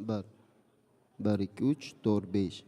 bir, bir, ikki, uch, to'rt, besh.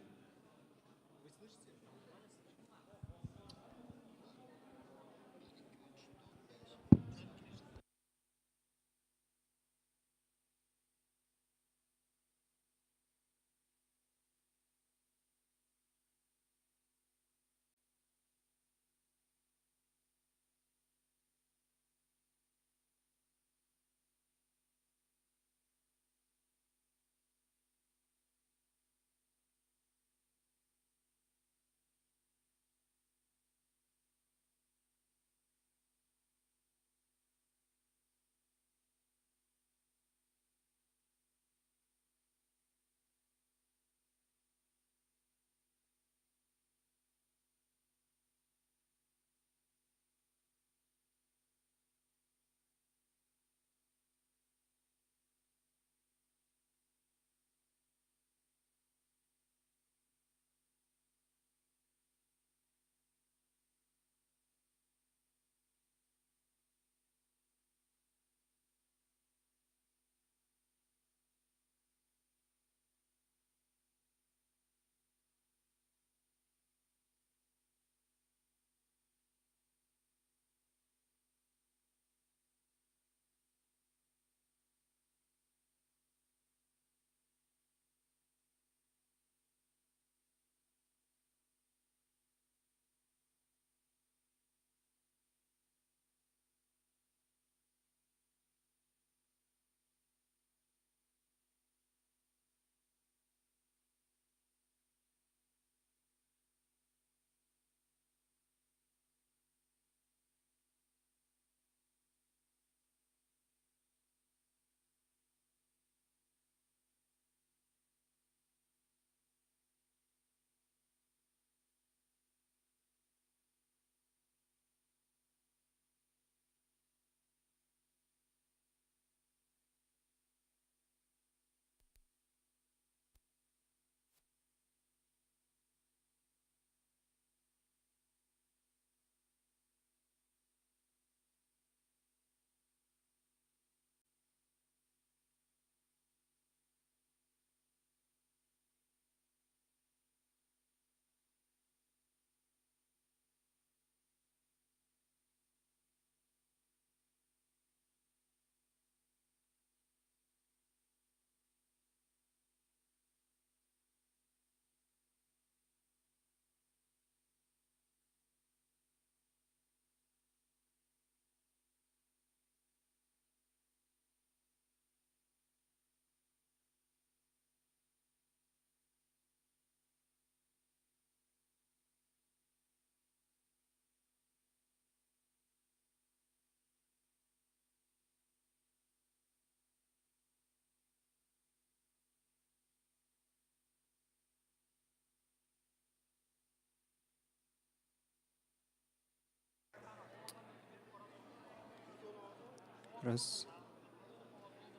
Раз,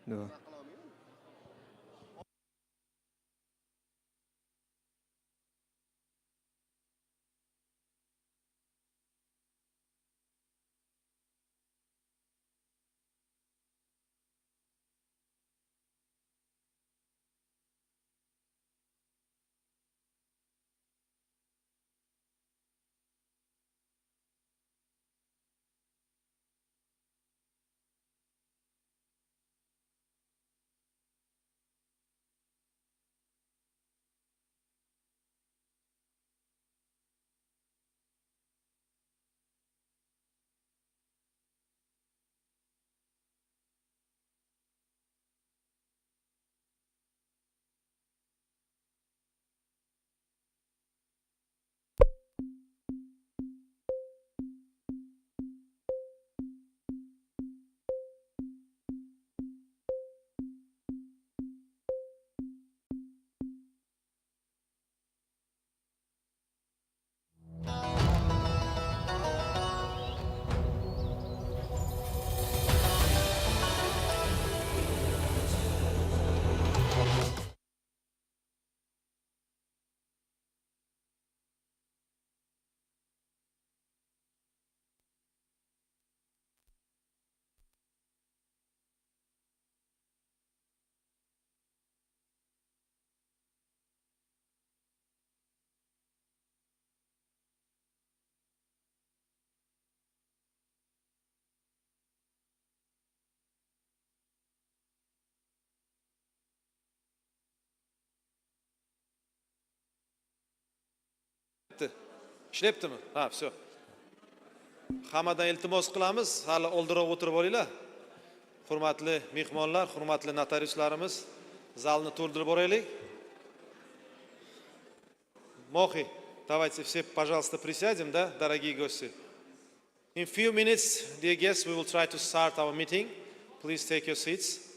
два. Bitti. İşlepdimi? Ha, все. Hammadan iltimos qilamiz, hali oldiroq o'tirib olinglar. Hurmatli mehmonlar, hurmatli notariuslarimiz, zalni to'ldirib boraylik. Мохи, давайте все, пожалуйста, присядем, да, дорогие гости. In few minutes, dear guests, we will try to start our meeting. Please take your seats.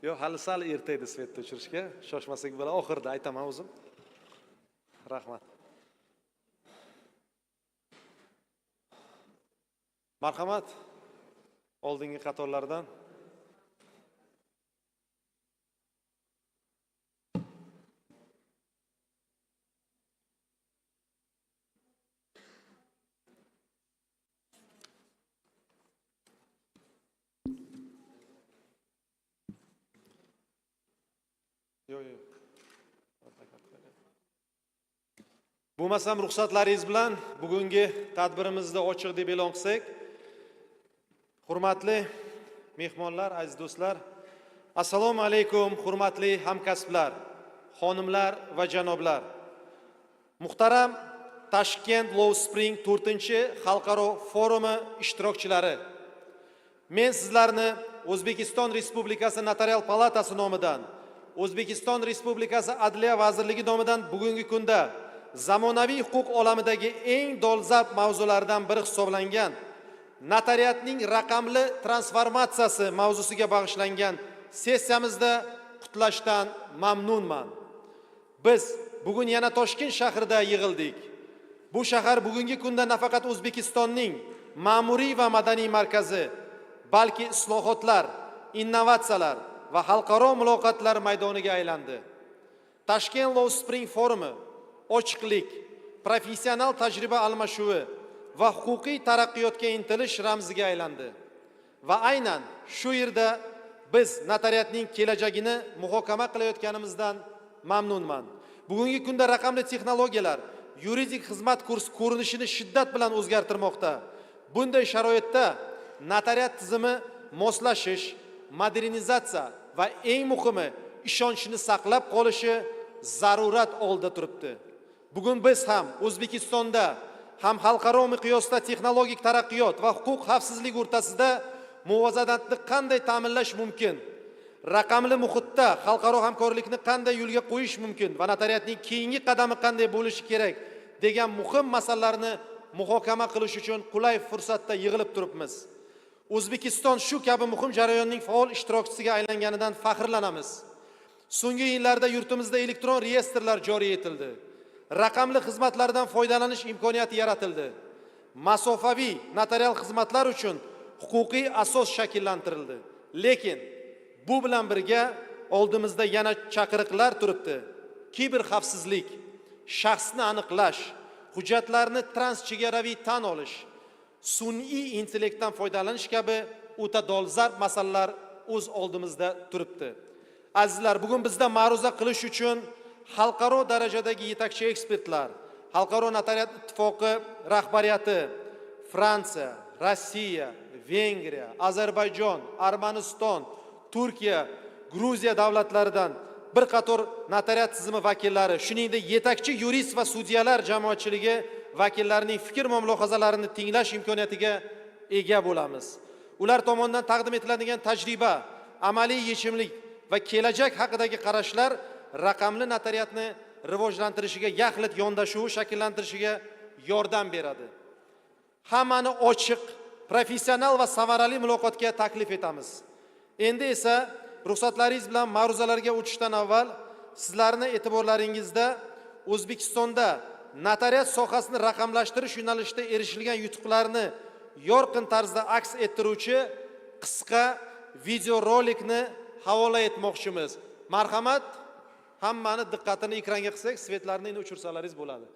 Yo'q, hali sal erta edi svetni o'chirishga. Shoshmasak bo'la, oxirida aytaman o'zim. Rahmat. Marhamat. Oldingi qatorlardan. Yo'q. Bo'lmasam ruxsatlaringiz bilan bugungi tadbirimizni ochiq deb e'lon qilsak. Hurmatli mehmonlar, aziz do'stlar, assalomu alaykum, hurmatli hamkasblar, xonimlar va janoblar. Muhtaram Tashkent Law Spring 4-xalqaro forumi ishtirokchilari. Men sizlarni O'zbekiston Respublikasi Notarial palatasi nomidan, O'zbekiston Respublikasi Adliya vazirligi nomidan bugungi kunda zamonaviy huquq olamidagi eng dolzarb mavzulardan biri hisoblangan notariatning raqamli transformatsiyasi mavzusiga bag'ishlangan sessiyamizda qutlashdan mamnunman. Biz bugun yana Toshkent shahrida yig'ildik. Bu shahar bugungi kunda nafaqat O'zbekistonning ma'muriy va madaniy markazi, balki islohotlar, innovatsiyalar va xalqaro muloqotlar maydoniga aylandi. Tashkent Law Spring forumi ochiqlik, professional tajriba almashuvi va huquqiy taraqqiyotga intilish ramziga aylandi. Va aynan shu yerda biz notariatning kelajagini muhokama qilayotganimizdan mamnunman. Bugungi kunda raqamli texnologiyalar yuridik xizmat ko'rinishini shiddat bilan o'zgartirmoqda. Bunday sharoitda notariat tizimi moslashish, modernizatsiya va eng muhimi ishonchni saqlab qolishi zarurat oldida turibdi. Bugun biz ham O'zbekistonda ham xalqaro miqyosda texnologik taraqqiyot va huquq xavfsizlik o'rtasida muvozanatni qanday ta'minlash mumkin? Raqamli muhitda xalqaro hamkorlikni qanday yo'lga qo'yish mumkin va notariatning keyingi qadami qanday bo'lishi kerak degan muhim masalalarni muhokama qilish uchun qulay fursatda yig'ilib turibmiz. O'zbekiston shu kabi muhim jarayonning faol ishtirokchisiga aylanganidan faxrlanamiz. So'nggi yillarda yurtimizda elektron reyestrlar joriy etildi. Raqamli xizmatlardan foydalanish imkoniyati yaratildi. Masofaviy notarial xizmatlar uchun huquqiy asos shakllantirildi. Lekin bu bilan birga oldimizda yana chaqiriqlar turibdi. Kiber xavfsizlik, shaxsni aniqlash, hujjatlarni transchegaraviy tan olish, sun'iy intellektdan foydalanish kabi o'ta dolzarb masalalar o'z oldimizda turibdi. Azizlar, bugun bizda ma'ruza qilish uchun xalqaro darajadagi yetakchi ekspertlar, xalqaro notariat ittifoqi rahbariyati, Fransiya, Rossiya, Vengriya, Ozarbayjon, Armaniston, Turkiya, Gruziya davlatlaridan bir qator notariat tizimi vakillari, shuningdek yetakchi yurist va sudyalar jamoatchiligi vakillarining fikr va mulohazalarini tinglash imkoniyatiga ega bo'lamiz. Ular tomonidan taqdim etiladigan tajriba, amaliy yechimlik va kelajak haqidagi qarashlar raqamli notariatni rivojlantirishiga yaxlit yondashuvi shakllantirishiga yordam beradi. Hammani ochiq, professional va samarali muloqotga taklif etamiz. Endi esa ruxsatlaringiz bilan ma'ruzalarga o'tishdan avval sizlarni e'tiborlaringizda O'zbekistonda notariat sohasini raqamlashtirish yo'nalishida erishilgan yutuqlarni yorqin tarzda aks ettiruvchi qisqa videorolikni havola etmoqchimiz. Marhamat, hammani diqqatini ekranga qilsak, svetlarni endi o'chirsalaringiz bo'ladi.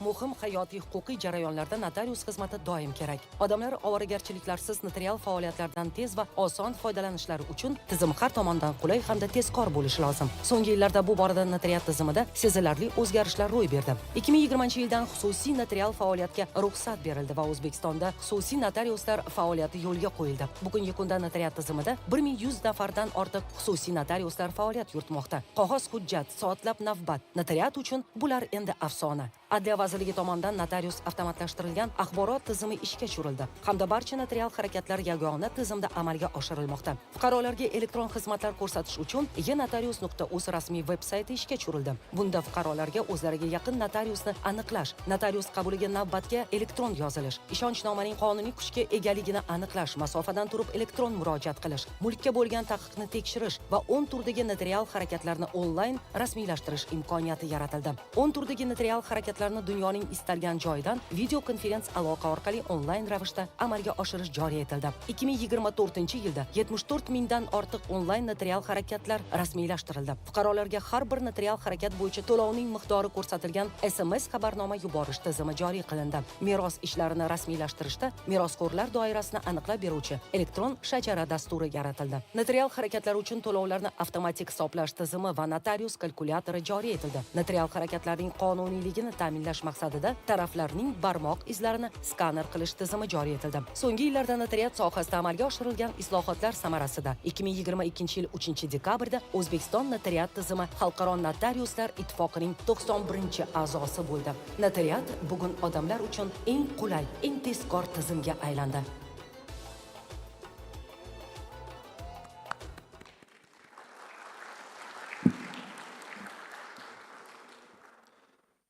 Muhim hayotiy huquqiy jarayonlarda notarius xizmati doim kerak. Odamlar ovoragarchiliklarsiz notarial faoliyatlardan tez va oson foydalanishlari uchun tizim har tomondan qulay hamda tezkor bo'lishi lozim. So'nggi yillarda bu borada notariat tizimida sezilarli o'zgarishlar ro'y berdi. 2020-yildan xususiy notarial faoliyatga ruxsat berildi va O'zbekistonda xususiy notariuslar faoliyati yo'lga qo'yildi. Bugungi kunda notariat tizimida 1100 nafardan ortiq xususiy notariuslar faoliyat yuritmoqda. Qog'oz hujjat, soatlab navbat. Notariat uchun bular endi afsona. Adliya vazirligi tomonidan notarius avtomatlashtirilgan axborot tizimi ishga tushirildi hamda barcha notarial harakatlar yagona tizimda amalga oshirilmoqda. Fuqarolarga elektron xizmatlar ko'rsatish uchun yenotarius.uz rasmiy veb-sayti ishga tushirildi. Bunda fuqarolarga o'zlariga yaqin notariusni aniqlash, notarius qabuliga navbatga elektron yozilish, ishonchnomaning qonuniy kuchga egaligini aniqlash, masofadan turib elektron murojaat qilish, mulkka bo'lgan taqiqni tekshirish va 10 turdagi notarial harakatlarni onlayn rasmiylashtirish imkoniyati yaratildi. 10 turdagi notarial harakatlarni dunyoning istalgan joyidan video konferens aloqa orqali onlayn ravishda amalga oshirish joriy etildi. 2024-yilda 74 mingdan ortiq onlayn notarial harakatlar rasmiylashtirildi. Fuqarolarga har bir notarial harakat bo'yicha to'lovning miqdori ko'rsatilgan SMS xabarnoma yuborish tizimi joriy qilindi. Meros ishlarini rasmiylashtirishda merosxo'rlar doirasini aniqlab beruvchi elektron shajara dasturi yaratildi. Notarial harakatlar uchun to'lovlarni avtomatik hisoblash tizimi va notarius kalkulyatori joriy etildi. Notarial harakatlarning qonuniyligini ta'minlash maqsadida taraflarning barmoq izlarini skaner qilish tizimi joriy etildi. So'nggi yillarda notariat sohasida amalga oshirilgan islohotlar samarasida 2022-yil 3-dekabrda O'zbekiston notariat tizimi Xalqaro notariuslar ittifoqining 91-a'zosi bo'ldi. Notariat bugun odamlar uchun eng qulay, eng tezkor tizimga aylandi.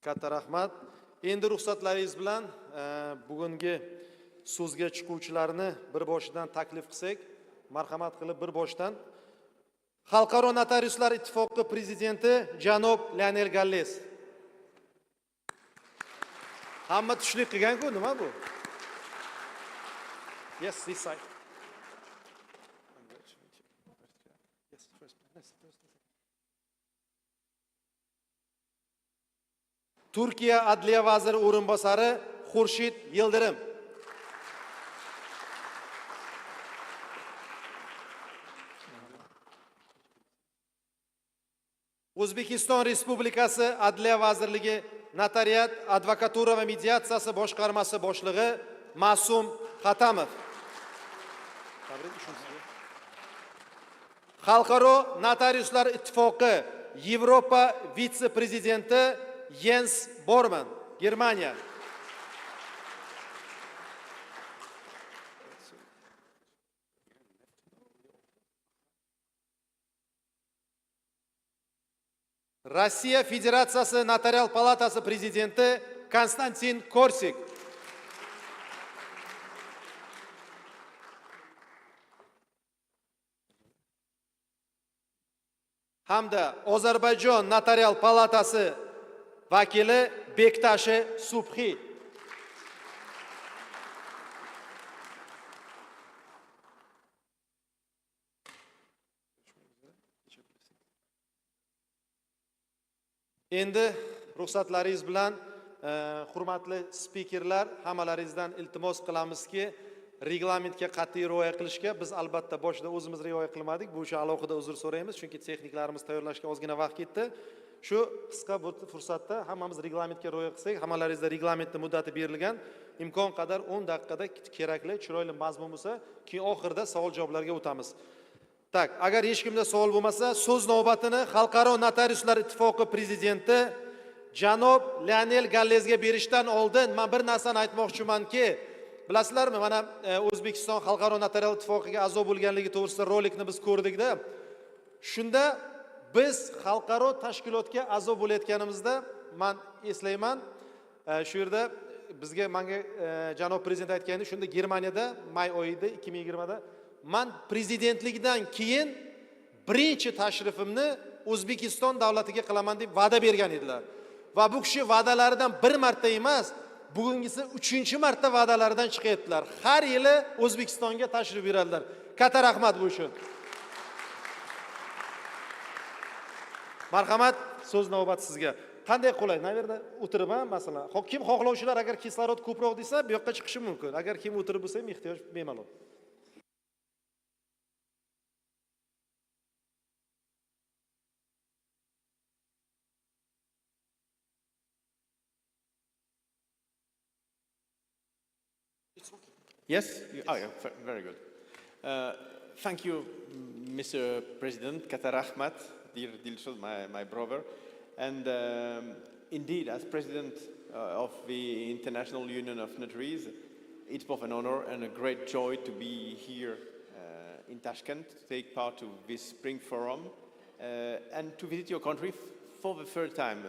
Katta rahmat. Endi ruxsatlaringiz bilan bugungi so'zga chiquvchilarni bir boshidan taklif qilsak, marhamat qilib bir boshidan Xalqaro notariuslar ittifoqi prezidenti janob Leonel Galles. Hamma tushlik qilgan-ku, nima bu? Yes, this side. Turkiya Adliya vaziri o'rinbosari Xurshid Yildirim. O'zbekiston Respublikasi Adliya vazirligi Notariat, advokatura va mediatsiyasi boshqarmasi boshlig'i Ma'sum Xatamov. Xalqaro notariuslar ittifoqi Yevropa vitse-prezidenti Jens Bormann, Germaniya. Rossiya Federatsiyasi Notarial palatasi prezidenti Konstantin Korsik. Hamda Ozarbayjon Notarial palatasi vakili Bektashi Subhi. Endi ruxsatlaringiz bilan hurmatli spikerlar, hammalaringizdan iltimos qilamizki, reglamentga qat'iy rioya qilishga biz albatta boshida o'zimiz rioya qilmadik. Bu uchun alohida uzr so'raymiz, chunki texniklarimiz tayyorlashga ozgina vaqt ketdi. Shu qisqa bu fursatda hammamiz reglamentga rioya qilsak, hammalaringizda reglamentning muddati berilgan, imkon qadar 10 daqiqada kerakli, chiroyli mazmun bo'lsa, keyin oxirida savol-javoblarga o'tamiz. Tak, agar hech kimda savol bo'lmasa, so'z navbatini Xalqaro notariuslar ittifoqi prezidenti janob Leonel Gallesga berishdan oldin men bir narsani aytmoqchimanki, bilasizlarmi, mana O'zbekiston Xalqaro notarial ittifoqiga a'zo bo'lganligi to'g'risida rolikni biz ko'rdikda, shunda biz xalqaro tashkilotga a'zo bo'layotganimizda men eslayman, Shu yerda bizga menga janob prezident aytgandi, shunda Germaniyada may oyida 2020da men prezidentlikdan keyin birinchi tashrifimni O'zbekiston davlatiga qilaman deb va'da bergan edilar. Va bu kishi va'dalaridan bir marta emas, bugungisi 3-marta va'dalaridan chiqyaptilar. Har yili O'zbekistonga tashrif buyuradilar. Katta rahmat bu uchun. Marhamat, so'z navbati sizga. Qanday qulay? Na yerda o'tirib ham masalan, kim xohlovchilar agar kislorod ko'proq desa, bu yoqqa chiqishi mumkin. Agar kim o'tirib bo'lsa ham ehtiyoj bemalol. Yes? Oh, yeah, very good. Thank you, Mr. President, Qatar Ahmad, dear Dilshad, my brother. And indeed, as President of the International Union of Notaries, it's both an honor and a great joy to be here in Tashkent to take part to this Spring Forum and to visit your country for the third time.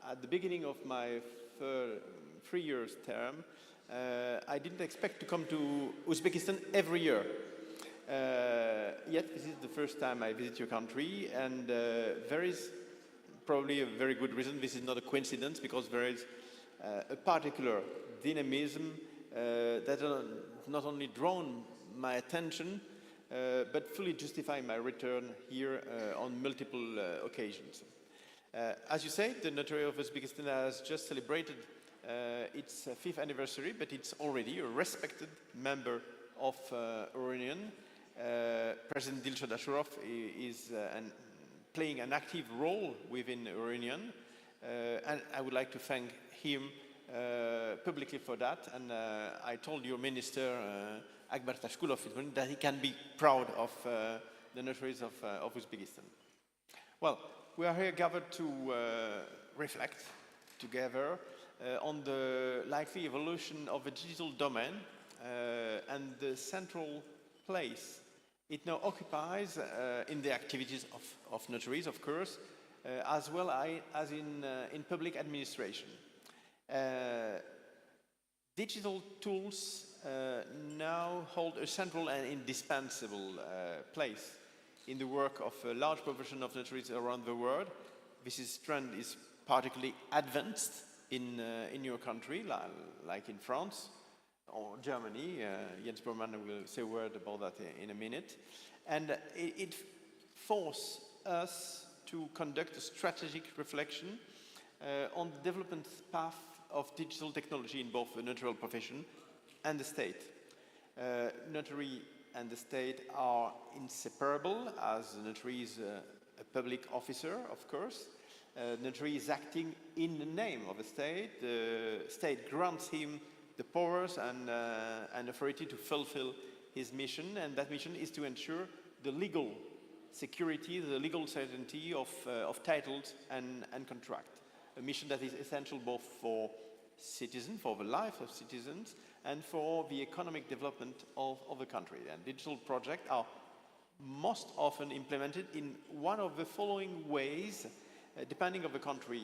At the beginning of my 3 years term, I didn't expect to come to Uzbekistan every year. Yet this is the first time I visit your country, and there is probably a very good reason. This is not a coincidence, because there is a particular dynamism that not only drawn my attention, but fully justify my return here on multiple occasions. As you say, the Notary of Uzbekistan has just celebrated its 5th anniversary, but it's already a respected member of Iranian. President Dilshad Ashurov is playing an active role within Iranian, and I would like to thank him publicly for that. And I told your minister, Akbar Tashkulov, that he can be proud of the notaries of Uzbekistan. Well, we are here gathered to reflect together on the likely evolution of the digital domain and the central place it now occupies in the activities of notaries, of course, as well as in public administration. Digital tools now hold a central and indispensable place in the work of a large proportion of notaries around the world. This trend is particularly advanced in your country, like in France or Germany. Jens Bormann will say a word about that in a minute. And it forces us to conduct a strategic reflection on the development path of digital technology in both the notarial profession and the state. Notary and the state are inseparable, as the notary is a public officer, of course. Notary is acting in the name of the state. The state grants him the powers and authority to fulfill his mission, and that mission is to ensure the legal security, the legal certainty of titles and contract. A mission that is essential both for citizens, for the life of citizens, and for the economic development of the country. And digital projects are most often implemented in one of the following ways, depending on the country,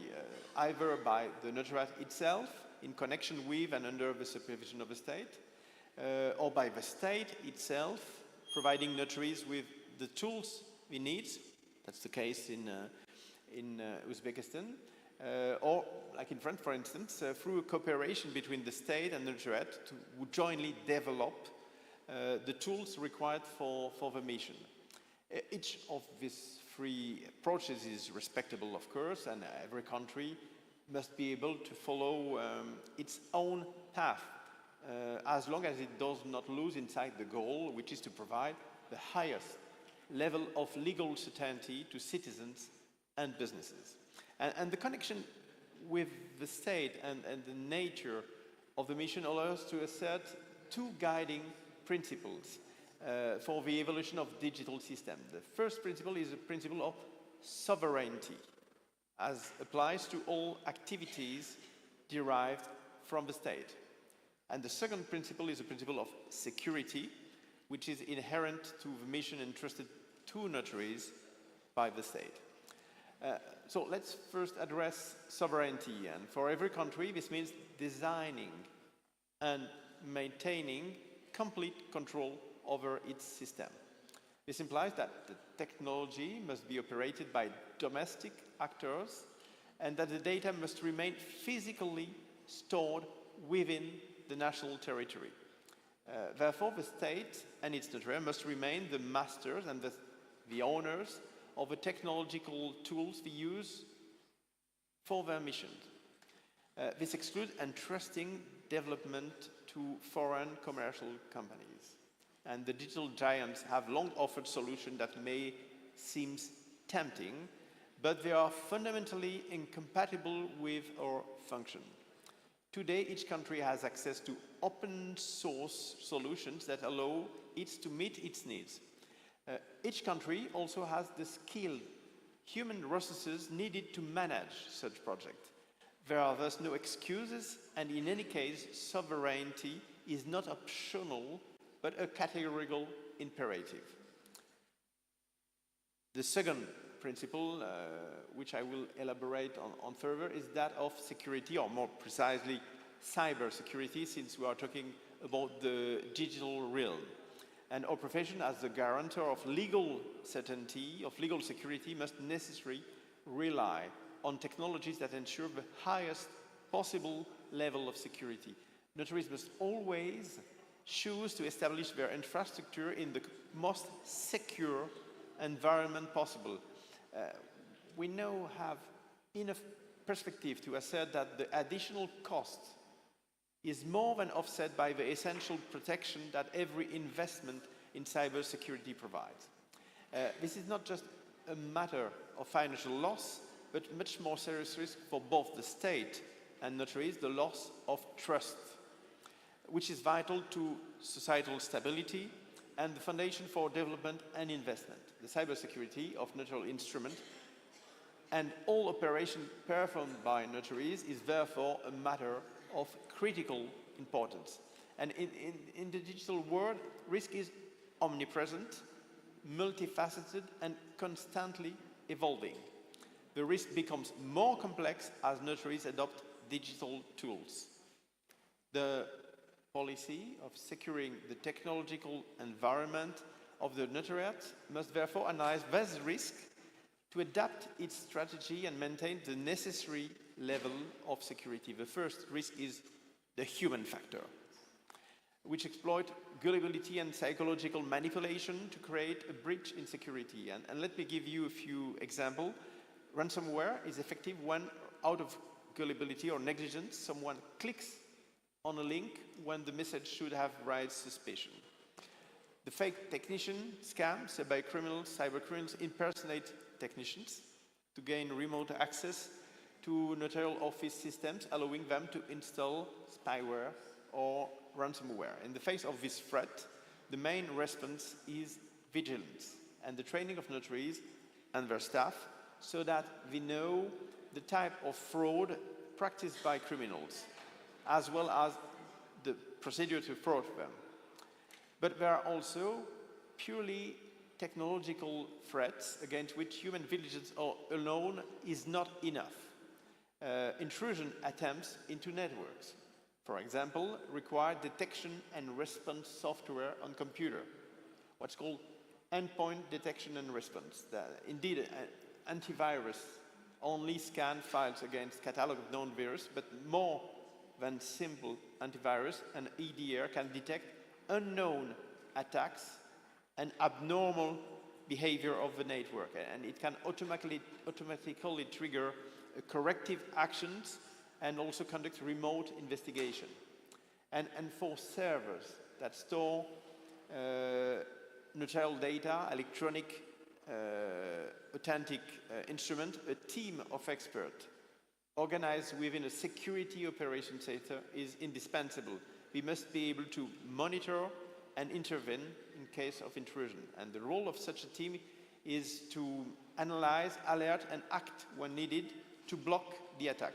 either by the notariat itself, in connection with and under the supervision of the state, or by the state itself, providing notaries with the tools it needs. That's the case in Uzbekistan. Or, like in France, for instance, through a cooperation between the state and the notariat to jointly develop the tools required for the mission. Each of these 3 approaches is respectable, of course, and every country must be able to follow its own path, as long as it does not lose inside the goal, which is to provide the highest level of legal certainty to citizens and businesses. And the connection with the state and the nature of the mission allows us to assert 2 guiding principles for the evolution of digital system. The first principle is a principle of sovereignty, as applies to all activities derived from the state. And the second principle is a principle of security, which is inherent to the mission entrusted to notaries by the state. So let's first address sovereignty. And for every country, this means designing and maintaining complete control over its system. This implies that the technology must be operated by domestic actors and that the data must remain physically stored within the national territory. Therefore, the state and its notary must remain the masters and the owners of the technological tools they use for their missions. This excludes entrusting development to foreign commercial companies. And the digital giants have long offered solutions that may seem tempting, but they are fundamentally incompatible with our function. Today, each country has access to open source solutions that allow it to meet its needs. Each country also has the skilled human resources needed to manage such projects. There are thus no excuses, and in any case, sovereignty is not optional, but a categorical imperative. The second principle, which I will elaborate on further, is that of security, or more precisely, cybersecurity, since we are talking about the digital realm. And our profession as the guarantor of legal certainty, of legal security, must necessarily rely on technologies that ensure the highest possible level of security. Notaries must always choose to establish their infrastructure in the most secure environment possible. We now have enough perspective to assert that the additional cost is more than offset by the essential protection that every investment in cybersecurity provides. This is not just a matter of financial loss, but much more serious risk for both the state and notaries, the loss of trust, which is vital to societal stability and the foundation for development and investment. The cybersecurity of notarial instruments and all operations performed by notaries is therefore a matter of critical importance. And in the digital world, risk is omnipresent, multifaceted, and constantly evolving. The risk becomes more complex as notaries adopt digital tools. The policy of securing the technological environment of the notariat must therefore analyze this risk to adapt its strategy and maintain the necessary level of security. The first risk is the human factor, which exploit gullibility and psychological manipulation to create a breach in security. And let me give you a few examples. Ransomware is effective when, out of gullibility or negligence, someone clicks on a link when the message should have raised suspicion. The fake technician scam, set by criminals, cybercriminals, impersonate technicians to gain remote access to notarial office systems, allowing them to install spyware or ransomware. In the face of this threat, the main response is vigilance and the training of notaries and their staff so that we know the type of fraud practiced by criminals, as well as the procedure to thwart them. But there are also purely technological threats against which human vigilance alone is not enough. Intrusion attempts into networks, for example, require detection and response software on computer, what's called endpoint detection and response. Indeed, antivirus only scan files against catalog of known viruses, but more than simple antivirus, an EDR can detect unknown attacks and abnormal behavior of the network, and it can automatically trigger corrective actions and also conduct remote investigation. And for servers that store notarial data, electronic authentic instrument, a team of experts organized within a security operations center is indispensable. We must be able to monitor and intervene in case of intrusion. And the role of such a team is to analyze, alert, and act when needed to block the attack.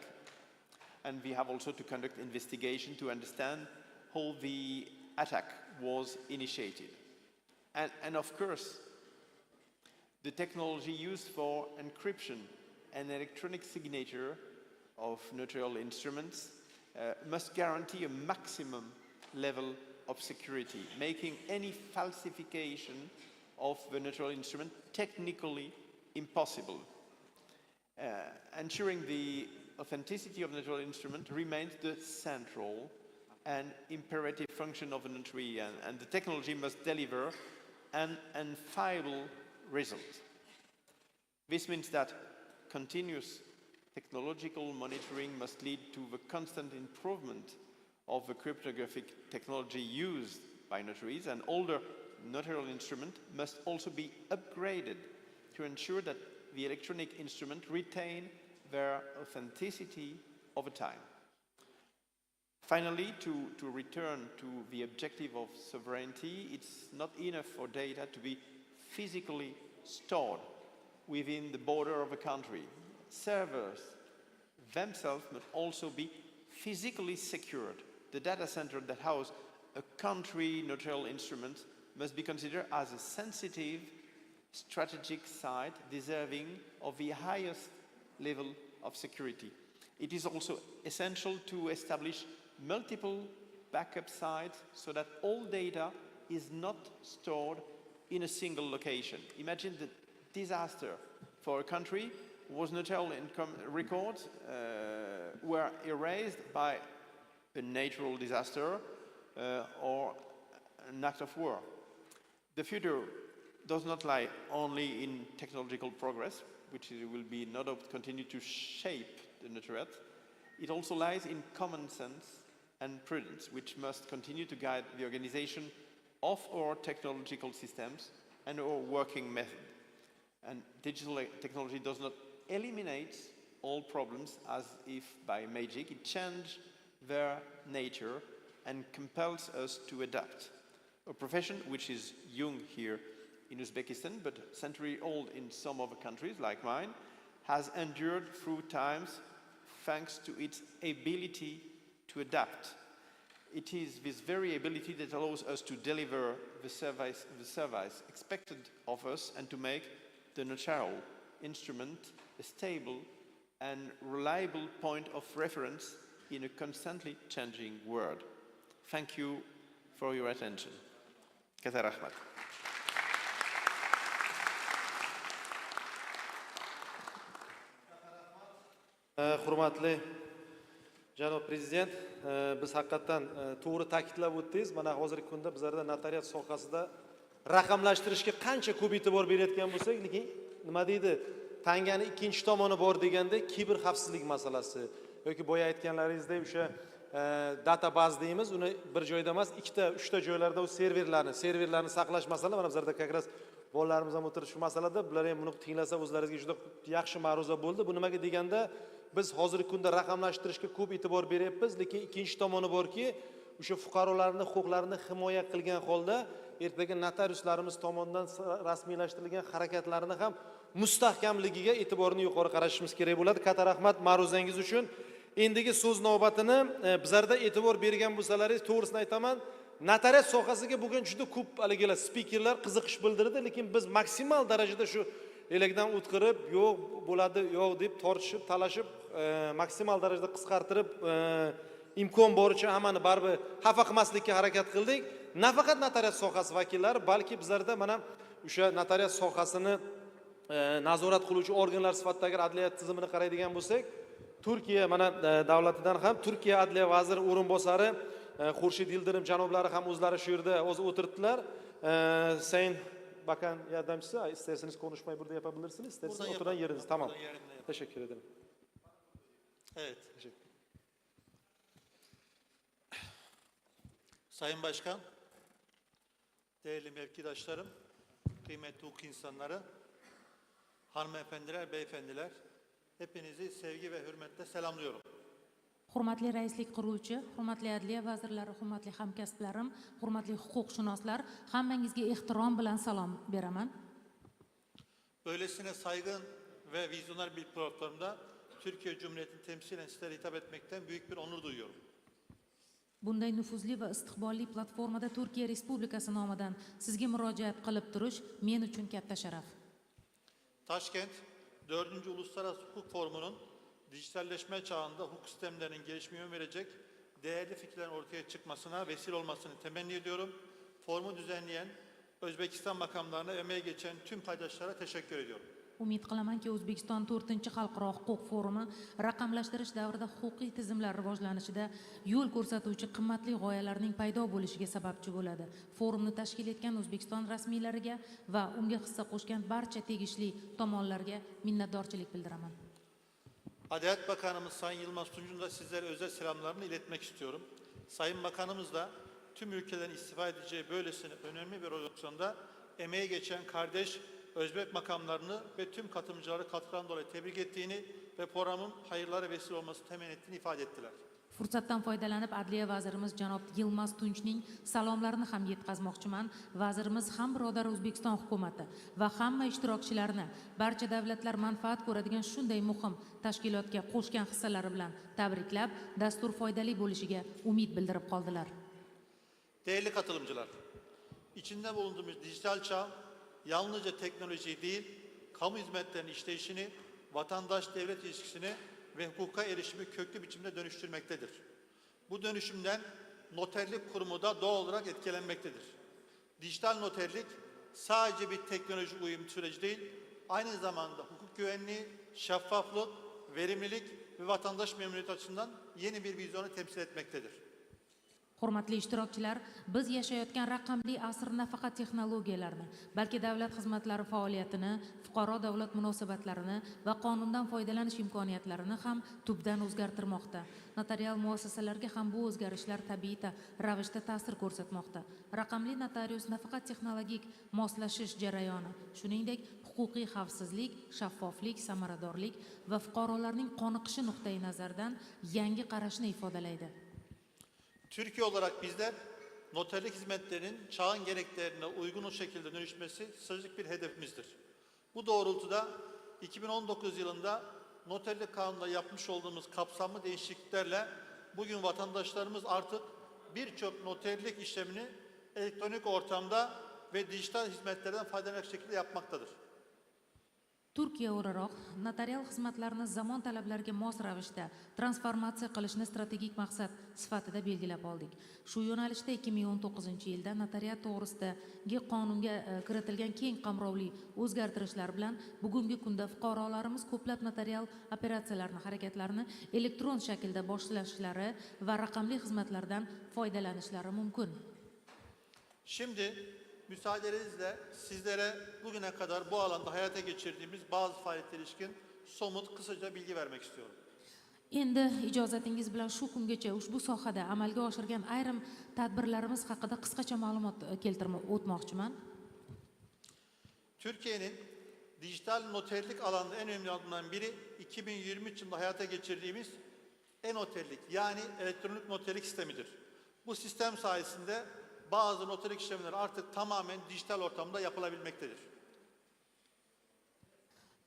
And we have also to conduct investigation to understand how the attack was initiated. And of course, the technology used for encryption an electronic signature of notarial instruments must guarantee a maximum level of security, making any falsification of the notarial instrument technically impossible. Ensuring the authenticity of the notarial instrument remains the central and imperative function of a notary, and the technology must deliver an unfiable result. This means that continuous technological monitoring must lead to the constant improvement of the cryptographic technology used by notaries, and older notarial instruments must also be upgraded to ensure that the electronic instrument retain their authenticity over time. Finally, to return to the objective of sovereignty, it's not enough for data to be physically stored within the border of a country. Servers themselves must also be physically secured. The data center that houses a country notarial instrument must be considered as a sensitive strategic site deserving of the highest level of security. It is also essential to establish multiple backup sites so that all data is not stored in a single location. Imagine the disaster for a country whose notarial income records were erased by a natural disaster or an act of war. The future does not lie only in technological progress, which will be no doubt continue to shape the notariat. It also lies in common sense and prudence, which must continue to guide the organization of our technological systems and our working method. And digital technology does not eliminate all problems as if by magic. It changes their nature and compels us to adapt. A profession which is young here in Uzbekistan, but century-old in some other countries like mine, has endured through times thanks to its ability to adapt. It is this very ability that allows us to deliver the service expected of us and to make the notarial instrument a stable and reliable point of reference in a constantly changing world. Thank you for your attention. Kathir Ahmad. Hurmatli janob prezident, biz haqiqatan to'g'ri ta'kidlab o'tdingiz. Mana hozirgi kunda bizlarda notariat sohasida raqamlashtirishga qancha ko'p e'tibor berayotgan bo'lsak, lekin nima deydi, tangani ikkinchi tomoni bor deganda kiber xavfsizlik masalasi yoki boya aytganlaringizdek o'sha databaz deymiz, uni bir joyda emas, ikkita, uchta joylarda u serverlarni saqlash masalasi. Mana bizlarda как раз bolalarimiz ham o'tirib shu masalada, bular ham buni tinglasa o'zlaringizga juda yaxshi ma'ruza bo'ldi. Bu nimaga deganda biz hozirgi kunda raqamlashtirishga ko'p e'tibor beryapmiz, lekin ikkinchi tomoni borki, o'sha fuqarolarning huquqlarini himoya qilgan holda ertaga notariuslarimiz tomonidan rasmiylashtirilgan harakatlarini ham mustahkamligiga e'tiborni yuqori qarashimiz kerak bo'ladi. Katta rahmat ma'ruzangiz uchun. Endigi so'z navbatini bizlarda e'tibor bergan bo'lsalaringiz, to'g'risini aytaman, notariat sohasiga bugun juda ko'p haligilar spikerlar qiziqish bildirdi, lekin biz maksimal darajada shu elakdan o'tkirib, yo'q bo'ladi, yo'q deb tortishib, talashib, maksimal darajada qisqartirib, imkon boricha hammani baribir xafa qilmaslikka harakat qildik. Nafaqat notariat sohasi vakillari, balki bizlarda mana o'sha notariat sohasini nazorat qiluvchi organlar sifatida agar adliya tizimini qaraydigan bo'lsak, Turkiya mana davlatidan ham Turkiya adliya vaziri o'rinbosari Xurshid Yildirim janoblari ham o'zlari shu yerda o'zi o'tiribdilar. Sayın Bakan yardımcısı, isterseniz konuşmayı burada yapabilirsiniz. İsterseniz oturan yeriniz. Tamam. Teşekkür ederim. Evet. Sayın Başkan, değerli mevkidaşlarım, kıymetli hukuk insanları, hanımefendiler, beyefendiler, hepinizi sevgi ve hürmetle selamlıyorum. Hurmatli raislik quruvchi, hurmatli adliya vazirlari, hurmatli hamkasblarim, hurmatli huquqshunoslar, hammangizga ehtirom bilan salom beraman. Böylesine saygın ve vizyoner bir platformda Türkiye Cumhuriyeti'ni temsilen sizlere hitap etmekten büyük bir onur duyuyorum. Bunday nufuzli va istiqbolli platformada Turkiya Respublikasi nomidan sizga murojaat qilib turish men uchun katta sharaf. Tashkent 4. Uluslararası Hukuk Forumu'nun dijitalleşme çağında hukuk sistemlerinin gelişmeye yön verecek değerli fikirlerin ortaya çıkmasına vesile olmasını temenni ediyorum. Forumu düzenleyen Özbekistan makamlarına emeği geçen tüm paydaşlara teşekkür ediyorum. Umid qilamanki O'zbekiston 4-xalqaro huquq forumi raqamlashtirish davrida huquqiy tizimlar rivojlanishida yo'l ko'rsatuvchi qimmatli g'oyalarning paydo bo'lishiga sababchi bo'ladi. Forumni tashkil etgan O'zbekiston rasmiylariga va unga hissa qo'shgan barcha tegishli tomonlarga minnatdorchilik bildiraman. Adalet Bakanımız Sayın Yılmaz Tunç'un da sizlere özel selamlarını iletmek istiyorum. Sayın Bakanımız da tüm ülkelerin istifa edeceği böylesine önemli bir organizasyonda emeği geçen kardeş Özbek makamlarını ve tüm katılımcıları katkıdan dolayı tebrik ettiğini ve programın hayırlara vesile olması temenni ettiğini ifade ettiler. Fursatdan foydalanib Adliya vazirimiz janob Yilmaz Tunchning salomlarini ham yetkazmoqchiman. Vazirimiz ham birodar O'zbekiston hukumati va hamma ishtirokchilarni barcha davlatlar manfaat ko'radigan shunday muhim tashkilotga qo'shgan hissalari bilan tabriklab, dastur foydali bo'lishiga umid bildirib qoldilar. Değerli katılımcılar, içinde bulunduğumuz dijital çağ yalnızca teknolojiyi değil, kamu hizmetlerinin işleyişini, vatandaş-devlet ilişkisini ve hukuka erişimi köklü biçimde dönüştürmektedir. Bu dönüşümden noterlik kurumu da doğal olarak etkilenmektedir. Dijital noterlik sadece bir teknoloji uyum süreci değil, aynı zamanda hukuk güvenliği, şeffaflık, verimlilik ve vatandaş memnuniyeti açısından yeni bir vizyonu temsil etmektedir. Hurmatli ishtirokchilar, biz yashayotgan raqamli asr nafaqat texnologiyalarni, balki davlat xizmatlari faoliyatini, fuqaro davlat munosabatlarini va qonundan foydalanish imkoniyatlarini ham tubdan o'zgartirmoqda. Notarial muassasalarga ham bu o'zgarishlar tabiiy ravishda ta'sir ko'rsatmoqda. Raqamli notarius nafaqat texnologik moslashish jarayoni, shuningdek huquqiy xavfsizlik, shaffoflik, samaradorlik va fuqarolarning qoniqishi nuqtai nazaridan yangi qarashni ifodalaydi. Türkiye olarak bizler noterlik hizmetlerinin çağın gereklerine uygun şekilde dönüşmesi stratejik bir hedefimizdir. Bu doğrultuda 2019 yılında noterlik kanununda yapmış olduğumuz kapsamlı değişikliklerle bugün vatandaşlarımız artık birçok noterlik işlemini elektronik ortamda ve dijital hizmetlerden faydalanarak şekilde yapmaktadır. Turkiya o'laroq notarial xizmatlarni zamon talablariga mos ravishda transformatsiya qilishni strategik maqsad sifatida belgilab oldik. Shu yo'nalishda 2019-yilda notariat to'g'risidagi qonunga kiritilgan keng qamrovli o'zgartirishlar bilan bugungi kunda fuqarolarimiz ko'plab notarial operatsiyalarni, harakatlarni elektron shaklda boshlashlari va raqamli xizmatlardan foydalanishlari mumkin. Şimdi müsaadenizle sizlere bugüne kadar bu alanda hayata geçirdiğimiz bazı faaliyetlere ilişkin somut kısaca bilgi vermek istiyorum. Endi ijozatingiz bilan shu kungacha ushbu sohada amalga oshirgan ayrim tadbirlarimiz haqida qisqacha ma'lumot keltirib o'tmoqchiman. Türkiye'nin dijital noterlik alanında en önemli adımlardan biri 2023 yılında hayata geçirdiğimiz e-noterlik yani elektronik noterlik sistemidir. Bu sistem sayesinde bazı noterlik işlemleri artık tamamen dijital ortamda yapılabilmektedir.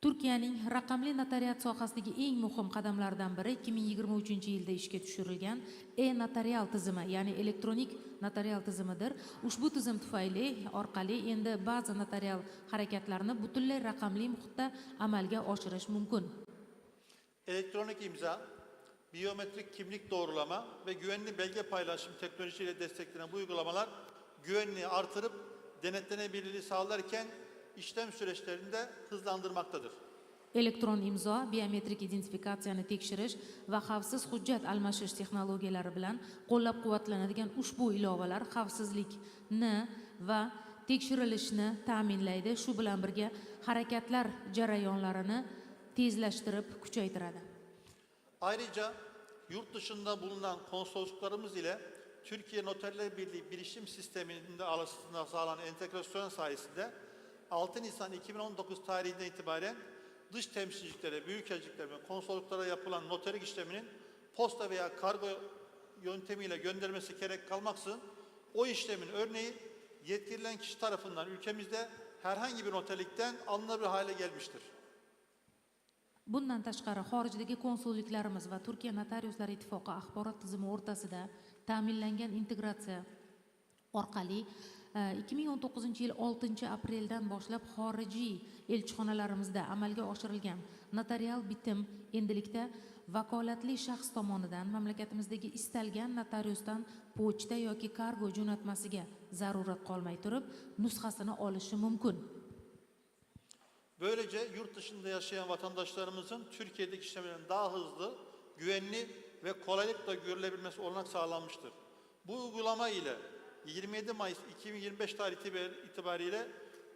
Turkiyaning raqamli notariat sohasidagi eng muhim qadamlardan biri 2023-yilda ishga tushirilgan notarial tizimi, ya'ni elektronik notarial tizimidir. Ushbu tizim tufayli orqali endi ba'zi notarial harakatlarni butunlay raqamli muhitda amalga oshirish mumkin. Elektronik imza, biyometrik kimlik doğrulama ve güvenli belge paylaşım teknolojisiyle desteklenen bu uygulamalar güvenliği artırıp denetlenebilirliği sağlarken işlem süreçlerini de hızlandırmaktadır. Elektron imzo, biometrik identifikatsiyani tekshirish va xavfsiz hujjat almashish texnologiyalari bilan qo'llab-quvvatlanadigan ushbu ilovalar xavfsizlikni va tekshirilishni ta'minlaydi. Shu bilan birga harakatlar jarayonlarini tezlashtirib, kuchaytiradi. Ayrıca yurt dışında bulunan konsolosluklarımız ile Türkiye Noterler Birliği bilişim sisteminde arasında sağlanan entegrasyon sayesinde 6 Nisan 2019 tarihinden itibaren dış temsilciliklere, büyükelçiliklere ve konsolosluklara yapılan noterlik işleminin posta veya kargo yöntemiyle göndermesi gerek kalmaksızın o işlemin örneği yetkililen kişi tarafından ülkemizde herhangi bir noterlikten alınabilir hale gelmiştir. Bundan tashqari xorijdagi konsulliklarimiz va Turkiya Notariuslar ittifoqi axborot tizimi o'rtasida ta'minlangan integratsiya orqali 2019 yil 6 apreldan boshlab xorijiy elchixonalarimizda amalga oshirilgan notarial bitim endilikda vakolatli shaxs tomonidan mamlakatimizdagi istalgan notariusdan pochta yoki kargo jo'natmasiga zarurat qolmay turib nusxasini olishi mumkin. Böylece yurt dışında yaşayan vatandaşlarımızın Türkiye'deki işlemlerin daha hızlı, güvenli ve kolaylıkla görülebilmesi olanak sağlanmıştır. Bu uygulama ile 27 Mayıs 2025 tarihi itibariyle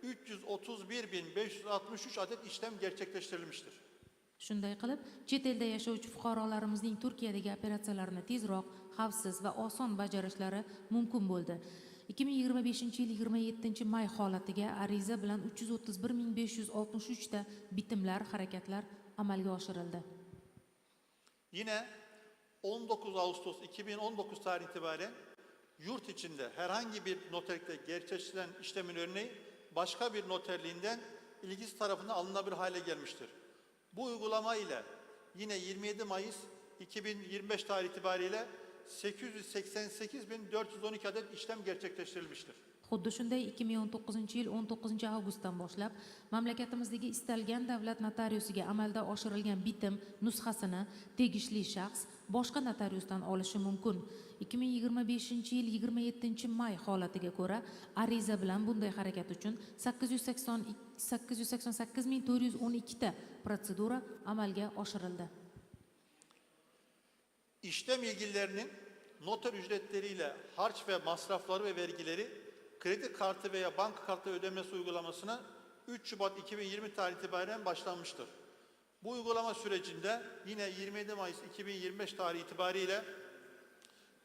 331.563 adet işlem gerçekleştirilmiştir. Shunday qilib, chet elda yashovchi fuqarolarimizning Turkiyadagi operatsiyalarini tezroq, xavfsiz va oson bajarishlari mumkin bo'ldi. 2025-yil 27 may holatiga ariza bilan 331.563 ta bitimlar, harakatlar amalga oshirildi. Yine 19 Ağustos 2019 tarihi itibaren yurt içinde herhangi bir noterlikte gerçekleştirilen işlemin örneği başka bir noterliğinden ilgisi tarafından alınabilir hale gelmiştir. Bu uygulama ile yine 27 Mayıs 2025 tarihi itibariyle 888.412 adet işlem gerçekleştirilmiştir. Xuddi shunday 2019-yil 19 avgustdan boshlab mamlakatimizdagi istalgan davlat notariusiga amalda oshirilgan bitim nusxasini tegishli shaxs boshqa notariusdan olishi mumkin. 2025-yil 27 may holatiga ko'ra ariza bilan bunday harakat uchun 888.412 ta protsedura amalga oshirildi. İşlem ilgililerinin noter ücretleriyle harç ve masrafları ve vergileri kredi kartı veya banka kartı ödemesi uygulamasına 3 Şubat 2020 tarihi itibaren başlanmıştır. Bu uygulama sürecinde yine 27 Mayıs 2025 tarihi itibariyle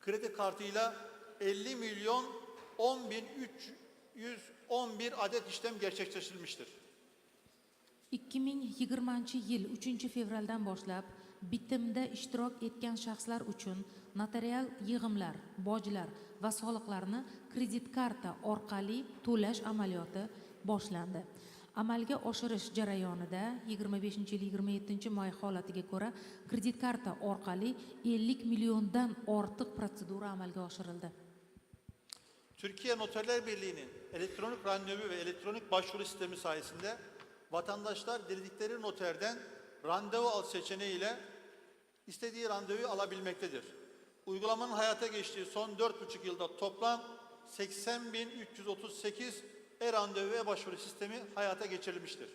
kredi kartıyla 50 milyon 10.311 adet işlem gerçekleştirilmiştir. 2020-yil 3 fevraldan boshlab bitimda ishtirok etgan shaxslar uchun notarial yig'imlar, bojlar va soliqlarni kredit karta orqali to'lash amaliyoti boshlandi. Amalga oshirish jarayonida 25-yil 27 may holatiga ko'ra kredit karta orqali 50 milliondan ortiq protsedura amalga oshirildi. Türkiye Noterler Birliği'nin elektronik randevu ve elektronik başvuru sistemi sayesinde vatandaşlar diledikleri noterden randevu al seçeneğiyle istediği randevuyu alabilmektedir. Uygulamanın hayata geçtiği son 4,5 yılda toplam 80.338 e-randevu ve başvuru sistemi hayata geçirilmiştir.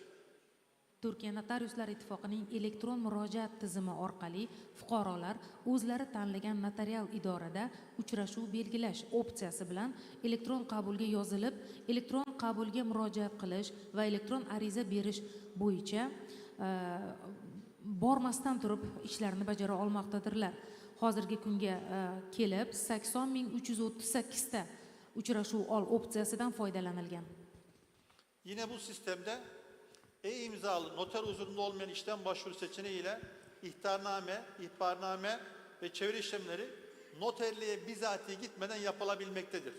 Turkiya Notariuslar ittifoqining elektron murojaat tizimi orqali fuqarolar o'zlari tanlagan notarial idorada uchrashuv belgilash opsiyasi bilan elektron qabulga yozilib, elektron qabulga murojaat qilish va elektron ariza berish bo'yicha bormasdan turib ishlarni bajara olmoqdadirlar. Hozirgi kunga kelib 80.338 ta uchrashuv ol opsiyasidan foydalanilgan. Yine bu sistemde e-imzalı noter huzurunda olmayan işlem başvuru seçeneğiyle ihbarname ve çeviri işlemleri noterliğe bizatihi gitmeden yapılabilmektedir.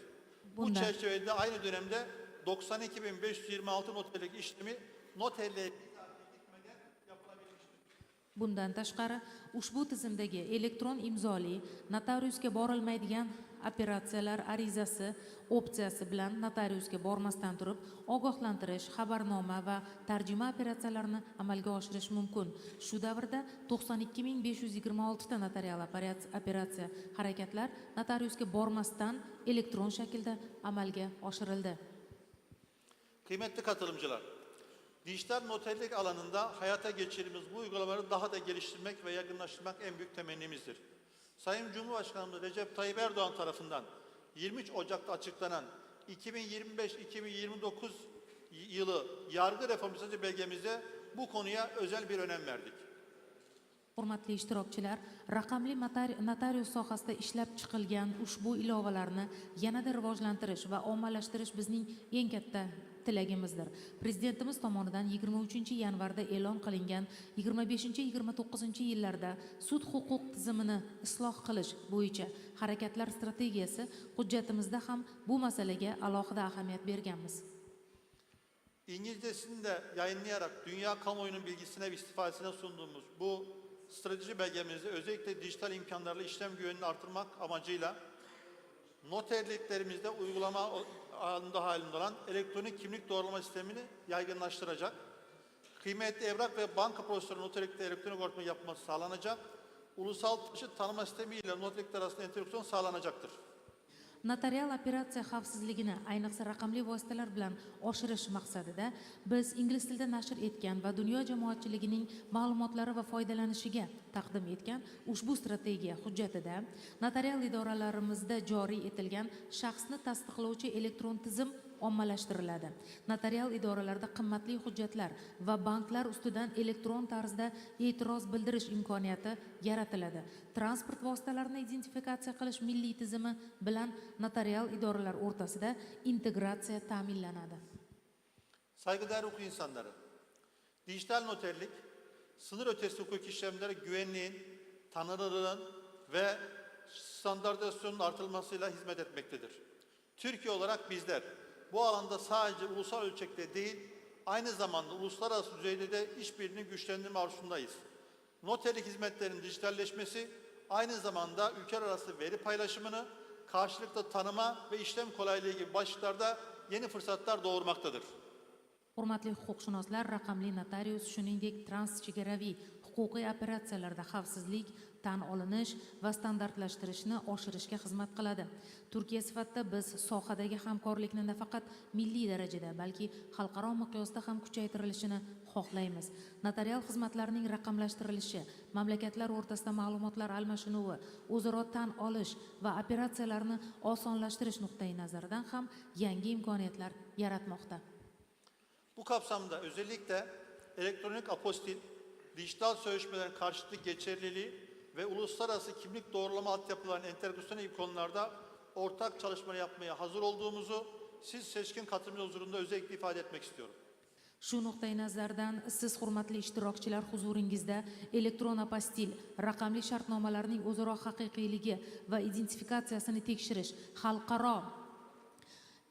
Bu çerçevede aynı dönemde 92.526 noterlik işlemi noterliğe bizatihi gitmeden yapılabilmiştir. Bundan tashqari ushbu tizimdagi elektron imzoli notariusga borilmaydigan operatsiyalar arizasi opsiyasi bilan notariusga bormasdan turib ogohlantirish, xabarnoma va tarjima operatsiyalarini amalga oshirish mumkin. Shu davrda 92.526 ta notarial operatsiya harakatlar notariusga bormasdan elektron shaklda amalga oshirildi. Kıymetli katılımcılar, dijital noterlik alanında hayata geçirdiğimiz bu uygulamaları daha da geliştirmek ve yaygınlaştırmak en büyük temennimizdir. Sayın Cumhurbaşkanımız Recep Tayyip Erdoğan tarafından 23 Ocak'ta açıklanan 2025-2029 yılı yargı reformu strateji belgemizde bu konuya özel bir önem verdik. Hurmatli ishtirokchilar, raqamli notarius sohasida ishlab chiqilgan ushbu ilovalarni yanada rivojlantirish va ommalashtirish bizning eng katta tilagimizdir. Prezidentimiz tomonidan 23 yanvarda e'lon qilingan 25-29 yillarda sud huquq tizimini isloh qilish bo'yicha harakatlar strategiyasi hujjatimizda ham bu masalaga alohida ahamiyat berganmiz. İngilizcesini de yayınlayarak dünya kamuoyunun bilgisine ve istifadesine sunduğumuz bu strateji belgemizde özellikle dijital imkanlarla işlem güvenini artırmak amacıyla Noterliklerimizde uygulama halinde olan elektronik kimlik doğrulama sistemini yaygınlaştıracak. Kıymetli evrak ve banka prosedürü noterlikte elektronik ortamı yapması sağlanacak. Ulusal taşıt tanıma sistemi ile noterlikler arasında entegrasyon sağlanacaktır. Notarial operatsiya xavfsizligini ayniqsa raqamli vositalar bilan oshirish maqsadida biz ingliz tilida nashr etgan va dunyo jamoatchiligining ma'lumotlari va foydalanishiga taqdim etgan ushbu strategiya hujjatida notarial idoralarimizda joriy etilgan shaxsni tasdiqlovchi elektron tizim ommalashtiriladi. Notarial idoralarda qimmatli hujjatlar va banklar ustidan elektron tarzda e'tiroz bildirish imkoniyati yaratiladi. Transport vositalarini identifikatsiya qilish milliy tizimi bilan notarial idoralar o'rtasida integratsiya ta'minlanadi. Saygıdeğer hukuk insanları, dijital noterlik, sınır ötesi hukuk işlemleri güvenliğin, tanınırlığın ve standartizasyonun artırılmasıyla hizmet etmektedir. Türkiye olarak bizler bu alanda sadece ulusal ölçekte değil, aynı zamanda uluslararası düzeyde de işbirliğini güçlendirme arzusundayız. Noterlik hizmetlerinin dijitalleşmesi aynı zamanda ülkeler arası veri paylaşımını, karşılıklı tanıma ve işlem kolaylığı gibi başlıklarda yeni fırsatlar doğurmaktadır. Hurmatli huquqshunoslar, raqamli notarius shuningdek transchegaraviy huquqiy operatsiyalarda xavfsizlik, tan olinish va standartlashtirishni oshirishga xizmat qiladi. Turkiya sifatida biz sohadagi hamkorlikni nafaqat milliy darajada, balki xalqaro miqyosda ham kuchaytirilishini xohlaymiz. Notarial xizmatlarning raqamlashtirilishi, mamlakatlar o'rtasida ma'lumotlar almashinuvi, o'zaro tan olish va operatsiyalarni osonlashtirish nuqtai nazaridan ham yangi imkoniyatlar yaratmoqda. Bu kapsamda özellikle elektronik apostil, dijital sözleşmelerin karşılıklı geçerliliği ve uluslararası kimlik doğrulama altyapılarının entegrasyonu gibi konularda ortak çalışma yapmaya hazır olduğumuzu siz seçkin katılımcılar huzurunda özellikle ifade etmek istiyorum. Shu nuqtai nazardan siz hurmatli ishtirokchilar huzuringizda elektron apostil, raqamli shartnomalarning o'zaro haqiqiyligi va identifikatsiyasini tekshirish, xalqaro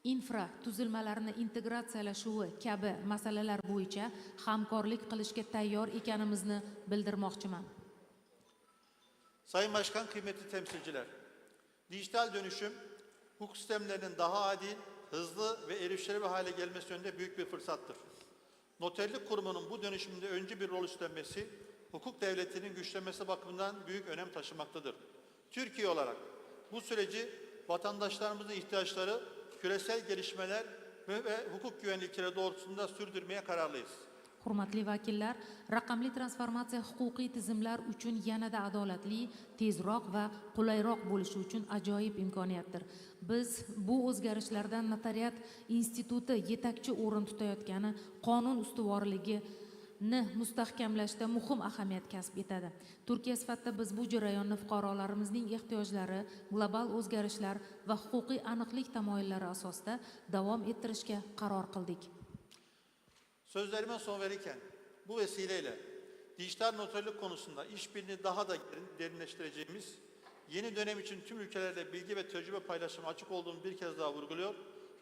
infra tuzilmalarini integratsiyalashuvi kabi masalalar bo'yicha hamkorlik qilishga tayyor ekanimizni bildirmoqchiman. Sayın Başkan, kıymetli temsilciler, dijital dönüşüm hukuk sistemlerinin daha adil, hızlı ve erişilebilir hale gelmesi yönünde büyük bir fırsattır. Noterlik kurumunun bu dönüşümde öncü bir rol üstlenmesi, hukuk devletinin güçlenmesi bakımından büyük önem taşımaktadır. Türkiye olarak bu süreci vatandaşlarımızın ihtiyaçları, küresel gelişmeler ve hukuk güvenlikleri doğrultusunda sürdürmeye kararlıyız. Hurmatli vakillar, raqamli transformatsiya huquqiy tizimlar uchun yanada adolatli, tezroq va qulayroq bo'lishi uchun ajoyib imkoniyatdir. Biz bu o'zgarishlardan notariat instituti yetakchi o'rin tutayotgani qonun ustuvorligini mustahkamlashda muhim ahamiyat kasb etadi. Turkiya sifatida biz bu jarayonni fuqarolarimizning ehtiyojlari, global o'zgarishlar va huquqiy aniqlik tamoyillari asosida davom ettirishga qaror qildik. Sözlerime son verirken bu vesileyle dijital noterlik konusunda işbirliğini daha da derinleştireceğimiz, yeni dönem için tüm ülkelerle bilgi ve tecrübe paylaşımı açık olduğunu bir kez daha vurguluyor.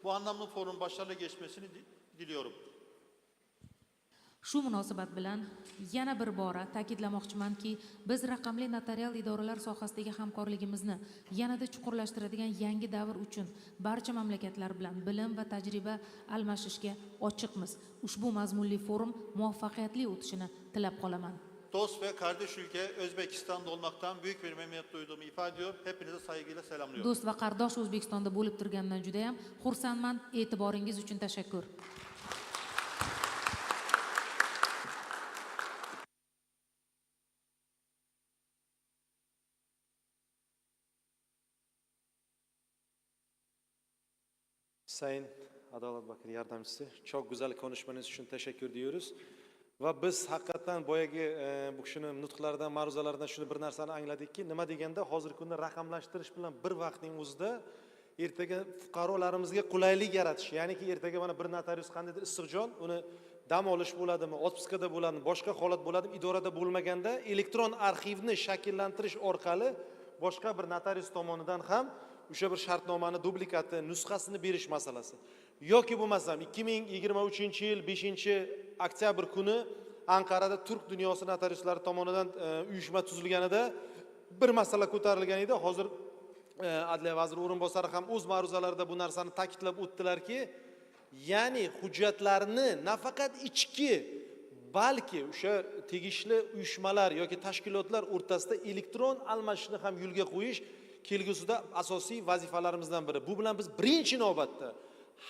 Bu anlamlı forum başarılı geçmesini diliyorum. Shu munosabat bilan yana bir bora ta'kidlamoqchimanki, biz raqamli notarial idoralar sohasidagi hamkorligimizni yanada chuqurlashtiradigan yangi davr uchun barcha mamlakatlar bilan bilim va tajriba almashishga ochiqmiz. Ushbu mazmunli forum muvaffaqiyatli o'tishini tilab qolaman. Dost ve kardeş ülke Özbekistan'da olmaktan büyük bir memnuniyet duyduğumu ifade ediyor. Hepinize saygıyla selamlıyorum. Do'st va qardosh O'zbekistonda bo'lib turgandan juda ham xursandman. E'tiboringiz uchun tashakkur. Sayın Adalet Bakanı Yardımcısı, çok güzel konuşmanız için teşekkür ediyoruz. Ve biz hakikaten boyagi bu kishini nutqlaridan, ma'ruzalardan shuni bir narsani angladikki, nima deganda hozirgi kunda raqamlashtirish bilan bir vaqtning o'zida ertaga fuqarolarimizga qulaylik yaratish, ya'niki ertaga mana bir notarius qandaydir issiqjon, uni dam olish bo'ladimi, otpuskada bo'ladimi, boshqa holat bo'ladimi, idorada bo'lmaganda elektron arxivni shakllantirish orqali boshqa bir notarius tomonidan ham o'sha bir shartnomani dublikati, nusxasini berish masalasi. Yoki bo'lmasam 2023-yil 5-oktyabr kuni Anqarada Turk dunyosi notariuslari tomonidan uyushma tuzilganida bir masala ko'tarilgan edi. Hozir Adliya vaziri o'rinbosari ham o'z ma'ruzalarida bu narsani ta'kidlab o'tdilarki, ya'ni hujjatlarni nafaqat ichki, balki o'sha tegishli uyushmalar yoki tashkilotlar o'rtasida elektron almashishni ham yo'lga qo'yish kelgusida asosiy vazifalarimizdan biri. Bu bilan biz birinchi navbatda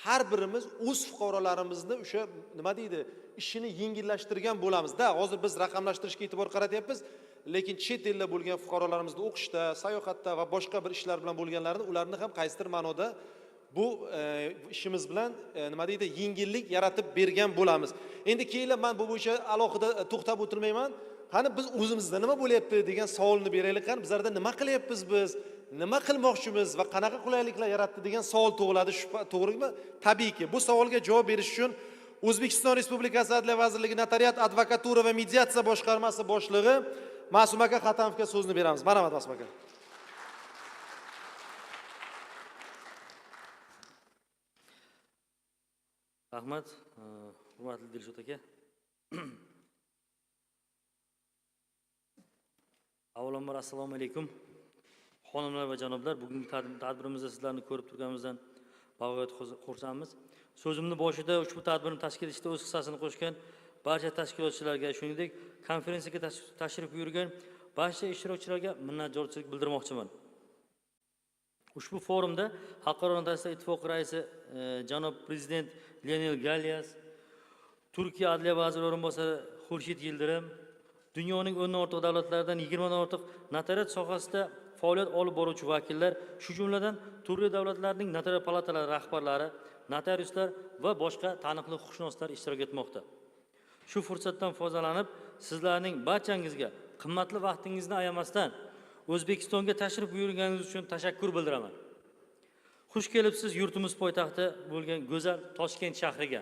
har birimiz o'z fuqarolarimizni o'sha nima deydi, ishini yengillashtirgan bo'lamiz-da. Hozir biz raqamlashtirishga e'tibor qaratyapmiz, lekin chet elda bo'lgan fuqarolarimizni o'qishda, sayohatda va boshqa bir ishlar bilan bo'lganlarni, ularni ham qaysidir ma'noda bu ishimiz bilan nima deydi, yengillik yaratib bergan bo'lamiz. Endi keyinlar men bu bo'yicha alohida to'xtab o'tirmayman. Qani biz o'zimizda nima bo'lyapti degan savolni beraylik. Qani bizlarda nima qilyapmiz biz? Nima qilmoqchimiz va qanaqa qulayliklar yaratdi degan savol tug'iladi, to'g'rimi? Tabiiyki, bu savolga javob berish uchun O'zbekiston Respublikasi Adliya vazirligi Notariat, advokatura va mediatsiya boshqarmasi boshlig'i Ma'sum aka Xatamovga so'zni beramiz. Marhamat Ma'sum aka. Rahmat, hurmatli Dilshod aka. Avvalambor assalomu alaykum. Xonimlar va janoblar, bugungi tadbirimizda sizlarni ko'rib turganimizdan bag'oyat xursandmiz. So'zimni boshida ushbu tadbirni tashkil etishda o'z hissasini qo'shgan barcha tashkilotchilarga, shuningdek konferensiyaga tashrif buyurgan barcha ishtirokchilarga minnatdorchilik bildirmoqchiman. Ushbu forumda Xalqaro notarial ittifoqi raisi janob prezident Leonel Galyas, Turkiya adliya vaziri o'rinbosari Xurshid Yildirim, dunyoning 10 dan ortiq davlatlaridan 20 dan ortiq notariat sohasida faoliyat olib boruvchi vakillar, shu jumladan turli davlatlarning notarial palatalari rahbarlari, notariuslar va boshqa taniqli huquqshunoslar ishtirok etmoqda. Shu fursatdan foydalanib, sizlarning barchangizga qimmatli vaqtingizni ayamasdan O'zbekistonga tashrif buyurganingiz uchun tashakkur bildiraman. Xush kelibsiz yurtimiz poytaxti bo'lgan go'zal Toshkent shahriga.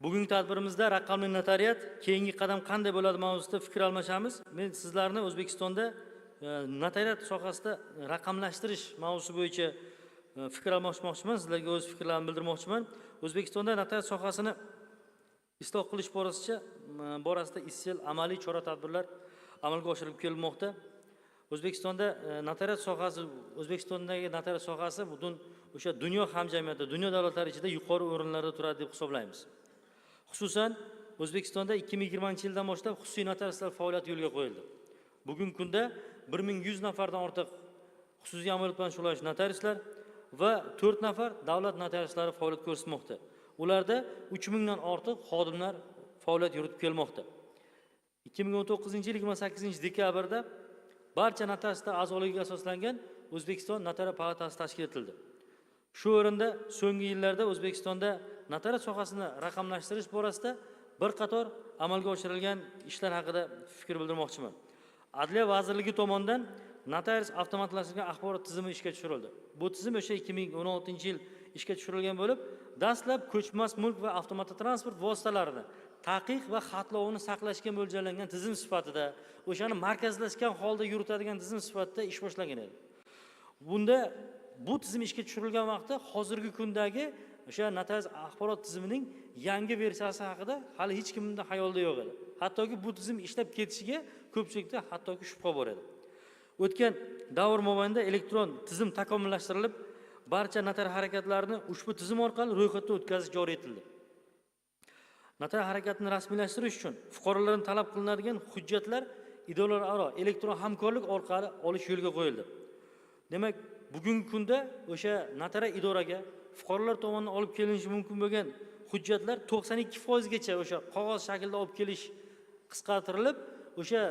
Bugungi tadbirimizda raqamli notariat keyingi qadam qanday bo'ladi mavzusida fikr almashamiz. Men sizlarni O'zbekistonda notariat sohasida raqamlashtirish mavzusi bo'yicha fikr almashmoqchiman, sizlarga o'z fikrlarimni bildirmoqchiman. O'zbekistonda notariat sohasini isloh qilish borasida izchil amaliy chora-tadbirlar amalga oshirilib kelmoqda. O'zbekistonda notariat sohasi, O'zbekistondagi notariat sohasi butun o'sha dunyo hamjamiyati, dunyo davlatlari ichida yuqori o'rinlarda turadi deb hisoblaymiz. Xususan, O'zbekistonda 2020-yildan boshlab xususiy notariuslar faoliyati yo'lga qo'yildi. Bugungi kunda 1100 nafardan ortiq xususiy amaliyot bilan shug'ullanuvchi notariuslar va 4 nafar davlat notariuslari faoliyat ko'rsatmoqda. Ularda 3000 dan ortiq xodimlar faoliyat yuritib kelmoqda. 2019-yil 28-dekabrda barcha notariuslar a'zoligiga asoslangan O'zbekiston notarial palatasi tashkil etildi. Shu o'rinda so'nggi yillarda O'zbekistonda notariat sohasini raqamlashtirish borasida bir qator amalga oshirilgan ishlar haqida fikr bildirmoqchiman. Adliya vazirligi tomonidan notarius avtomatlashtirilgan axborot tizimi ishga tushirildi. Bu tizim o'sha 2016-yil ishga tushirilgan bo'lib, dastlab ko'chmas mulk va avtomatik transport vositalarini taqiq va xatlovini saqlashga mo'ljallangan tizim sifatida, o'shani markazlashgan holda yuritadigan tizim sifatida ish boshlagan edi. Bunda bu tizim ishga tushirilgan vaqtda hozirgi kundagi o'sha notarius axborot tizimining yangi versiyasi haqida hali hech kimning xayolida yo'q edi. Hattoki bu tizim ishlab ketishiga ko'pchilikda hattoki shubha bor edi. O'tgan davr mobaynida elektron tizim takomillashtirilib, barcha notarial harakatlarini ushbu tizim orqali ro'yxatdan o'tkazish joriy etildi. Notarial harakatni rasmiylashtirish uchun fuqarolardan talab qilinadigan hujjatlar idoralararo elektron hamkorlik orqali olish yo'lga qo'yildi. Demak, bugungi kunda o'sha notarial idoraga fuqarolar tomonidan olib kelinishi mumkin bo'lgan hujjatlar 92% gacha o'sha qog'oz shaklda olib kelish qisqartirilib, o'sha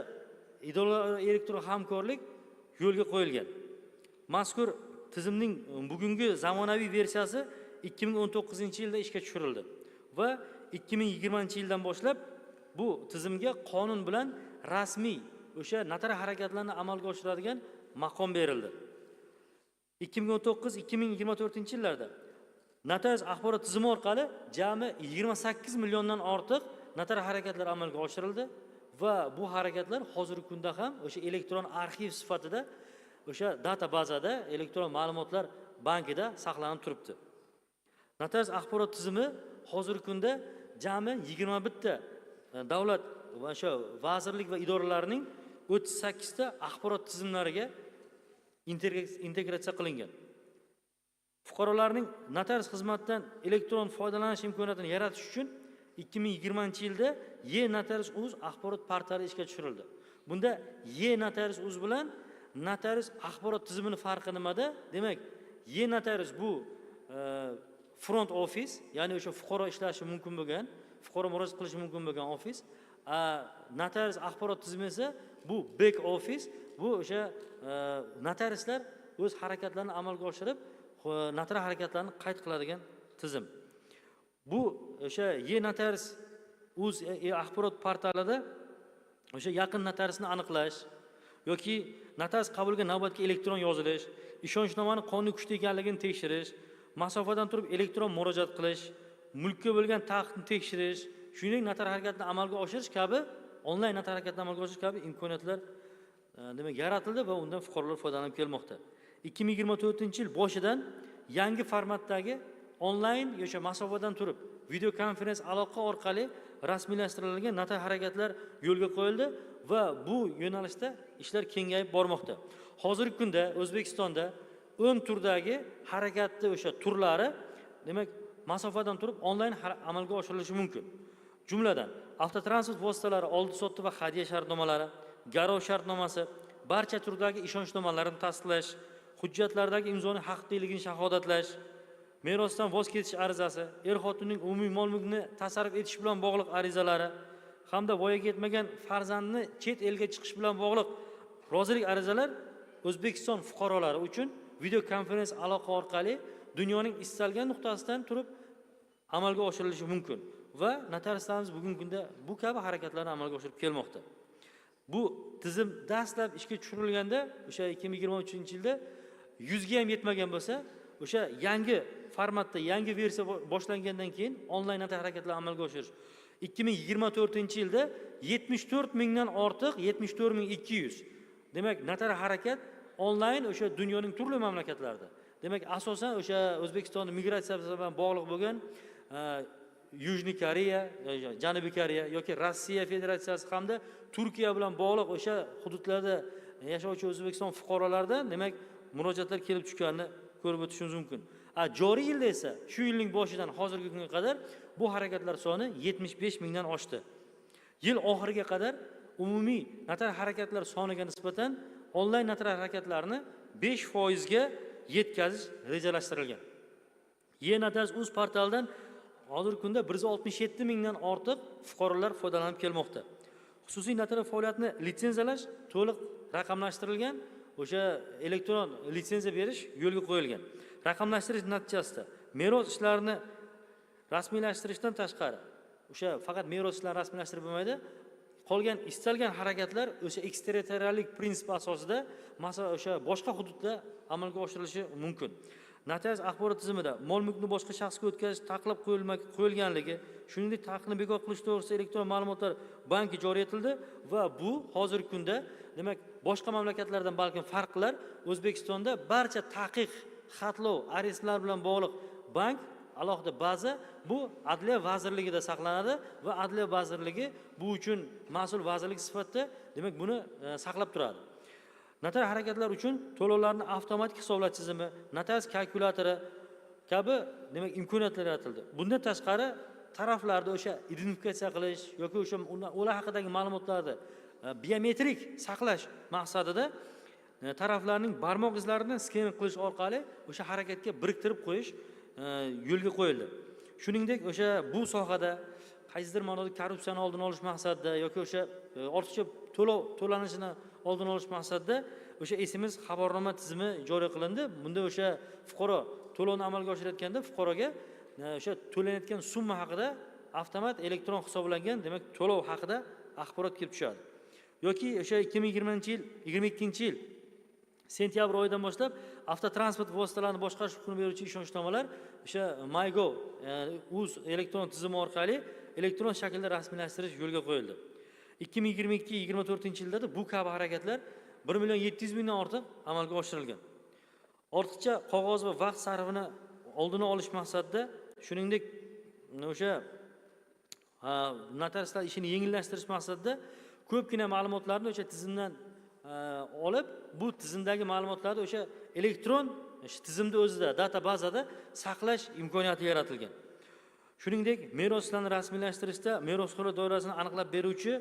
idoralararo elektron hamkorlik yo'lga qo'yilgan. Mazkur tizimning bugungi zamonaviy versiyasi 2019-yilda ishga tushirildi va 2020-yildan boshlab bu tizimga qonun bilan rasmiy o'sha notarial harakatlarni amalga oshiradigan maqom berildi. 2019-2024-yillarda notarius axborot tizimi orqali jami 28 milliondan ortiq notarial harakatlar amalga oshirildi va bu harakatlar hozirgi kunda ham o'sha elektron arxiv sifatida o'sha databazada elektron ma'lumotlar bankida saqlanib turibdi. Notarius axborot tizimi hozirgi kunda jami 21 ta davlat va o'sha vazirlik va idoralarning 38 ta axborot tizimlariga integratsiya qilingan. Fuqarolarning notarius xizmatidan elektron foydalanish imkoniyatini yaratish uchun 2020-yilda e-notarius.uz axborot portali ishga tushirildi. Bunda e-notarius.uz bilan notarius axborot tizimining farqi nimada? Demak, e-notarius bu front office, ya'ni o'sha fuqaro ishlashi mumkin bo'lgan, fuqaro murojaat qilishi mumkin bo'lgan ofis. Notarius axborot tizimi esa bu back office, bu o'sha notariuslar o'z harakatlarini amalga oshirib, notarial harakatlarni qayd qiladigan tizim. Bu o'sha e-notarius.uz axborot portalida o'sha yaqin notariusni aniqlash yoki notarius qabuliga navbatga elektron yozilish, ishonchnomani qonuniy kuchda ekanligini tekshirish, masofadan turib elektron murojaat qilish, mulkka bo'lgan taqiqni tekshirish, shuningdek notarial harakatni amalga oshirish kabi, onlayn notarial harakatni amalga oshirish kabi imkoniyatlar demak yaratildi va undan fuqarolar foydalanib kelmoqda. 2024-yil boshidan yangi formatdagi onlayn yoki masofadan turib video konferens aloqa orqali rasmiylashtirilgan notarial harakatlar yo'lga qo'yildi va bu yo'nalishda ishlar kengayib bormoqda. Hozirgi kunda O'zbekistonda 10 turdagi harakatni o'sha turlari demak masofadan turib onlayn amalga oshirilishi mumkin. Jumladan, avtotransport vositalari oldi-sotdi va hadya shartnomalari, garov shartnomasi, barcha turdagi ishonchnomalarini tasdiqlash, hujjatlardagi imzoning haqiqiyligini shahodatlash, merosdan voz kechish arizasi, er-xotinning umumiy mol-mulkni tasarruf etish bilan bog'liq arizalari hamda voyaga yetmagan farzandni chet elga chiqish bilan bog'liq rozilik arizalar O'zbekiston fuqarolari uchun video konferens aloqa orqali dunyoning istalgan nuqtasidan turib amalga oshirilishi mumkin va notariuslarimiz bugungi kunda bu kabi harakatlarni amalga oshirib kelmoqda. Bu tizim dastlab ishga tushirilganda o'sha 2023-yilda 100 ga ham yetmagan bo'lsa, o'sha yangi formatda yangi versiya boshlangandan keyin onlayn notarial harakatlar amalga oshirish 2024-yilda 74 mingdan ortiq 74.200 demak notarial harakat onlayn o'sha dunyoning turli mamlakatlarida. Demak, asosan o'sha O'zbekistonning migratsiya bilan bog'liq bo'lgan Yujniy Koreya, Janubiy Koreya yoki Rossiya Federatsiyasi hamda Turkiya bilan bog'liq o'sha hududlarda yashovchi O'zbekiston fuqarolaridan demak murojaatlar kelib tushganini ko'rib o'tishingiz mumkin. Joriy yilda esa shu yilning boshidan hozirgi kunga qadar bu harakatlar soni 75 mingdan oshdi. Yil oxiriga qadar umumiy notarial harakatlar soniga nisbatan onlayn notarial harakatlarni 5% ga yetkazish rejalashtirilgan. E-notarius.uz portalidan hozirgi kunda 167 mingdan ortiq fuqarolar foydalanib kelmoqda. Xususiy notarial faoliyatni litsenziyalash to'liq raqamlashtirilgan, o'sha elektron litsenziya berish yo'lga qo'yilgan. Raqamlashtirish natijasida meros ishlarini rasmiylashtirishdan tashqari, o'sha faqat meros ishlarini rasmiylashtirib bo'lmaydi, qolgan istalgan harakatlar o'sha eksterritoriallik prinsipi asosida masalan o'sha boshqa hududda amalga oshirilishi mumkin. Notarius axborot tizimida mol-mulkni boshqa shaxsga o'tkazish taqiqlab qo'yilganligi, shuningdek taqiqni bekor qilish to'g'risida elektron ma'lumotlar banki joriy etildi va bu hozirgi kunda demak boshqa mamlakatlardan balkim farqlar O'zbekistonda barcha taqiq, xatlov, arestlar bilan bog'liq bank alohida baza bu Adliya vazirligida saqlanadi va Adliya vazirligi bu uchun mas'ul vazirlik sifatida demak buni saqlab turadi. Notarial harakatlar uchun to'lovlarni avtomatik hisoblash tizimi, notarius kalkulyatori kabi demak imkoniyatlar yaratildi. Bundan tashqari taraflarni o'sha identifikatsiya qilish yoki o'sha ular haqidagi ma'lumotlarni biometrik saqlash maqsadida taraflarning barmoq izlarini sken qilish orqali o'sha harakatga biriktirib qo'yish yo'lga qo'yildi. Shuningdek, o'sha bu sohada qaysidir ma'noda korrupsiyani oldini olish maqsadida yoki o'sha ortiqcha to'lov to'lanishini oldini olish maqsadida o'sha SMS xabarnoma tizimi joriy qilindi. Bunda o'sha fuqaro to'lovni amalga oshirayotganda fuqaroga o'sha to'lanayotgan summa haqida avtomat elektron hisoblangan, demak to'lov haqida axborot kelib tushadi. Yoki o'sha 2022-yil sentyabr oyidan boshlab avtotransport vositalarini boshqarish huquqini beruvchi ishonchnomalar o'sha MyGov uz elektron tizimi orqali elektron shaklda rasmiylashtirish yo'lga qo'yildi. 2022-24-yillarda bu kabi harakatlar 1.700.000 dan ortiq amalga oshirilgan. Ortiqcha qog'oz va vaqt sarfini oldini olish maqsadida, shuningdek o'sha notariuslar ishini yengillashtirish maqsadida ko'pgina ma'lumotlarni o'sha tizimdan olib, bu tizimdagi ma'lumotlarni o'sha elektron tizimda o'zida, data bazada saqlash imkoniyati yaratilgan. Shuningdek, meroslarni rasmiylashtirishda merosxo'rlar doirasini aniqlab beruvchi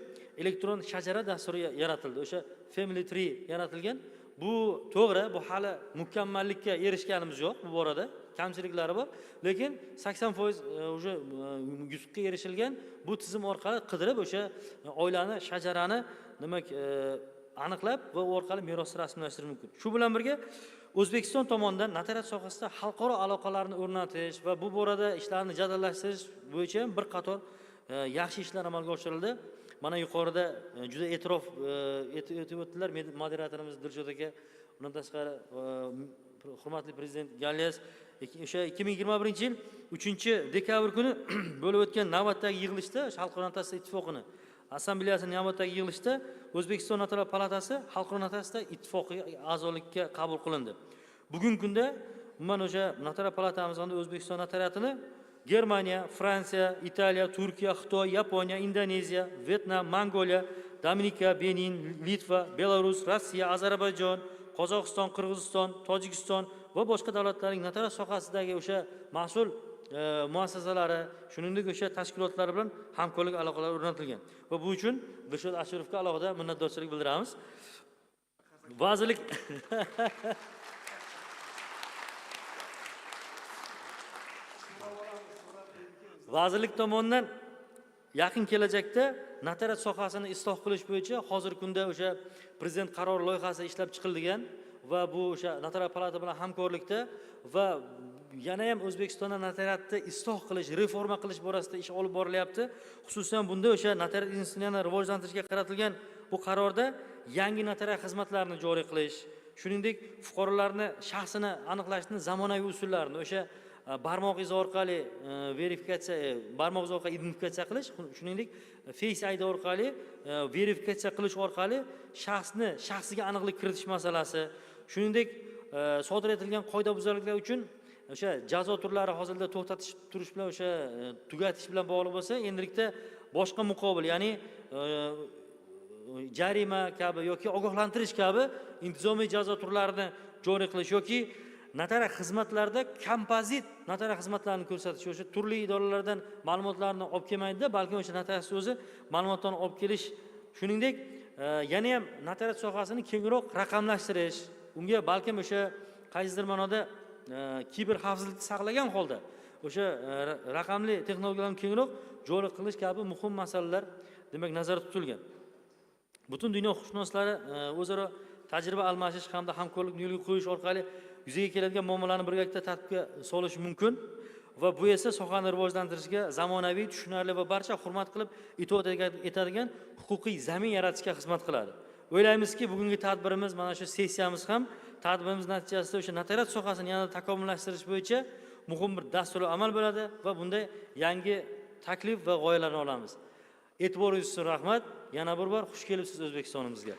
elektron shajara dasturi yaratildi. O'sha Family Tree yaratilgan. Bu to'g'ri, bu hali mukammallikka erishganimiz yo'q bu borada. Kamchiliklari bor, lekin 80% o'sha yutuqqa erishilgan. Bu tizim orqali qidirib o'sha oilani, shajarani demak aniqlab va u orqali merosni rasmiylashtirish mumkin. Shu bilan birga O'zbekiston tomonidan notariat sohasida xalqaro aloqalarni o'rnatish va bu borada ishlarni jadallashtirish bo'yicha bir qator yaxshi ishlar amalga oshirildi. Mana yuqorida juda e'tirof etib o'tdilar moderatorimiz Dilshod aka, undan tashqari hurmatli prezident Galyas o'sha 2021-yil 3-dekabr kuni bo'lib o'tgan navbatdagi yig'ilishda Xalqaro notariat ittifoqini assambleyasining navbatdagi yig'ilishda O'zbekiston notariat palatasi Xalqaro notariat ittifoqiga a'zolikka qabul qilindi. Bugungi kunda umuman o'sha notariat palatamiz hamda O'zbekiston notariatini Germaniya, Fransiya, Italiya, Turkiya, Xitoy, Yaponiya, Indoneziya, Vyetnam, Mongoliya, Dominika, Benin, Litva, Belarus, Rossiya, Ozarbayjon, Qozog'iston, Qirg'iziston, Tojikiston va boshqa davlatlarning notariat sohasidagi o'sha mas'ul muassasalari, shuningdek o'sha tashkilotlar bilan hamkorlik aloqalari o'rnatilgan. Va bu uchun Dilshod Ashirovga alohida minnatdorchilik bildiramiz. Vazirlik Vazirlik tomonidan yaqin kelajakda notariat sohasini isloh qilish bo'yicha hozirgi kunda o'sha prezident qarori loyihasi ishlab chiqilgan va bu o'sha notariat palata bilan hamkorlikda va yana ham O'zbekistonda notariatni isloh qilish, reforma qilish borasida ish olib borilyapti. Xususan bunda o'sha notariat institutsiyalarini rivojlantirishga qaratilgan bu qarorda yangi notariat xizmatlarini joriy qilish, shuningdek fuqarolarni shaxsini aniqlashning zamonaviy usullarini o'sha barmoq izi orqali verifikatsiya, barmoq izi orqali identifikatsiya qilish, shuningdek Face ID orqali verifikatsiya qilish orqali shaxsiga aniqlik kiritish masalasi, shuningdek sodir etilgan qoidabuzarliklar uchun o'sha jazo turlari hozirda to'xtatish turish bilan o'sha tugatish bilan bog'liq bo'lsa, endilikda boshqa muqobil, ya'ni jarima kabi yoki ogohlantirish kabi intizomiy jazo turlarini joriy qilish yoki notariat xizmatlarida kompozit notariat xizmatlarini ko'rsatish, o'sha turli idoralardan ma'lumotlarni olib kelmaydi-da, balki o'sha notariat o'zi ma'lumotlarni olib kelish, shuningdek yana ham notariat sohasini kengroq raqamlashtirish, unga balkim o'sha qaysidir ma'noda kiber xavfsizlikni saqlagan holda o'sha raqamli texnologiyalarni kengroq joriy qilish kabi muhim masalalar demak nazarda tutilgan. Butun dunyo huquqshunoslari o'zaro tajriba almashish hamda hamkorlikni yo'lga qo'yish orqali yuzaga keladigan muammolarni birgalikda tartibga solish mumkin va bu esa sohani rivojlantirishga zamonaviy, tushunarli va barcha hurmat qilib itoat etadigan huquqiy zamin yaratishga xizmat qiladi. O'ylaymizki, bugungi tadbirimiz, mana shu sessiyamiz ham tadbirimiz natijasida o'sha notariat sohasini yanada takomillashtirish bo'yicha muhim bir dasturli amal bo'ladi va bunda yangi taklif va g'oyalarni olamiz. E'tiboringiz uchun rahmat. Yana bir bor xush kelibsiz O'zbekistonimizga.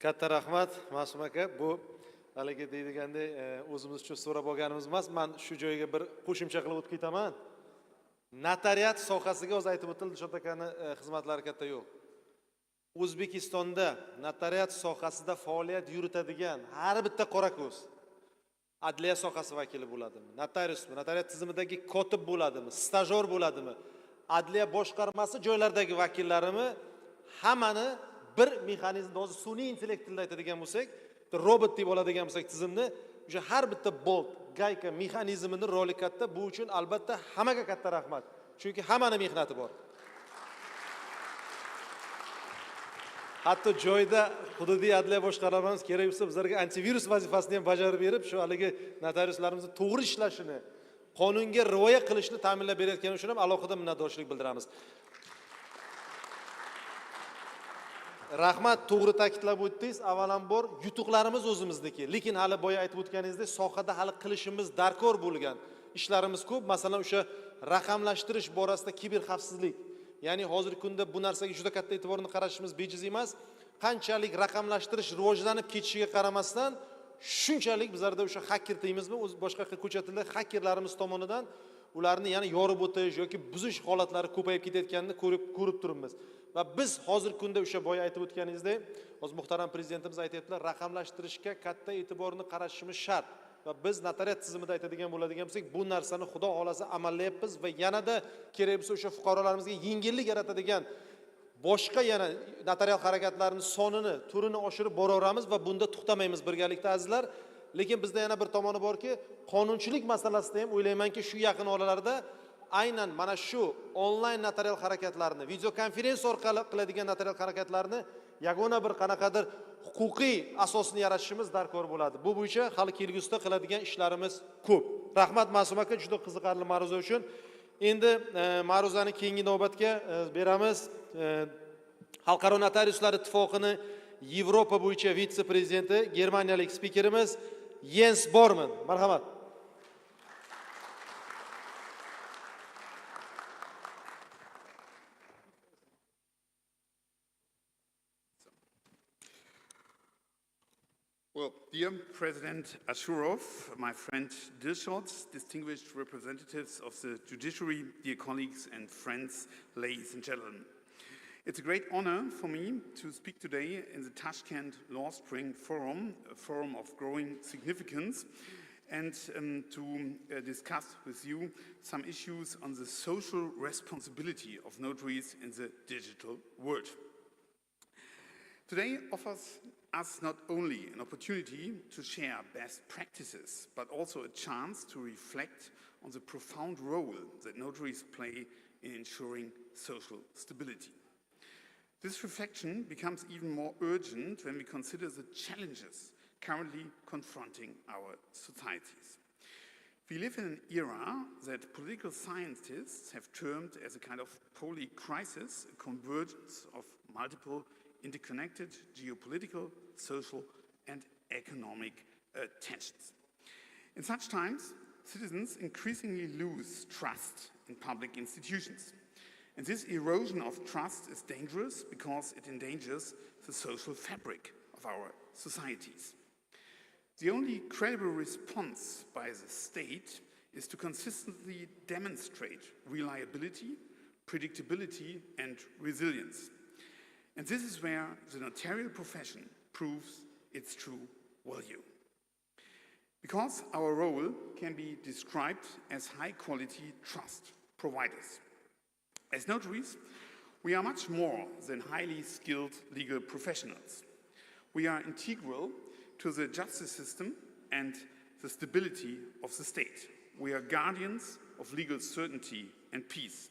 Katta rahmat Ma'sum aka. Bu haligi deydigandek o'zimiz uchun so'rab olganimiz emas. Men shu joyga bir qo'shimcha qilib o'tib ketaman. Notariat sohasiga o'zi aytib o'tildi, Dilshod akani xizmatlari katta yo'q. O'zbekistonda notariat sohasida faoliyat yuritadigan har bitta qora ko'z adliya sohasi vakili bo'ladimi, notariusmi, notariat tizimidagi kotib bo'ladimi, stajyor bo'ladimi, adliya boshqarmasi joylardagi vakillarimi, hammani bir mexanizmda, hozir sun'iy intellekt tilida aytadigan bo'lsak, robot deb oladigan bo'lsak tizimni, o'sha har bitta bolt, gayka mexanizmining roli katta. Bu uchun albatta hammaga katta rahmat. Chunki hammaning mehnati bor. Hatto joyda hududiy adliya boshqarmamiz kerak bo'lsa bizlarga antivirus vazifasini ham bajarib berib, shu haligi notariuslarimizni to'g'ri ishlashini, qonunga rioya qilishni ta'minlab berayotgani uchun ham alohida minnatdorchilik bildiramiz. Rahmat, to'g'ri ta'kidlab o'tdingiz. Avvalambor yutuqlarimiz o'zimizniki, lekin hali boya aytib o'tganingizdek sohada hali qilishimiz darkor bo'lgan ishlarimiz ko'p. Masalan, o'sha raqamlashtirish borasida kiber xavfsizlik, ya'ni hozirgi kunda bu narsaga juda katta e'tiborni qaratishimiz bejiz emas. Qanchalik raqamlashtirish rivojlanib ketishiga qaramasdan, shunchalik bizlarda o'sha hacker deymizmi, o'z boshqa ko'chatilda hakkerlarimiz tomonidan ularni yana yorib o'tish yoki buzish holatlari ko'payib ketayotganini ko'rib turibmiz. Va biz hozirgi kunda o'sha boya aytib o'tganingizdek, hozir muhtaram prezidentimiz aytayaptilar, raqamlashtirishga katta e'tiborni qaratishimiz shart. Va biz notariat tizimida aytadigan bo'ladigan bo'lsak, bu narsani xudo xolasa amallayapmiz va yanada kerak bo'lsa o'sha fuqarolarimizga yengillik yaratadigan boshqa yana notarial harakatlarning sonini, turini oshirib boraveramiz va bunda to'xtamaymiz birgalikda azizlar. Lekin bizda yana bir tomoni borki, qonunchilik masalasida ham o'ylaymanki, shu yaqin oralarda aynan mana shu onlayn notarial harakatlarni, video konferensiya orqali qiladigan notarial harakatlarni yagona bir qanaqadir huquqiy asosini yaratishimiz darkor bo'ladi. Bu bo'yicha hali kelgusida qiladigan ishlarimiz ko'p. Rahmat Ma'sum aka, juda qiziqarli ma'ruza uchun. Endi ma'ruzani keyingi navbatga beramiz. Xalqaro notariuslar ittifoqini Yevropa bo'yicha vitse-prezidenti, germaniyalik spikerimiz Jens Borman. Marhamat. Well, dear President Ashurov, my friend Dilshot, distinguished representatives of the judiciary, dear colleagues and friends, ladies and gentlemen. It's a great honor for me to speak today in the Tashkent Law Spring Forum, a forum of growing significance, and to discuss with you some issues on the social responsibility of notaries in the digital world. Today offers us not only an opportunity to share best practices, but also a chance to reflect on the profound role that notaries play in ensuring social stability. This reflection becomes even more urgent when we consider the challenges currently confronting our societies. We live in an era that political scientists have termed as a kind of polycrisis, a convergence of multiple interconnected geopolitical, social, and economic tensions. In such times, citizens increasingly lose trust in public institutions. And this erosion of trust is dangerous because it endangers the social fabric of our societies. The only credible response by the state is to consistently demonstrate reliability, predictability, and resilience. And this is where the notarial profession proves its true value. Because our role can be described as high-quality trust providers. As notaries, we are much more than highly skilled legal professionals. We are integral to the justice system and the stability of the state. We are guardians of legal certainty and peace.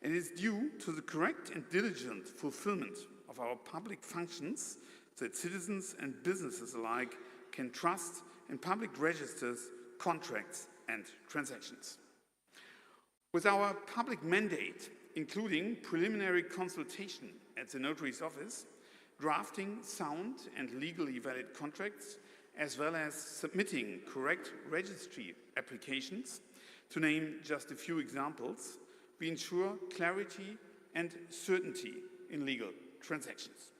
And it is due to the correct and diligent fulfillment of our public functions that citizens and businesses alike can trust in public registers, contracts, and transactions. With our public mandate, including preliminary consultation at the notary's office, drafting sound and legally valid contracts, as well as submitting correct registry applications, to name just a few examples, we ensure clarity and certainty in legal transactions.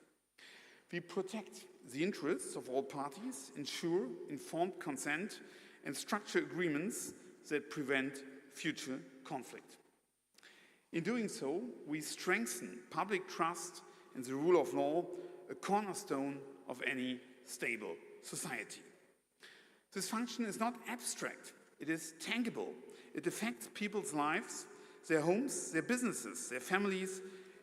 We protect the interests of all parties, ensure informed consent, and structure agreements that prevent future conflict. In doing so, we strengthen public trust in the rule of law, a cornerstone of any stable society. This function is not abstract, it is tangible. It affects people's lives, their homes, their businesses, their families,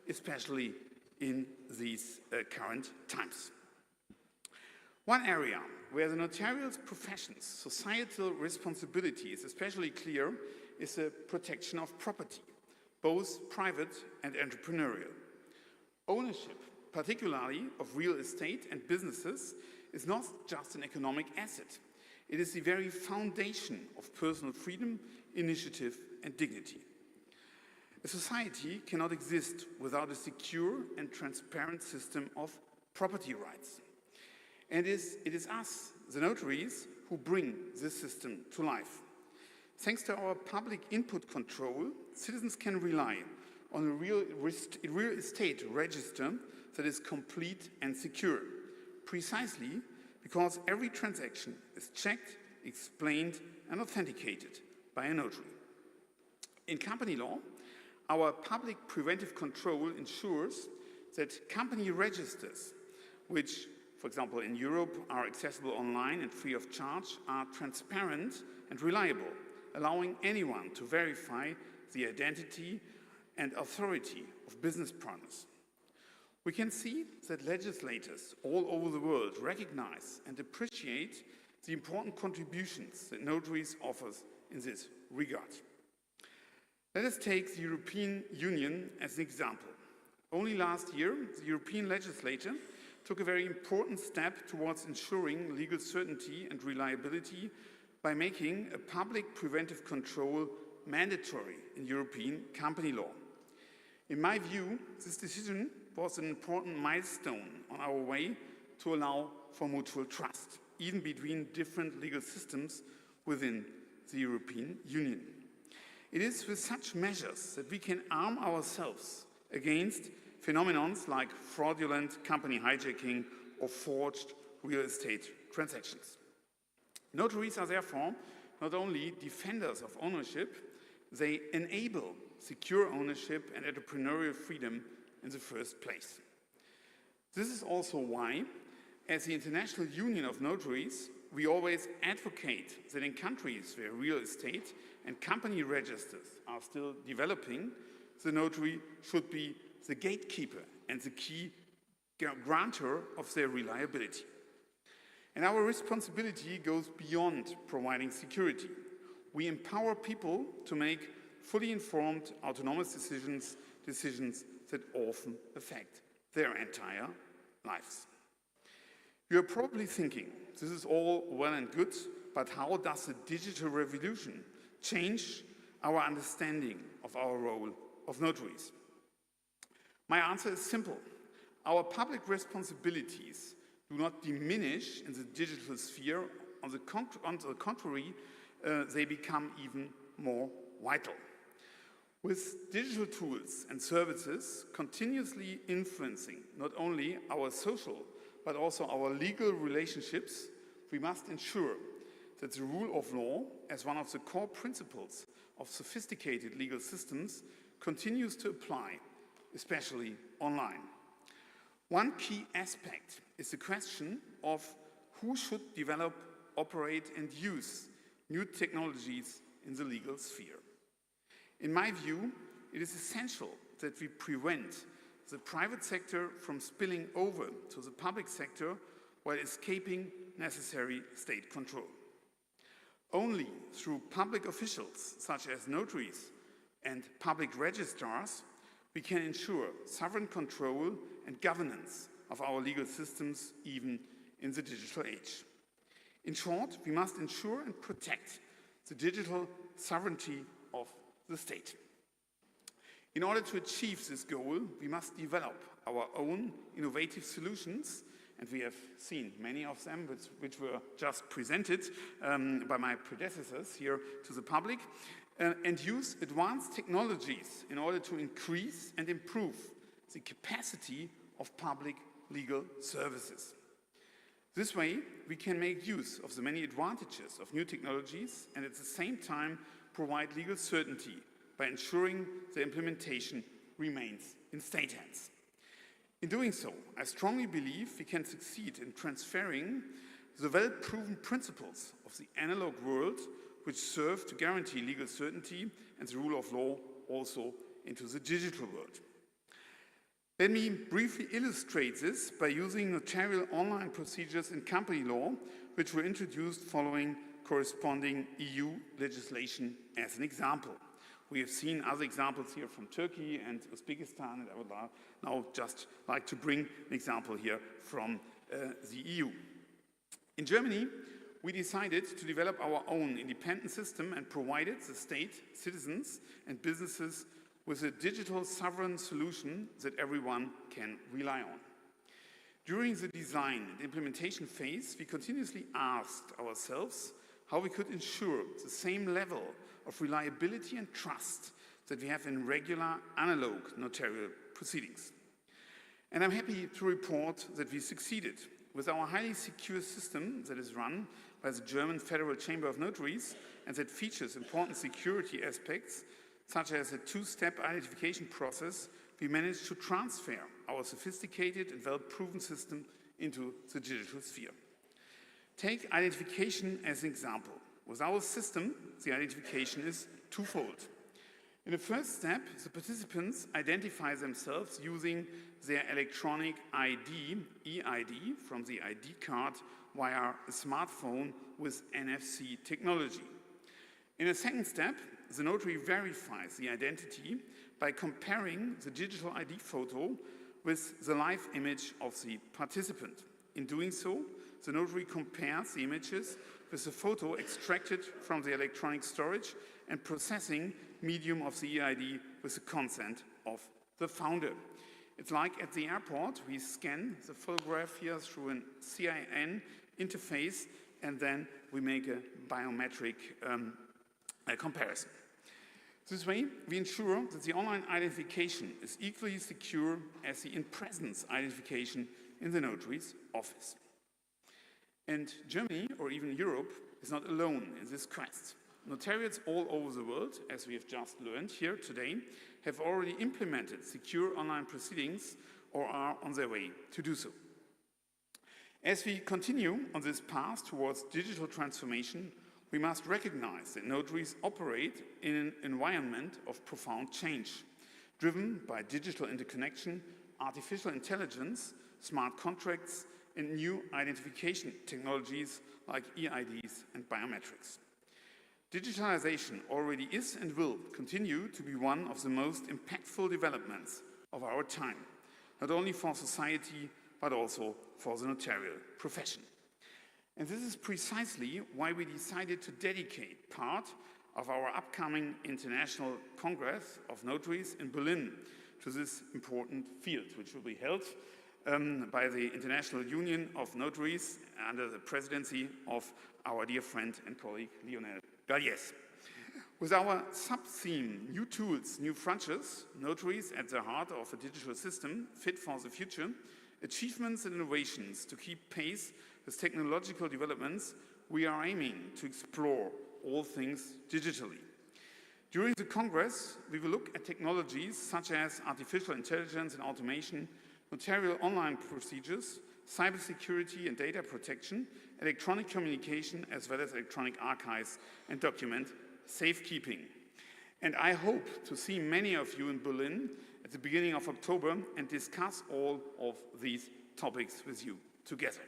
especially in these current times. One area where the notarial profession's societal responsibility is especially clear is the protection of property, both private and entrepreneurial. Ownership, particularly of real estate and businesses, is not just an economic asset. It is the very foundation of personal freedom, initiative, and dignity. A society cannot exist without a secure and transparent system of property rights. And it is us, the notaries, who bring this system to life. Thanks to our public input control, citizens can rely on a real estate register that is complete and secure, precisely because every transaction is checked, explained, and authenticated by a notary. In company law, our public preventive control ensures that company registers, which, for example, in Europe are accessible online and free of charge, are transparent and reliable, allowing anyone to verify the identity and authority of business partners. We can see that legislators all over the world recognize and appreciate the important contributions that notaries offer in this regard. Let us take the European Union as an example. Only last year, the European legislature took a very important step towards ensuring legal certainty and reliability by making a public preventive control mandatory in European company law. In my view, this decision was an important milestone on our way to allow for mutual trust, even between different legal systems within the European Union. It is with such measures that we can arm ourselves against phenomena like fraudulent company hijacking or forged real estate transactions. Notaries are therefore not only defenders of ownership, they enable secure ownership and entrepreneurial freedom in the first place. This is also why, as the International Union of Notaries, we always advocate that in countries where real estate and company registers are still developing, the notary should be the gatekeeper and the key grantor of their reliability. And our responsibility goes beyond providing security. We empower people to make fully informed, autonomous decisions that often affect their entire lives. You're probably thinking, this is all well and good, but how does the digital revolution change our understanding of our role of notaries? My answer is simple. Our public responsibilities do not diminish in the digital sphere. On the contrary, they become even more vital. With digital tools and services continuously influencing not only our social but also our legal relationships, we must ensure that the rule of law, as one of the core principles of sophisticated legal systems, continues to apply, especially online. One key aspect is the question of who should develop, operate, and use new technologies in the legal sphere. In my view, it is essential that we prevent the private sector from spilling over to the public sector while escaping necessary state control. Only through public officials, such as notaries and public registrars, we can ensure sovereign control and governance of our legal systems, even in the digital age. In short, we must ensure and protect the digital sovereignty of the state. In order to achieve this goal, we must develop our own innovative solutions, and we have seen many of them which were just presented by my predecessors here to the public, and use advanced technologies in order to increase and improve the capacity of public legal services. This way, we can make use of the many advantages of new technologies and at the same time provide legal certainty by ensuring the implementation remains in state hands. In doing so, I strongly believe we can succeed in transferring the well-proven principles of the analog world, which serve to guarantee legal certainty and the rule of law, also into the digital world. Let me briefly illustrate this by using notarial online procedures in company law, which were introduced following corresponding EU legislation as an example. We have seen other examples here from Turkey and Uzbekistan, and I would now just like to bring an example here from the EU. In Germany, we decided to develop our own independent system and provided the state, citizens, and businesses with a digital sovereign solution that everyone can rely on. During the design and implementation phase, we continuously asked ourselves how we could ensure the same level of reliability and trust that we have in regular analog notarial proceedings. And I'm happy to report that we succeeded. With our highly secure system that is run by the German Federal Chamber of Notaries and that features important security aspects, such as a two-step identification process, we managed to transfer our sophisticated and well-proven system into the digital sphere. Take identification as an example. With our system, the identification is twofold. In the first step, the participants identify themselves using their electronic ID, EID, from the ID card via a smartphone with NFC technology. In a second step, the notary verifies the identity by comparing the digital ID photo with the live image of the participant. In doing so, the notary compares the images with the photo extracted from the electronic storage and processing medium of the EID with the consent of the founder. It's like at the airport, we scan the photograph here through a CIN interface, and then we make a biometric comparison. This way, we ensure that the online identification is equally secure as the in-presence identification in the notary's office. And Germany, or even Europe, is not alone in this quest. Notariats all over the world, as we have just learned here today, have already implemented secure online proceedings or are on their way to do so. As we continue on this path towards digital transformation, we must recognize that notaries operate in an environment of profound change, driven by digital interconnection, artificial intelligence, smart contracts, and new identification technologies like EIDs and biometrics. Digitalization already is and will continue to be one of the most impactful developments of our time, not only for society, but also for the notarial profession. And this is precisely why we decided to dedicate part of our upcoming International Congress of Notaries in Berlin to this important field, which will be held by the International Union of Notaries under the presidency of our dear friend and colleague Lionel Galliès. With our sub-theme, New Tools, New Frontiers, notaries at the heart of a digital system fit for the future, achievements and innovations to keep pace with technological developments, we are aiming to explore all things digitally. During the Congress, we will look at technologies such as artificial intelligence and automation, notarial online procedures, cybersecurity and data protection, electronic communication, as well as electronic archives and document safekeeping. And I hope to see many of you in Berlin at the beginning of October and discuss all of these topics with you together.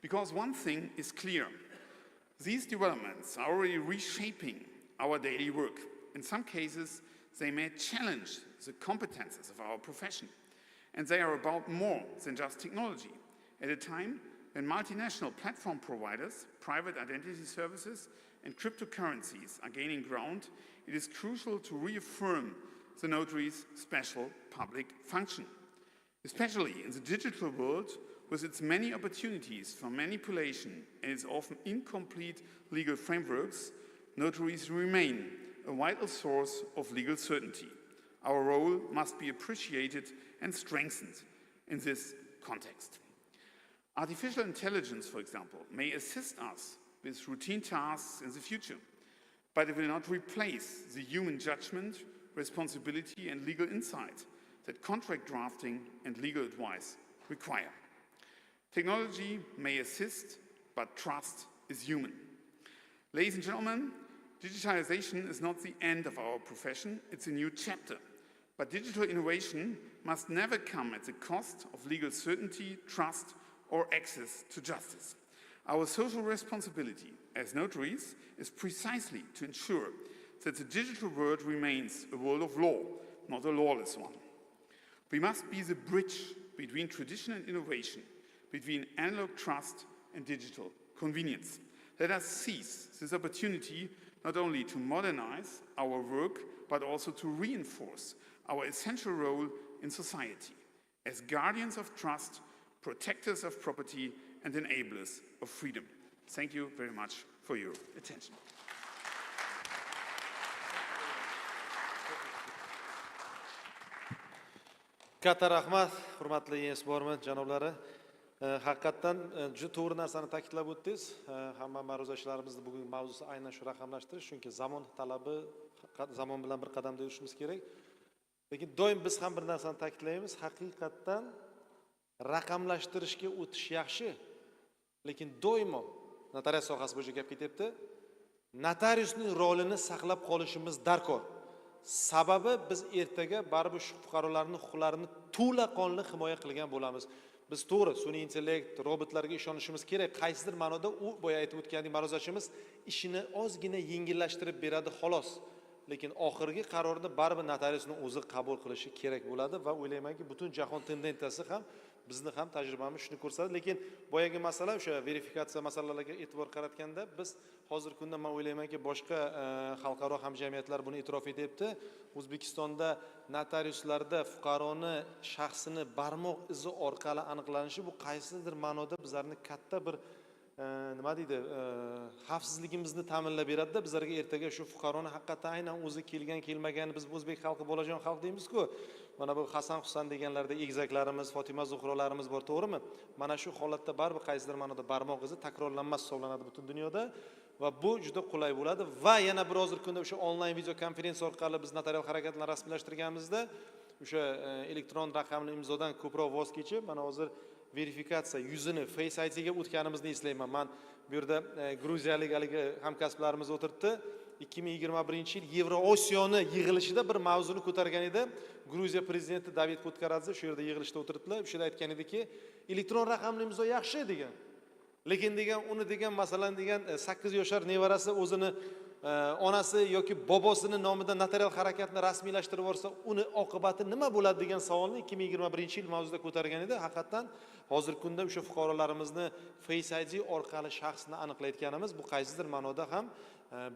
Because one thing is clear, these developments are already reshaping our daily work. In some cases, they may challenge the competences of our profession. And they are about more than just technology. At a time when multinational platform providers, private identity services, and cryptocurrencies are gaining ground, it is crucial to reaffirm the notary's special public function. Especially in the digital world, with its many opportunities for manipulation and its often incomplete legal frameworks, notaries remain a vital source of legal certainty. Our role must be appreciated and strengthened in this context. Artificial intelligence, for example, may assist us with routine tasks in the future, but it will not replace the human judgment, responsibility, and legal insight that contract drafting and legal advice require. Technology may assist, but trust is human. Ladies and gentlemen, digitalization is not the end of our profession, it's a new chapter. But digital innovation must never come at the cost of legal certainty, trust, or access to justice. Our social responsibility as notaries is precisely to ensure that the digital world remains a world of law, not a lawless one. We must be the bridge between tradition and innovation, between analog trust and digital convenience. Let us seize this opportunity not only to modernize our work, but also to reinforce our essential role in society as guardians of trust, protectors of property, and enablers of freedom. Thank you very much for your attention. Katta rahmat, hurmatli Jens Borman janoblari. Haqiqatdan juda to'g'ri narsani ta'kidlab o'tdingiz. Hamma ma'ruzachilarimizni bugungi mavzusi aynan shu raqamlashtirish, chunki zamon talabi, zamon bilan bir qadamda yurishimiz kerak. Lekin doim biz ham bir narsani ta'kidlaymiz, haqiqatdan raqamlashtirishga o'tish yaxshi, lekin doimo notariat sohasi bo'yicha gap ketyapti. Notariusning rolini saqlab qolishimiz darkor. Sababi biz ertaga baribir shu fuqarolarning huquqlarini to'laqonli himoya qilgan bo'lamiz. Biz to'g'ri sun'iy intellekt, robotlarga ishonishimiz kerak. Qaysidir ma'noda u boya aytib o'tgandek ma'ruzachimiz ishini ozgina yengillashtirib beradi xolos. Lekin oxirgi qarorni baribir notariusning o'zi qabul qilishi kerak bo'ladi va o'ylaymanki, butun jahon tendensiyasi ham bizni ham tajribamiz shuni ko'rsatadi. Lekin boyagi masala o'sha verifikatsiya masalalariga e'tibor qaratganda biz hozirgi kunda men o'ylaymanki, boshqa xalqaro hamjamiyatlar buni e'tirof etyapti. O'zbekistonda notariuslarda fuqaroni shaxsini barmoq izi orqali aniqlanishi bu qaysidir ma'noda bizlarni katta bir nima deydi, xavfsizligimizni ta'minlab beradi-da, bizlarga ertaga shu fuqaroni haqiqatan aynan o'zi kelgan, kelmagani biz o'zbek xalqi bolajon xalq deymiz-ku. Mana bu Hasan Husan deganlarda egizaklarimiz, Fatima Zuhrolarimiz bor, to'g'rimi? Mana shu holatda baribir qaysidir ma'noda barmoq izi takrorlanmas hisoblanadi butun dunyoda va bu juda qulay bo'ladi va yana bir hozirgi kunda o'sha onlayn video konferensiya orqali biz notarial harakatlarni rasmiylashtirganimizda o'sha elektron raqamli imzodan ko'proq voz kechib, mana hozir verifikatsiya yuzini Face ID ga o'tganimizni eslayman. Men bu yerda gruziyalik haligi hamkasblarimiz o'tiribdi. 2021-yil Yevrosiyoni yig'ilishida bir mavzuni ko'targan edi. Gruziya prezidenti David Podkaradze shu yerda yig'ilishda o'tiribdilar. O'sha yerda aytgan ediki, elektron raqamli imzo yaxshi degan. Lekin degan, uni degan masalan degan 8 yoshar nevarasi o'zini onasi yoki bobosini nomidan notarial harakatni rasmiylashtirib yorsa, uni oqibati nima bo'ladi degan savolni 2021-yil mavzuda ko'targan edi. Haqiqatan hozirgi kunda o'sha fuqarolarimizni Face ID orqali shaxsni aniqlayotganimiz bu qaysidir ma'noda ham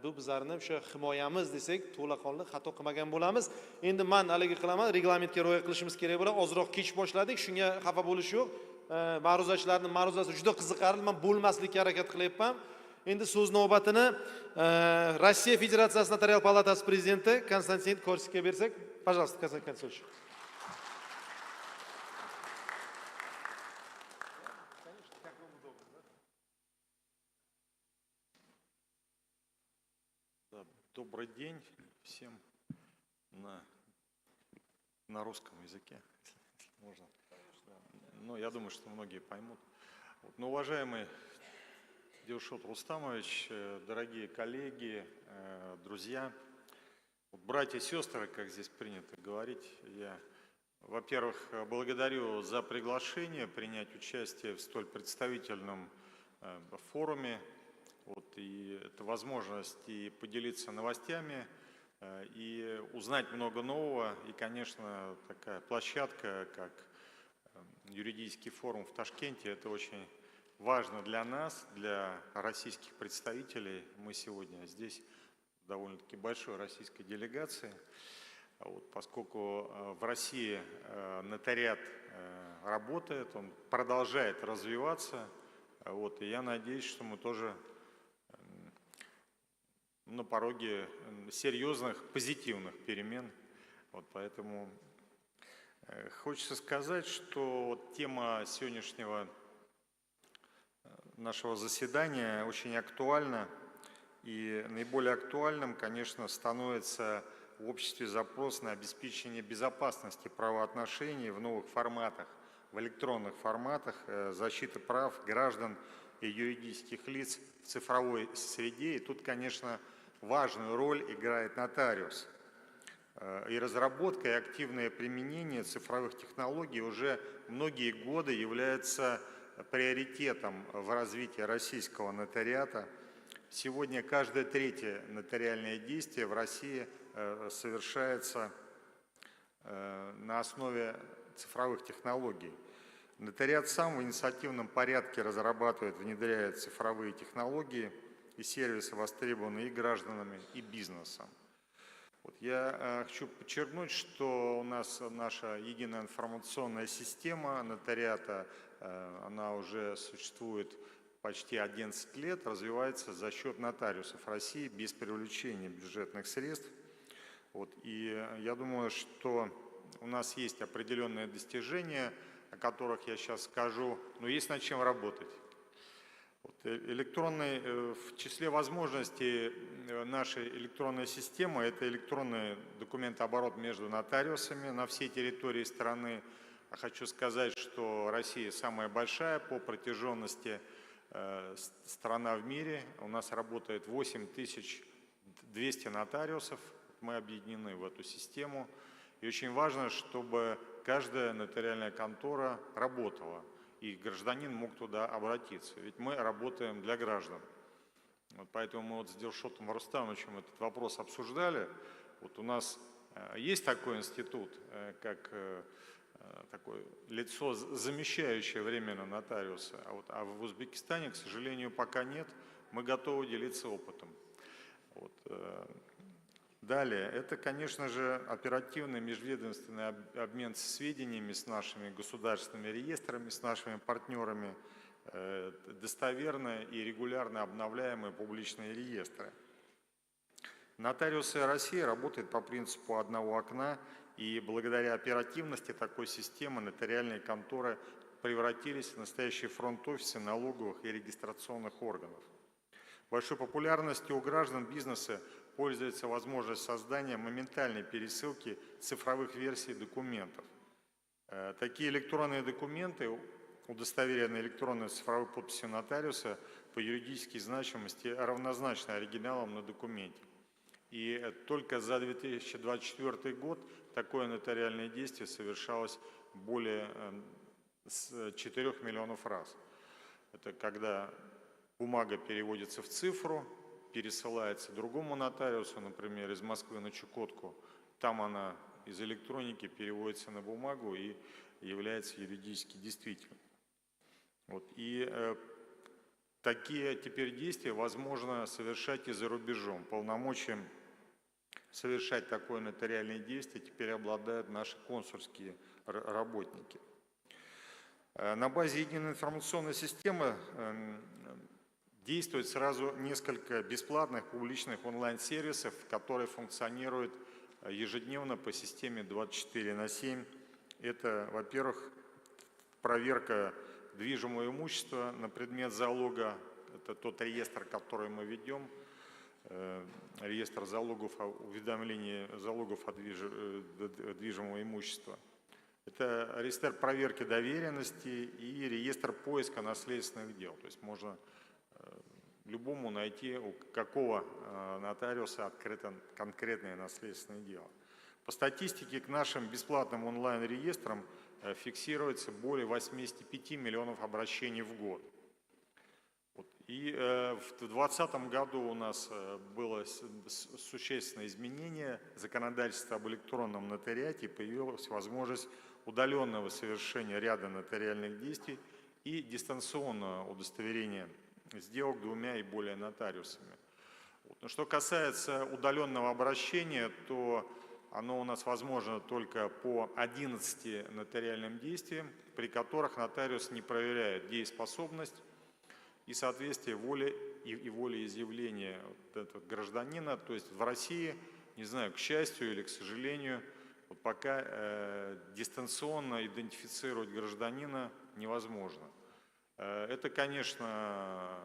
bu bizlarning o'sha himoyamiz desak, to'laqonli xato qilmagan bo'lamiz. Endi men haligi qilaman, reglamentga rioya qilishimiz kerak bo'ladi. Ozroq kech boshladik, shunga xafa bo'lish yo'q. Ma'ruzachilarning ma'ruzasi juda qiziqarli, men bo'lmaslikka harakat qilyapman. Endi so'z navbatini Rossiya Federatsiyasi Notarial palatasi prezidenti Konstantin Korsikga bersak, пожалуйста, Konstantin Konstantinovich. Добрый день всем на русском языке, если можно. Но я думаю, что многие поймут. Но, уважаемый Дилшот Рустамович, дорогие коллеги, друзья, братья и сестры, как здесь принято говорить, я, во-первых, благодарю за приглашение принять участие в столь представительном форуме. И это возможность и поделиться новостями, и узнать много нового. И, конечно, такая площадка, как юридический форум в Ташкенте, это очень важно для нас, для российских представителей. Мы сегодня здесь довольно-таки большой российской делегации, поскольку в России нотариат работает, он продолжает развиваться. И я надеюсь, что мы тоже на пороге серьезных позитивных перемен. Поэтому хочется сказать, что тема сегодняшнего нашего заседания очень актуальна. И наиболее актуальным, конечно, становится в обществе запрос на обеспечение безопасности правоотношений в новых форматах, в электронных форматах, защиты прав граждан и юридических лиц в цифровой среде. И тут, конечно, важную роль играет нотариус. И разработка и активное применение цифровых технологий уже многие годы является приоритетом в развитии российского нотариата. Сегодня каждое третье нотариальное действие в России совершается на основе цифровых технологий. Нотариат сам в инициативном порядке разрабатывает, внедряет цифровые технологии и сервисы, востребованные и гражданами, и бизнесом. Я хочу подчеркнуть, что у нас наша единая информационная система нотариата, она уже существует почти 11 лет, развивается за счет нотариусов России без привлечения бюджетных средств. И я думаю, что у нас есть определенные достижения о которых я сейчас скажу, но есть над чем работать. В числе возможностей нашей электронной системы это электронный документооборот между нотариусами на всей территории страны. Хочу сказать, что Россия самая большая по протяженности страна в мире. У нас работает 8200 нотариусов. Мы объединены в эту систему. И очень важно, чтобы каждая нотариальная контора работала. И гражданин мог туда обратиться. Ведь мы работаем для граждан. Поэтому мы с Дилшотом Рустамовичем этот вопрос обсуждали. У нас есть такой институт, как такое лицо, замещающее временно нотариуса. А в Узбекистане, к сожалению, пока нет. Мы готовы делиться опытом. Далее, это, конечно же, оперативный межведомственный обмен сведениями с нашими государственными реестрами, с нашими партнерами, достоверные и регулярно обновляемые публичные реестры. Нотариусы России работают по принципу одного окна, и благодаря оперативности такой системы нотариальные конторы превратились в настоящие фронт-офисы налоговых и регистрационных органов. Большой популярностью у граждан бизнеса пользуется возможность создания моментальной пересылки цифровых версий документов. Такие электронные документы, удостоверенные электронной цифровой подписью нотариуса, по юридической значимости равнозначны оригиналам на документе. И только за 2024 год такое нотариальное действие совершалось более 4 миллионов раз. Это когда бумага переводится в цифру, пересылается другому нотариусу, например, из Москвы на Чукотку, там она из электроники переводится на бумагу и является юридически действительной. Такие теперь действия возможно совершать и за рубежом. Полномочием совершать такое нотариальное действие теперь обладают наши консульские работники. На базе единой информационной системы действует сразу несколько бесплатных публичных онлайн-сервисов, которые функционируют ежедневно по системе 24/7. Это, во-первых, проверка движимого имущества на предмет залога. Это тот реестр, который мы ведем, реестр залогов, уведомления залогов о движимого имущества. Это реестр проверки доверенности и реестр поиска наследственных дел. То есть можно любому найти, у какого нотариуса открыто конкретное наследственное дело. По статистике к нашим бесплатным онлайн-реестрам фиксируется более 85 миллионов обращений в год. И в 2020 году у нас было существенное изменение законодательства об электронном нотариате, появилась возможность удаленного совершения ряда нотариальных действий и дистанционного удостоверения сделок двумя и более нотариусами. Что касается удаленного обращения, то оно у нас возможно только по 11 нотариальным действиям, при которых нотариус не проверяет дееспособность и соответствие воли и волеизъявления этого гражданина. То есть в России, не знаю, к счастью или к сожалению, пока дистанционно идентифицировать гражданина невозможно. Это, конечно,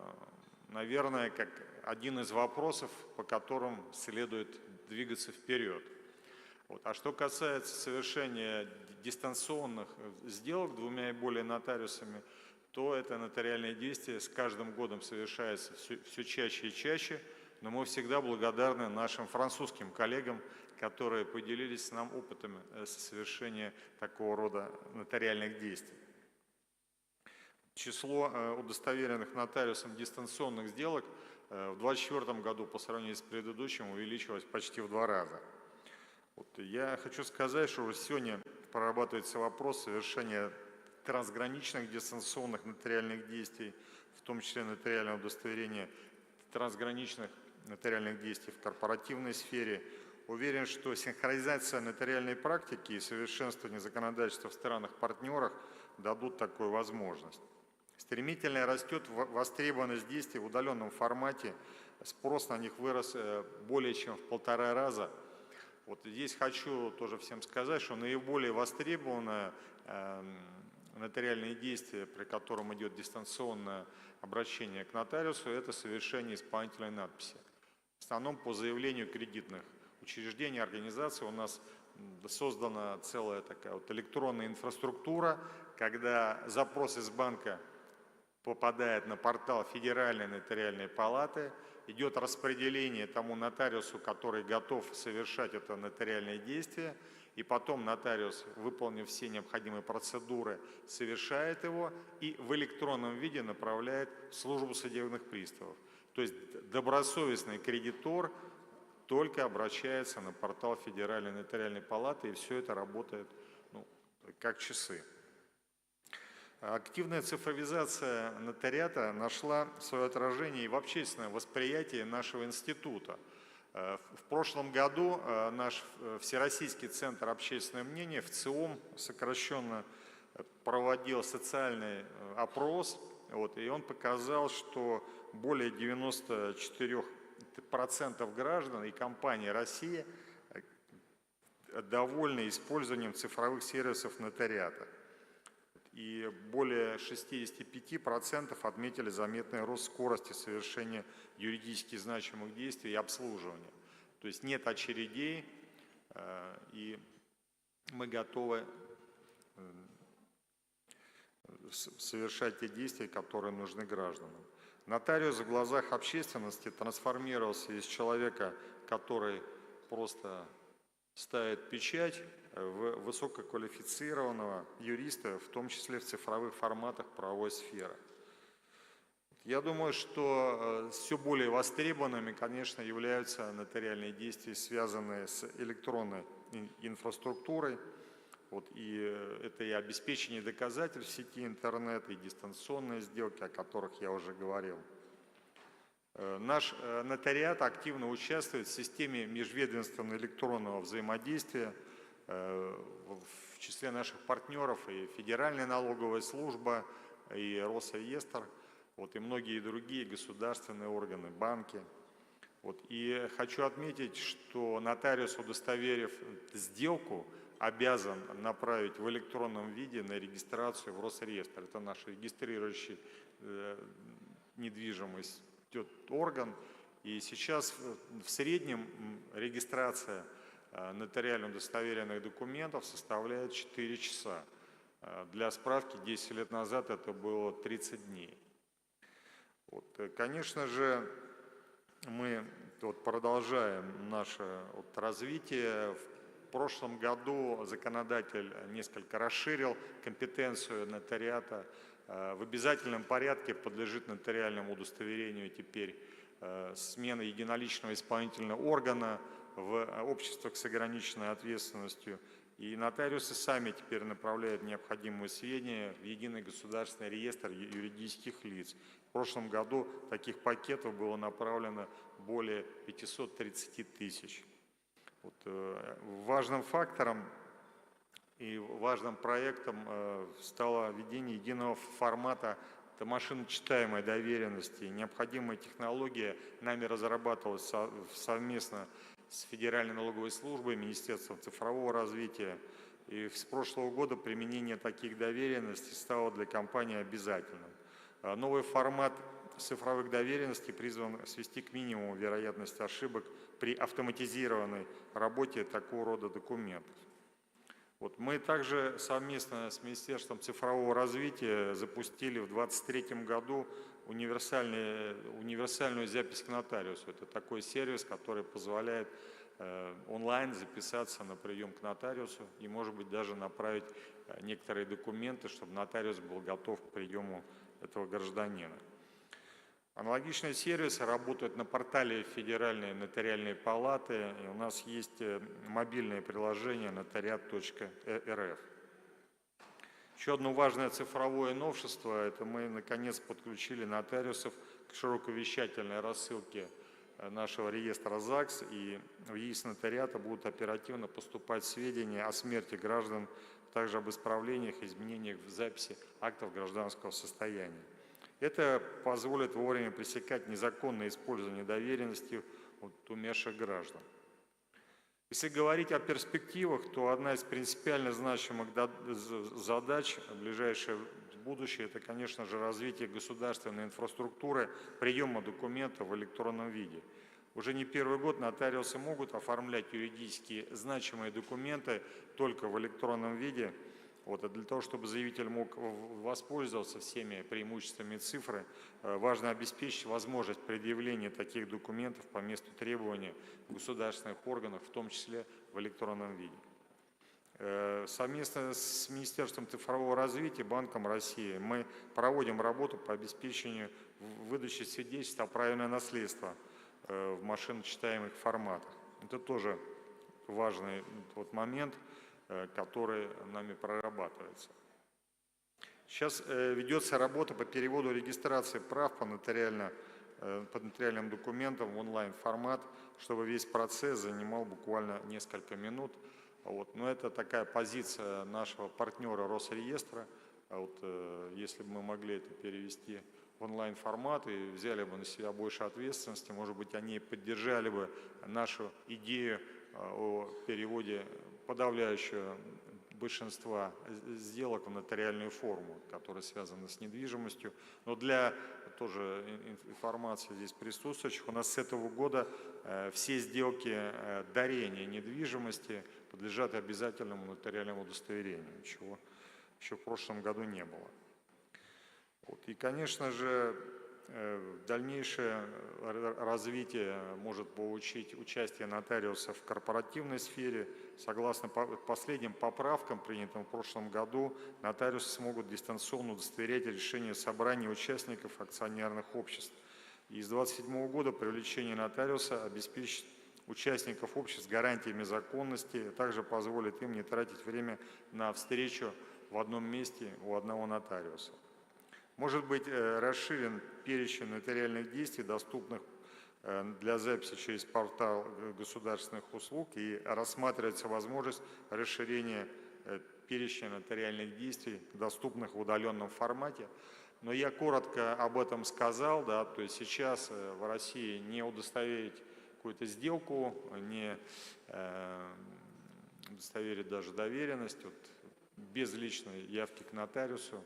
наверное, как один из вопросов, по которым следует двигаться вперед. А что касается совершения дистанционных сделок двумя и более нотариусами, то это нотариальное действие с каждым годом совершается все чаще и чаще, но мы всегда благодарны нашим французским коллегам, которые поделились с нами опытом совершения такого рода нотариальных действий. Число удостоверенных нотариусом дистанционных сделок в 2024 году по сравнению с предыдущим увеличилось почти в 2 раза. Я хочу сказать, что уже сегодня прорабатывается вопрос совершения трансграничных дистанционных нотариальных действий, в том числе нотариального удостоверения трансграничных нотариальных действий в корпоративной сфере. Уверен, что синхронизация нотариальной практики и совершенствование законодательства в странах-партнерах дадут такую возможность. Стремительно растет востребованность действий в удаленном формате, спрос на них вырос более чем в 1,5 раза. Здесь хочу тоже всем сказать, что наиболее востребованное нотариальные действия, при котором идет дистанционное обращение к нотариусу, это совершение исполнительной надписи. В основном по заявлению кредитных учреждений, организаций у нас создана целая такая вот электронная инфраструктура, когда запрос из банка попадает на портал Федеральной нотариальной палаты, идет распределение тому нотариусу, который готов совершать это нотариальное действие, и потом нотариус, выполнив все необходимые процедуры, совершает его и в электронном виде направляет в службу судебных приставов. То есть добросовестный кредитор только обращается на портал Федеральной нотариальной палаты, и все это работает как часы. Активная цифровизация нотариата нашла свое отражение и в общественном восприятии нашего института. В прошлом году наш Всероссийский центр общественного мнения, ВЦИОМ, сокращенно, проводил социальный опрос, и он показал, что более 94% граждан и компаний России довольны использованием цифровых сервисов нотариата. И более 65% отметили заметный рост скорости совершения юридически значимых действий и обслуживания. То есть нет очередей, и мы готовы совершать те действия, которые нужны гражданам. Нотариус в глазах общественности трансформировался из человека, который просто ставит печать, в высококвалифицированного юриста, в том числе в цифровых форматах правовой сферы. Я думаю, что все более востребованными, конечно, являются нотариальные действия, связанные с электронной инфраструктурой. И это и обеспечение доказательств в сети интернет, и дистанционные сделки, о которых я уже говорил. Наш нотариат активно участвует в системе межведомственного электронного взаимодействия. В числе наших партнеров и Федеральная налоговая служба, и Росреестр, и многие другие государственные органы, банки. И хочу отметить, что нотариус, удостоверив сделку, обязан направить в электронном виде на регистрацию в Росреестр. Это наш регистрирующий недвижимость орган. И сейчас в среднем регистрация нотариально удостоверенных документов составляет 4 часа. Для справки, 10 лет назад это было 30 дней. Конечно же, мы продолжаем наше развитие. В прошлом году законодатель несколько расширил компетенцию нотариата. В обязательном порядке подлежит нотариальному удостоверению теперь смена единоличного исполнительного органа в обществах с ограниченной ответственностью. И нотариусы сами теперь направляют необходимые сведения в единый государственный реестр юридических лиц. В прошлом году таких пакетов было направлено более 530 тысяч. Важным фактором и важным проектом стало введение единого формата машиночитаемой доверенности. Необходимая технология нами разрабатывалась совместно с Федеральной налоговой службой, Министерством цифрового развития. И с прошлого года применение таких доверенностей стало для компании обязательным. Новый формат цифровых доверенностей призван свести к минимуму вероятность ошибок при автоматизированной работе такого рода документов. Мы также совместно с Министерством цифрового развития запустили в 2023 году универсальную запись к нотариусу. Это такой сервис, который позволяет онлайн записаться на прием к нотариусу и, может быть, даже направить некоторые документы, чтобы нотариус был готов к приему этого гражданина. Аналогичные сервисы работают на портале Федеральной нотариальной палаты. И у нас есть мобильное приложение notariat.rf. Еще одно важное цифровое новшество – это мы, наконец, подключили нотариусов к широковещательной рассылке нашего реестра ЗАГС, и в ЕИС нотариата будут оперативно поступать сведения о смерти граждан, также об исправлениях и изменениях в записи актов гражданского состояния. Это позволит вовремя пресекать незаконное использование доверенности умерших граждан. Если говорить о перспективах, то одна из принципиально значимых задач в ближайшее будущее – это, конечно же, развитие государственной инфраструктуры приема документов в электронном виде. Уже не первый год нотариусы могут оформлять юридически значимые документы только в электронном виде. Вот, а для того, чтобы заявитель мог воспользоваться всеми преимуществами цифры, важно обеспечить возможность предъявления таких документов по месту требования государственных органов, в том числе в электронном виде. Совместно с Министерством цифрового развития, Банком России мы проводим работу по обеспечению выдачи свидетельств о праве на наследство в машиночитаемых форматах. Это тоже важный момент, который нами прорабатывается. Сейчас ведется работа по переводу регистрации прав по нотариальным документам в онлайн-формат, чтобы весь процесс занимал буквально несколько минут. Вот. Но это такая позиция нашего партнера Росреестра. Если бы мы могли это перевести в онлайн-формат и взяли бы на себя больше ответственности, может быть, они поддержали бы нашу идею о переводе подавляющего большинства сделок в нотариальную форму, которые связаны с недвижимостью. Но для тоже информации здесь присутствующих, у нас с этого года все сделки дарения недвижимости подлежат обязательному нотариальному удостоверению, чего еще в прошлом году не было. И, конечно же, дальнейшее развитие может получить участие нотариусов в корпоративной сфере. Согласно последним поправкам, принятым в прошлом году, нотариусы смогут дистанционно удостоверять решения собраний участников акционерных обществ. И с 2027 года привлечение нотариуса обеспечит участников обществ гарантиями законности, а также позволит им не тратить время на встречу в одном месте у одного нотариуса. Может быть расширен перечень нотариальных действий, доступных для записи через портал государственных услуг, и рассматривается возможность расширения перечня нотариальных действий, доступных в удаленном формате. Но я коротко об этом сказал, да, то есть сейчас в России не удостоверить какую-то сделку, не удостоверить даже доверенность, без личной явки к нотариусу,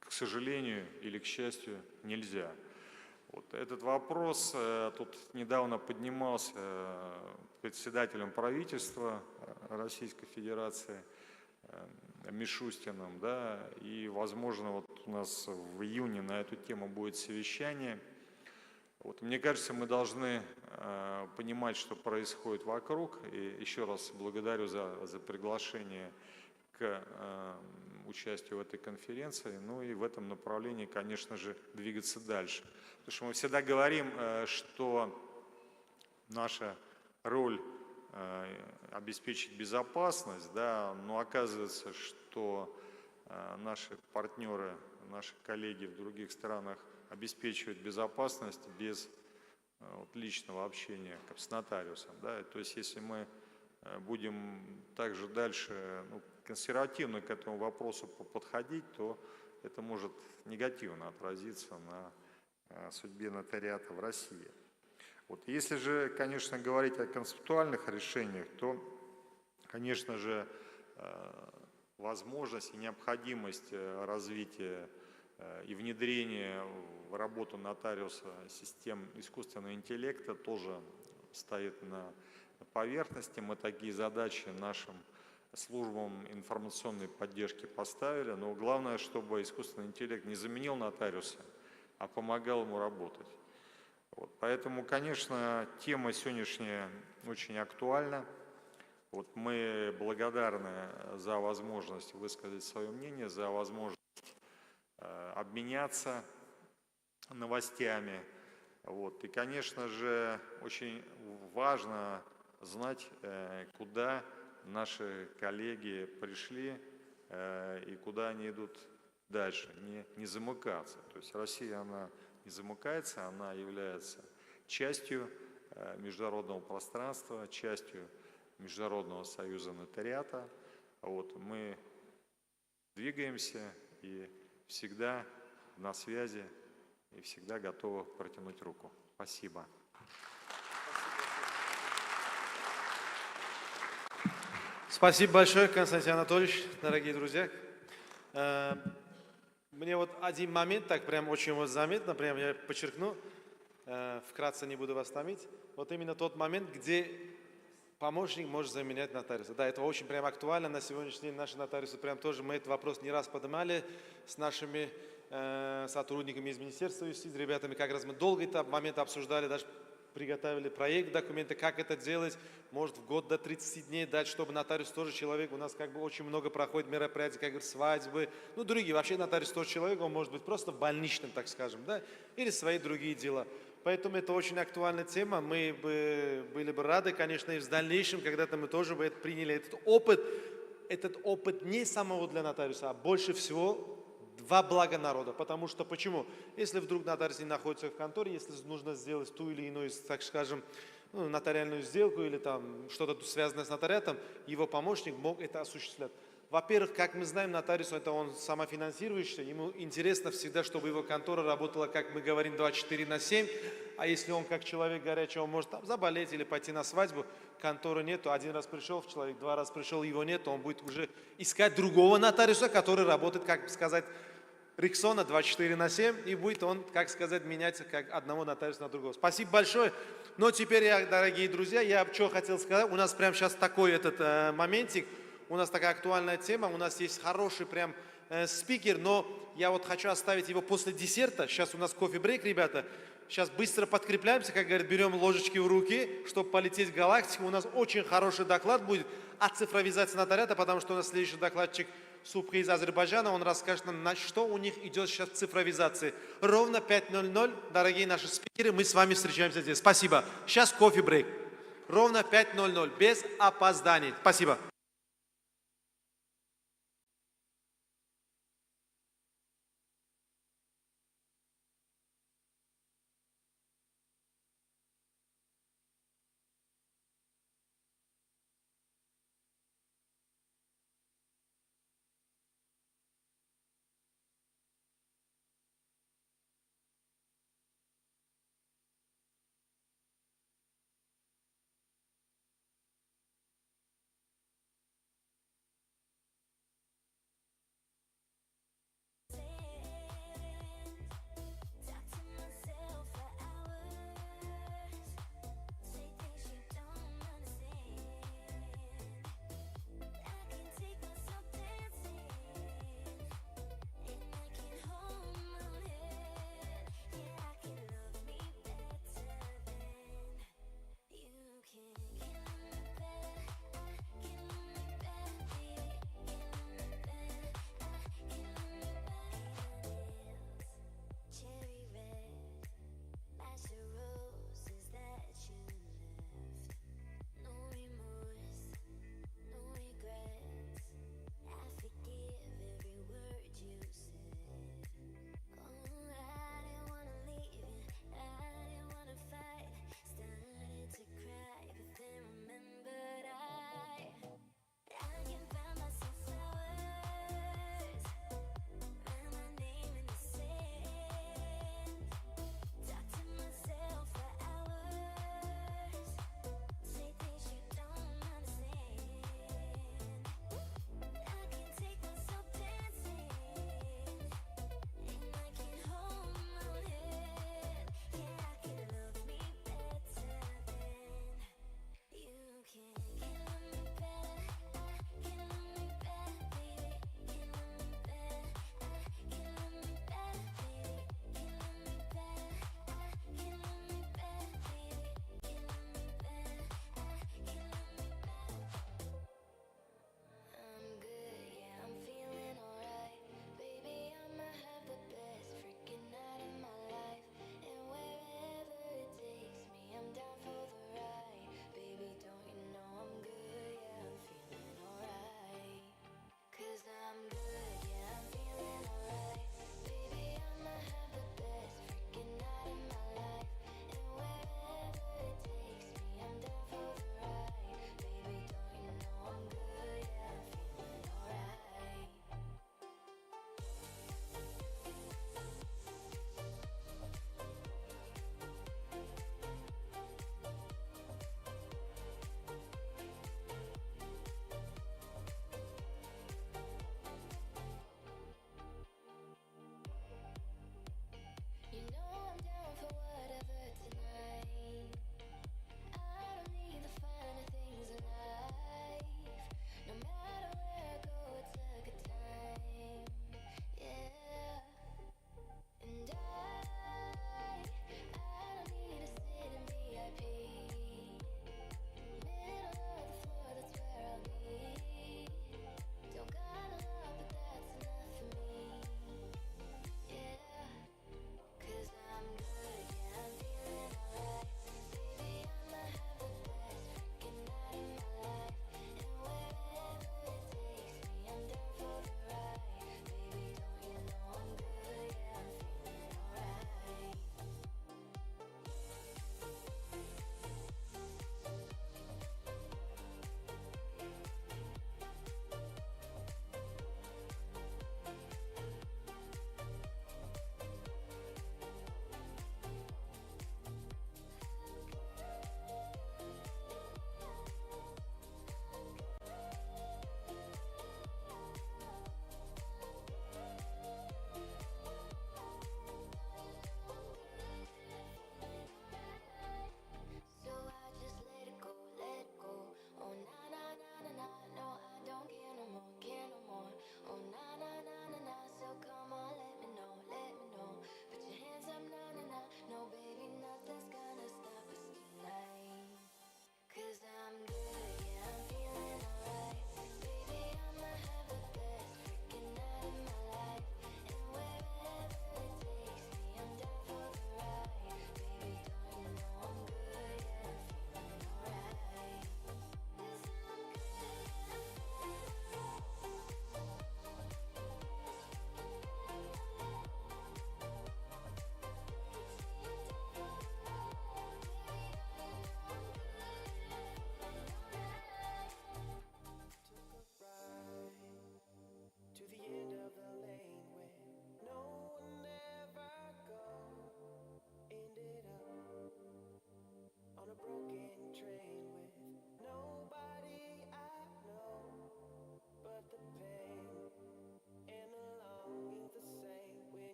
к сожалению или к счастью, нельзя. Этот вопрос тут недавно поднимался председателем правительства Российской Федерации Мишустиным, да, и, возможно, у нас в июне на эту тему будет совещание. Мне кажется, мы должны понимать, что происходит вокруг, и еще раз благодарю за приглашение к участию в этой конференции, ну и в этом направлении, конечно же, двигаться дальше. Потому что мы всегда говорим, что наша роль обеспечить безопасность, да, но оказывается, что наши партнеры, наши коллеги в других странах обеспечивают безопасность без личного общения с нотариусом. Да. То есть если мы будем также дальше консервативно к этому вопросу подходить, то это может негативно отразиться на судьбе нотариата в России. Если же, конечно, говорить о концептуальных решениях, то, конечно же, возможность и необходимость развития и внедрения в работу нотариуса систем искусственного интеллекта тоже стоит на поверхности. Мы такие задачи нашим службам информационной поддержки поставили, но главное, чтобы искусственный интеллект не заменил нотариуса, а помогал ему работать. Поэтому, конечно, тема сегодняшняя очень актуальна. Мы благодарны за возможность высказать свое мнение, за возможность обменяться новостями. И, конечно же, очень важно знать, куда наши коллеги пришли и куда они идут дальше, не замыкаться. То есть Россия, она не замыкается, она является частью международного пространства, частью Международного союза нотариата. Мы двигаемся и всегда на связи, и всегда готовы протянуть руку. Спасибо. Спасибо большое, Константин Анатольевич, дорогие друзья. Мне вот один момент, так прям очень вот заметно, прям я подчеркну, вкратце не буду вас томить. Вот именно тот момент, где помощник может заменять нотариуса. Да, это очень прям актуально. На сегодняшний день наши нотариусы прям тоже, мы этот вопрос не раз поднимали с нашими сотрудниками из Министерства юстиции, ребятами, как раз мы долго этот момент обсуждали, даже приготовили проект документы, как это делать, может в год до 30 дней дать, чтобы нотариус тоже человек, у нас как бы очень много проходит мероприятий, как говорят, свадьбы, ну другие, вообще нотариус тоже человек, он может быть просто больничным, так скажем, да, или свои другие дела. Поэтому это очень актуальная тема, мы были бы рады, конечно, и в дальнейшем, когда-то мы тоже бы приняли этот опыт не самого для нотариуса, а больше всего во благо народа. Потому что почему? Если вдруг нотариус не находится в конторе, если нужно сделать ту или иную, так скажем, ну, нотариальную сделку или там что-то связанное с нотариатом, его помощник мог это осуществлять. Во-первых, как мы знаем, нотариус это он самофинансирующийся, ему интересно всегда, чтобы его контора работала, как мы говорим, 24/7, а если он как человек горячий, он может там заболеть или пойти на свадьбу, конторы нету, один раз пришел человек, 2 раза пришел, его нету, он будет уже искать другого нотариуса, который работает, как сказать, Риксона 24/7, и будет он, как сказать, меняться как одного нотариуса на другого. Спасибо большое. Но теперь, дорогие друзья, я что хотел сказать, у нас прямо сейчас такой этот моментик, у нас такая актуальная тема, у нас есть хороший прям спикер, но я вот хочу оставить его после десерта. Сейчас у нас кофе-брейк, ребята. Сейчас быстро подкрепляемся, как говорят, берем ложечки в руки, чтобы полететь в галактику. У нас очень хороший доклад будет о цифровизации нотариата, потому что у нас следующий докладчик Субхи из Азербайджана, он расскажет нам, на что у них идет сейчас цифровизация. Ровно 5:00, дорогие наши спикеры, мы с вами встречаемся здесь. Спасибо. Сейчас кофе-брейк. Ровно 5:00, без опозданий. Спасибо.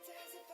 It's as if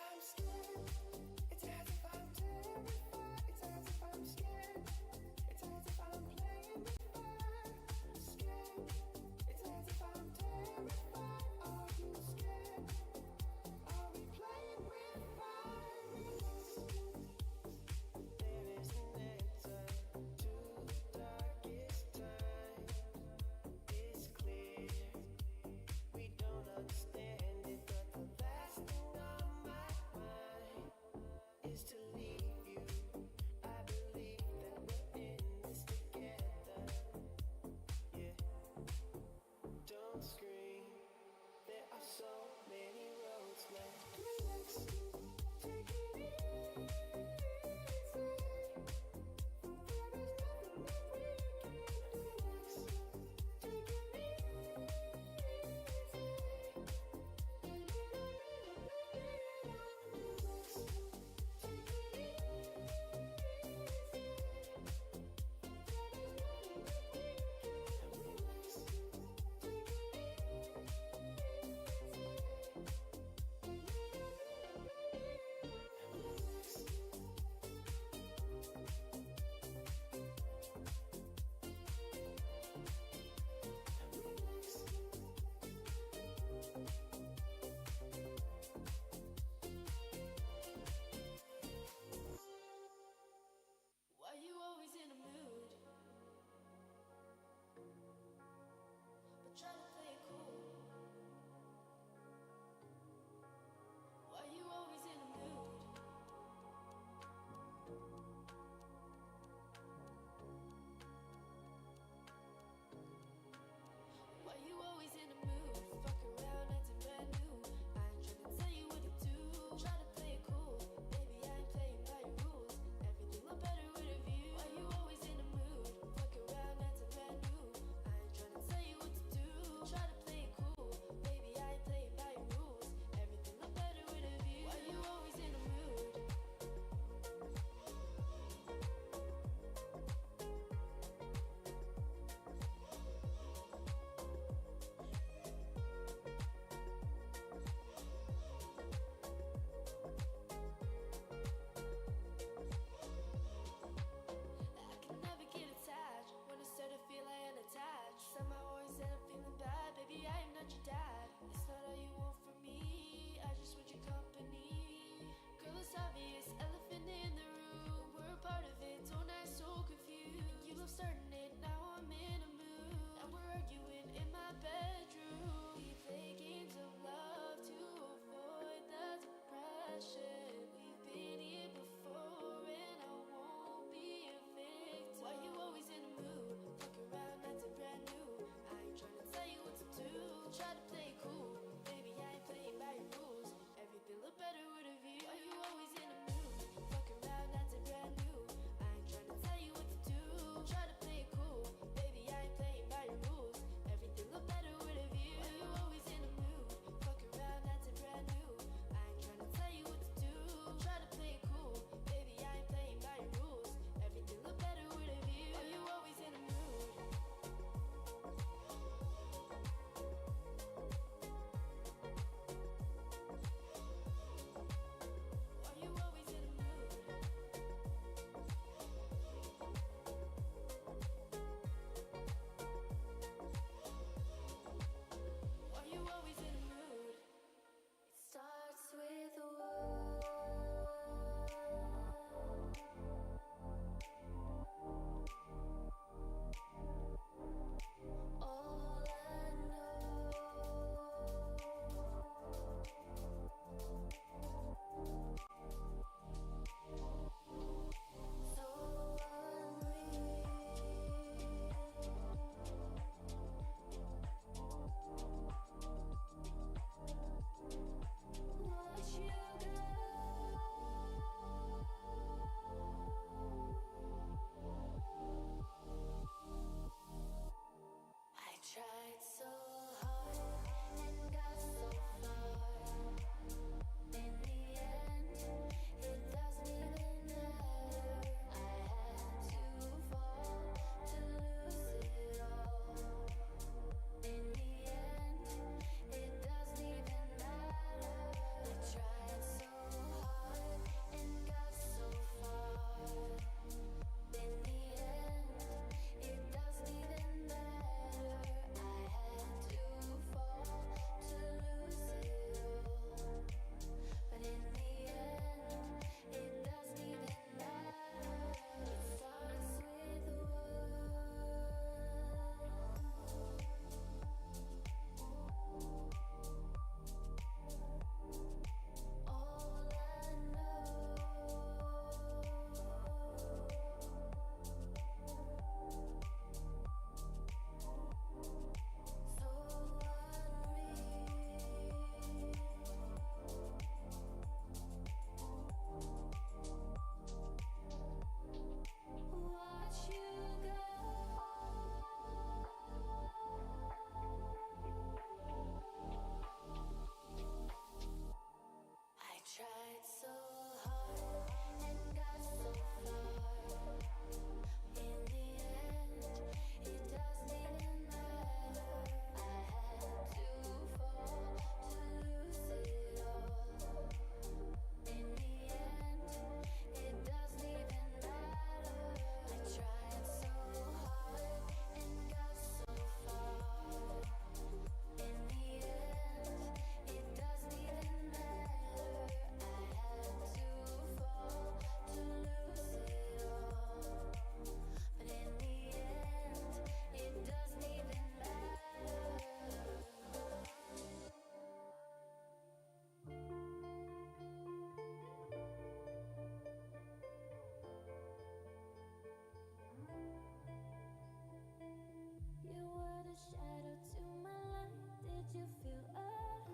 feel us.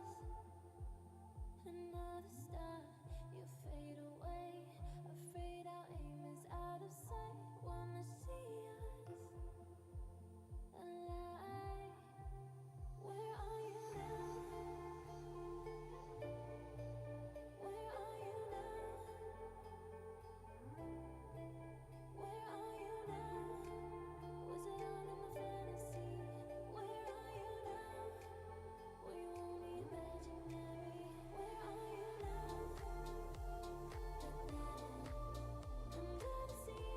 Another star, you fade away. Afraid our aim is out of sight. Wanna see us alive. Where are you now? Where are you now? Where are you now? Was it all in my fantasy? Where are you now? Were you only imaginary? Where are you now? I'm gonna see.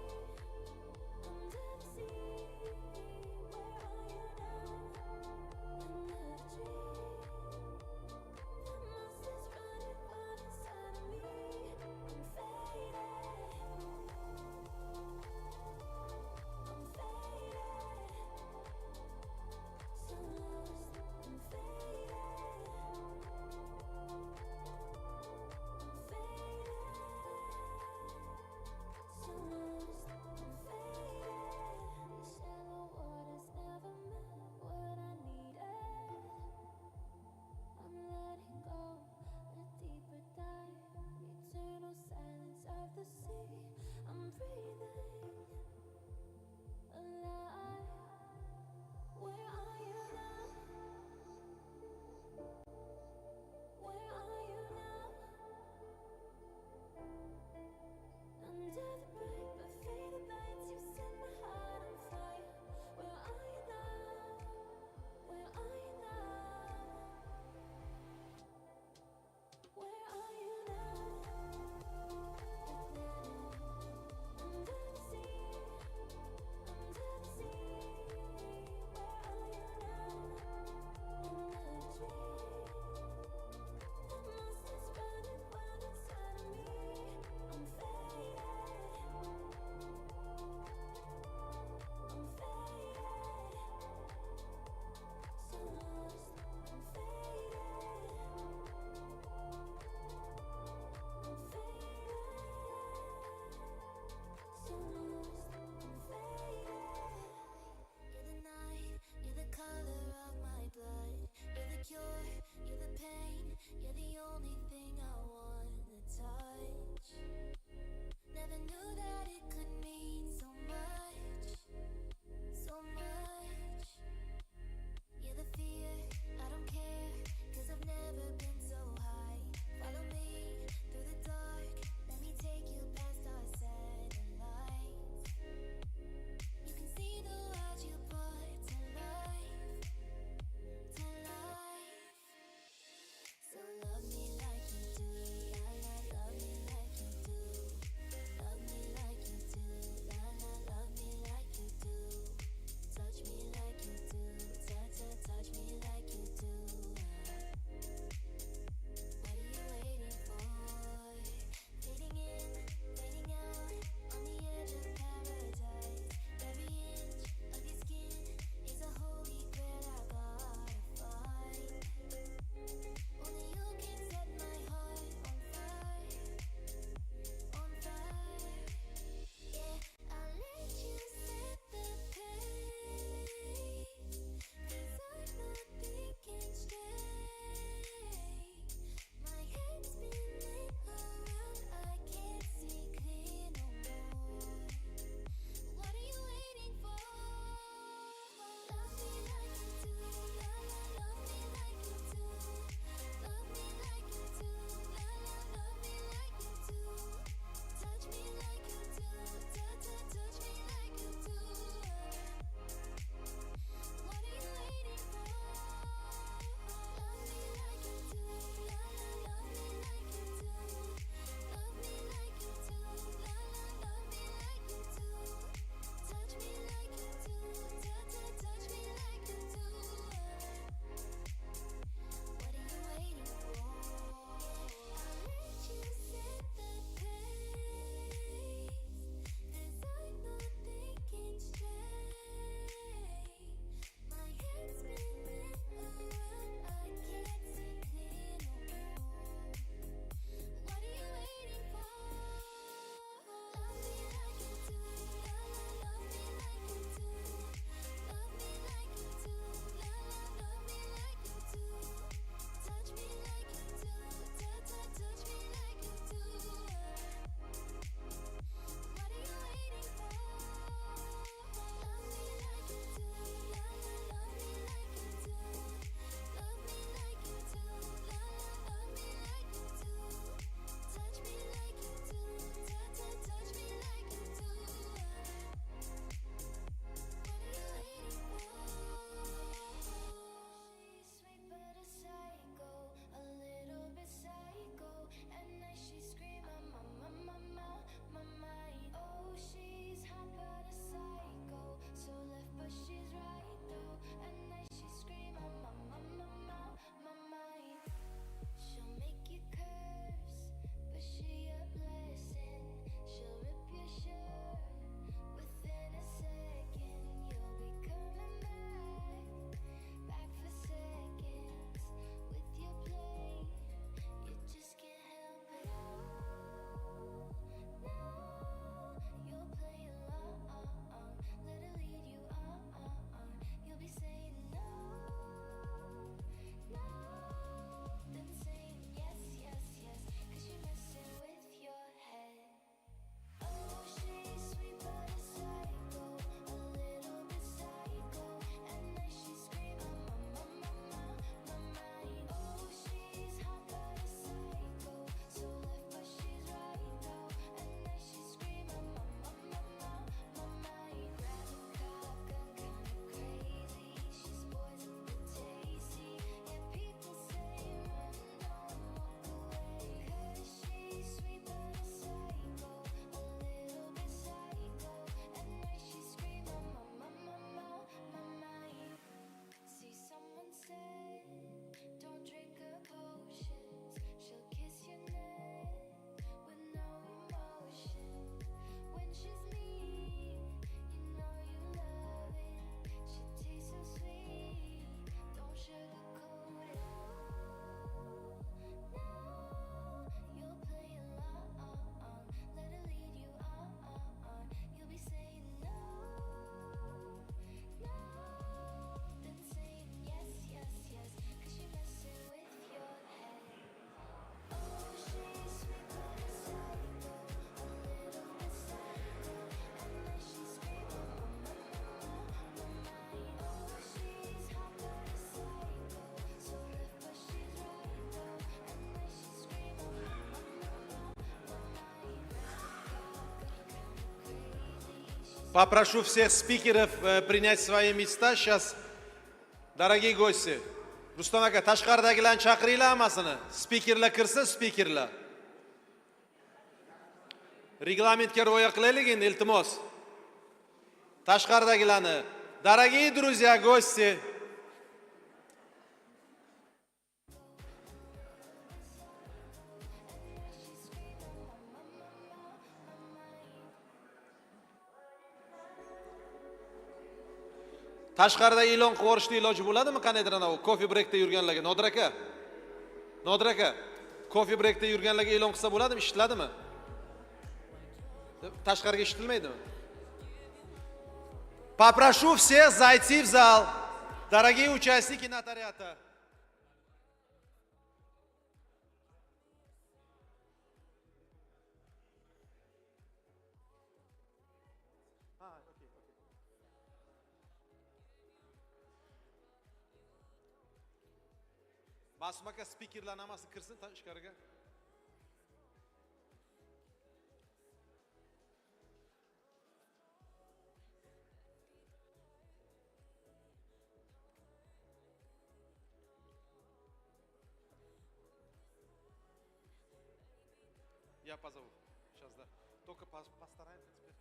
Попрошу всех спикеров принять свои места. Сейчас, дорогие гости, Rustam aka, tashqaridagilarni chaqiringlar hammasini. Spikerlar kirsa, spikerlar. Reglamentga rioya qilaylik endi, iltimos. Tashqaridagilarni. Дорогие друзья, гости. Tashqarida e'lon qilib yuborishni iloji bo'ladimi? Qanaydir ana u coffee breakda yurganlarga, Nodir aka. Nodir aka, coffee breakda yurganlarga e'lon qilsa bo'ladimi? Eshitiladimi? Tashqariga eshitilmaydimi? Попрошу всех зайти в зал. Дорогие участники нотариата. Masum aka spikerlarning hammasi kirsin tashqariga. Я позову. Сейчас, да. Только постараемся теперь.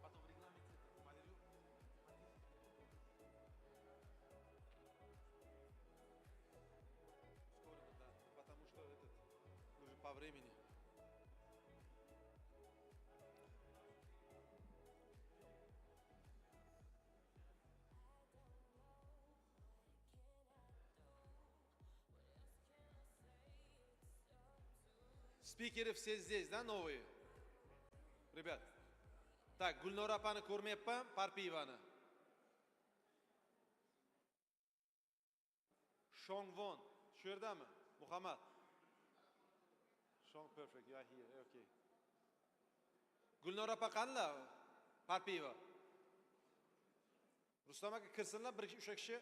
Потом в регламенте Валерию. Скоро, да. Потому что уже по времени. Спикеры все здесь, да, новые? Ребят. Так, Gulnor apani ko'rmayapman, Parpiyevani. Shongvon, shu yerdami? Muhammad. Shong, perfect, you are here, okay. Gulnor apa qanlar? Parpiyeva. Rustam aka kirsinlar, bir kishi, o'sha kishi.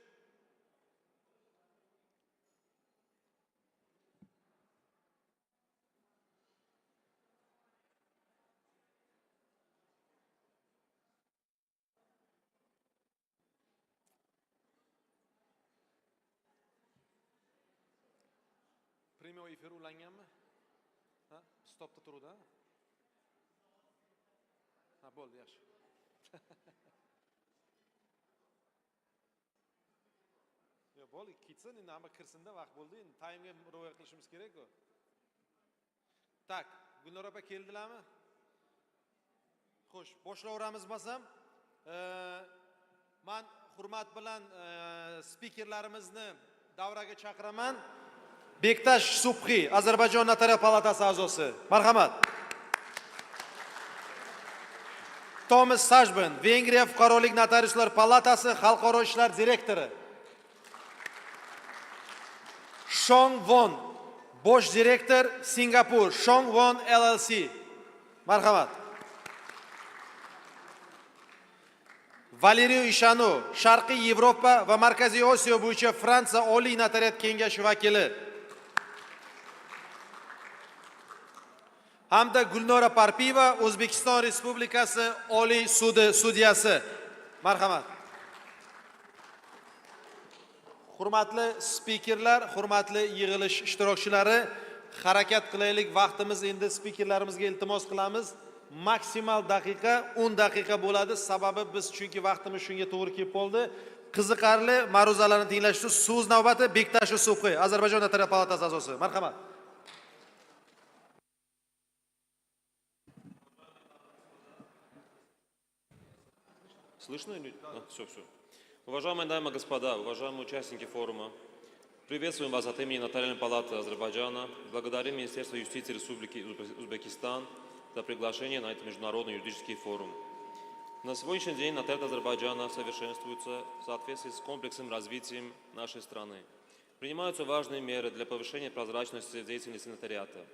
Premyo efir ulanganmi? Ha? Stopda turdi, ha? Ha, bo'ldi, yaxshi. Yo, bo'ldi, ketsin, endi hamma kirsinda vaqt bo'ldi, endi taymga rioya qilishimiz kerak-ku. Tak, Gulnor opa keldilarmi? Xo'sh, boshlayveramiz bo'lsam, men hurmat bilan spikerlarimizni davraga chaqiraman. Bektash Subhi, Ozarbayjon notarial palatasi a'zosi. Marhamat. Thomas Sajben, Vengriya fuqarolik notariuslar palatasi xalqaro ishlar direktori. Shong Won, bosh direktor, Singapur, Shong Won LLC. Marhamat. Valeriy Ishanu, Sharqiy Yevropa va Markaziy Osiyo bo'yicha Fransiya Oliy notariat kengashi vakili. Hamda Gulnora Parpiyeva, O'zbekiston Respublikasi Oliy sudi sudyasi. Marhamat. Hurmatli spikerlar, hurmatli yig'ilish ishtirokchilari, harakat qilaylik. Vaqtimiz endi spikerlarimizga iltimos qilamiz. Maksimal daqiqa 10 daqiqa bo'ladi. Sababi biz chunki vaqtimiz shunga to'g'ri kelib qoldi. Qiziqarli ma'ruzalarni tinglash uchun so'z navbati Bektash Subhi, Ozarbayjon notarial palatasi a'zosi. Marhamat. Слышно? Все. Уважаемые дамы и господа, уважаемые участники форума, приветствуем вас от имени Нотариальной палаты Азербайджана. Благодарим Министерство юстиции Республики Узбекистан за приглашение на этот международный юридический форум. На сегодняшний день нотариат Азербайджана совершенствуется в соответствии с комплексным развитием нашей страны. Принимаются важные меры для повышения прозрачности деятельности нотариата.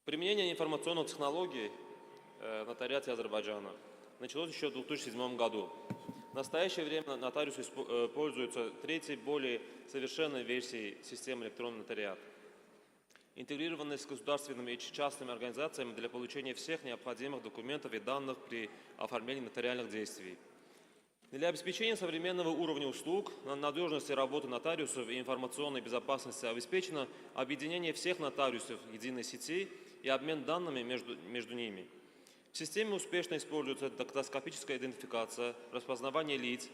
Применение информационных технологий в нотариате Азербайджана началось еще в 2007 году. В настоящее время нотариусы пользуются третьей, более совершенной версией системы электронного нотариата. интегрированные с государственными и частными организациями для получения всех необходимых документов и данных при оформлении нотариальных действий. Для обеспечения современного уровня услуг, надежности работы нотариусов и информационной безопасности обеспечено объединение всех нотариусов в единой сети и обмен данными между ними. В системе успешно используется дактилоскопическая идентификация, распознавание лиц,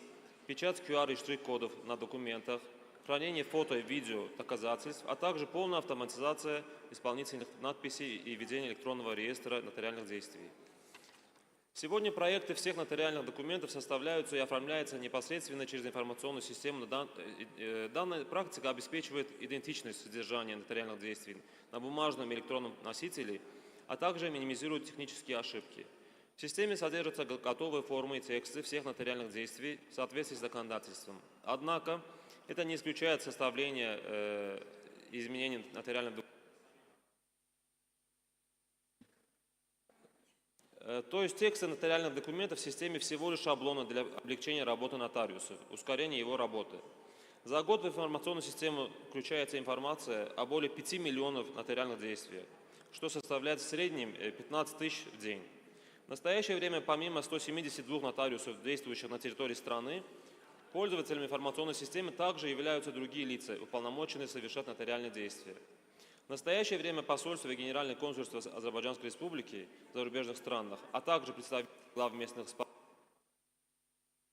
печать QR и штрих-кодов на документах, хранение фото и видео доказательств, а также полная автоматизация исполнительных надписей и ведение электронного реестра нотариальных действий. Сегодня проекты всех нотариальных документов составляются и оформляются непосредственно через информационную систему. Данная практика обеспечивает идентичность содержания нотариальных действий на бумажном и электронном носителе, а также минимизирует технические ошибки. В системе содержатся готовые формы и тексты всех нотариальных действий в соответствии с законодательством. Однако это не исключает составление изменений нотариальных документов. То есть тексты нотариальных документов в системе всего лишь шаблоны для облегчения работы нотариусов, ускорения его работы. За год в информационную систему включается информация о более 5 миллионов нотариальных действиях, что составляет в среднем 15 тысяч в день. В настоящее время, помимо 172 нотариусов, действующих на территории страны, пользователями информационной системы также являются другие лица, уполномоченные совершать нотариальные действия. В настоящее время посольство и генеральное консульство Азербайджанской республики в зарубежных странах, а также представители глав местных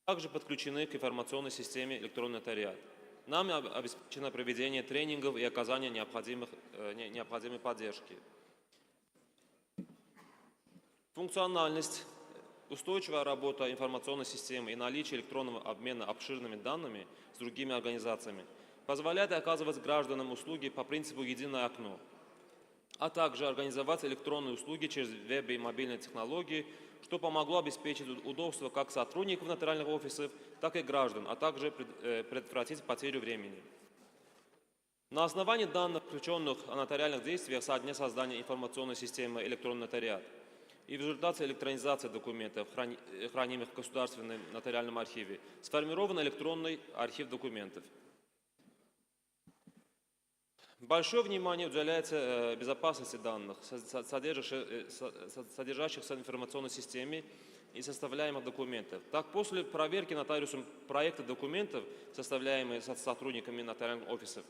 также подключены к информационной системе электронный нотариат. Нами обеспечено проведение тренингов и оказание необходимой поддержки. Функциональность, устойчивая работа информационной системы и наличие электронного обмена обширными данными с другими организациями позволяет оказывать гражданам услуги по принципу «единое окно», а также организовать электронные услуги через веб и мобильные технологии, что помогло обеспечить удобство как сотрудников нотариальных офисов, так и граждан, а также предотвратить потерю времени. На основании данных, включенных о нотариальных действиях со дня создания информационной системы электронный нотариат и в результате электронизации документов, хранимых в Государственном нотариальном архиве, сформирован электронный архив документов. Большое внимание уделяется безопасности данных, содержащихся в информационной системе и составляемых документов. Так, после проверки нотариусом проекта документов, составляемые сотрудниками нотариальных офисов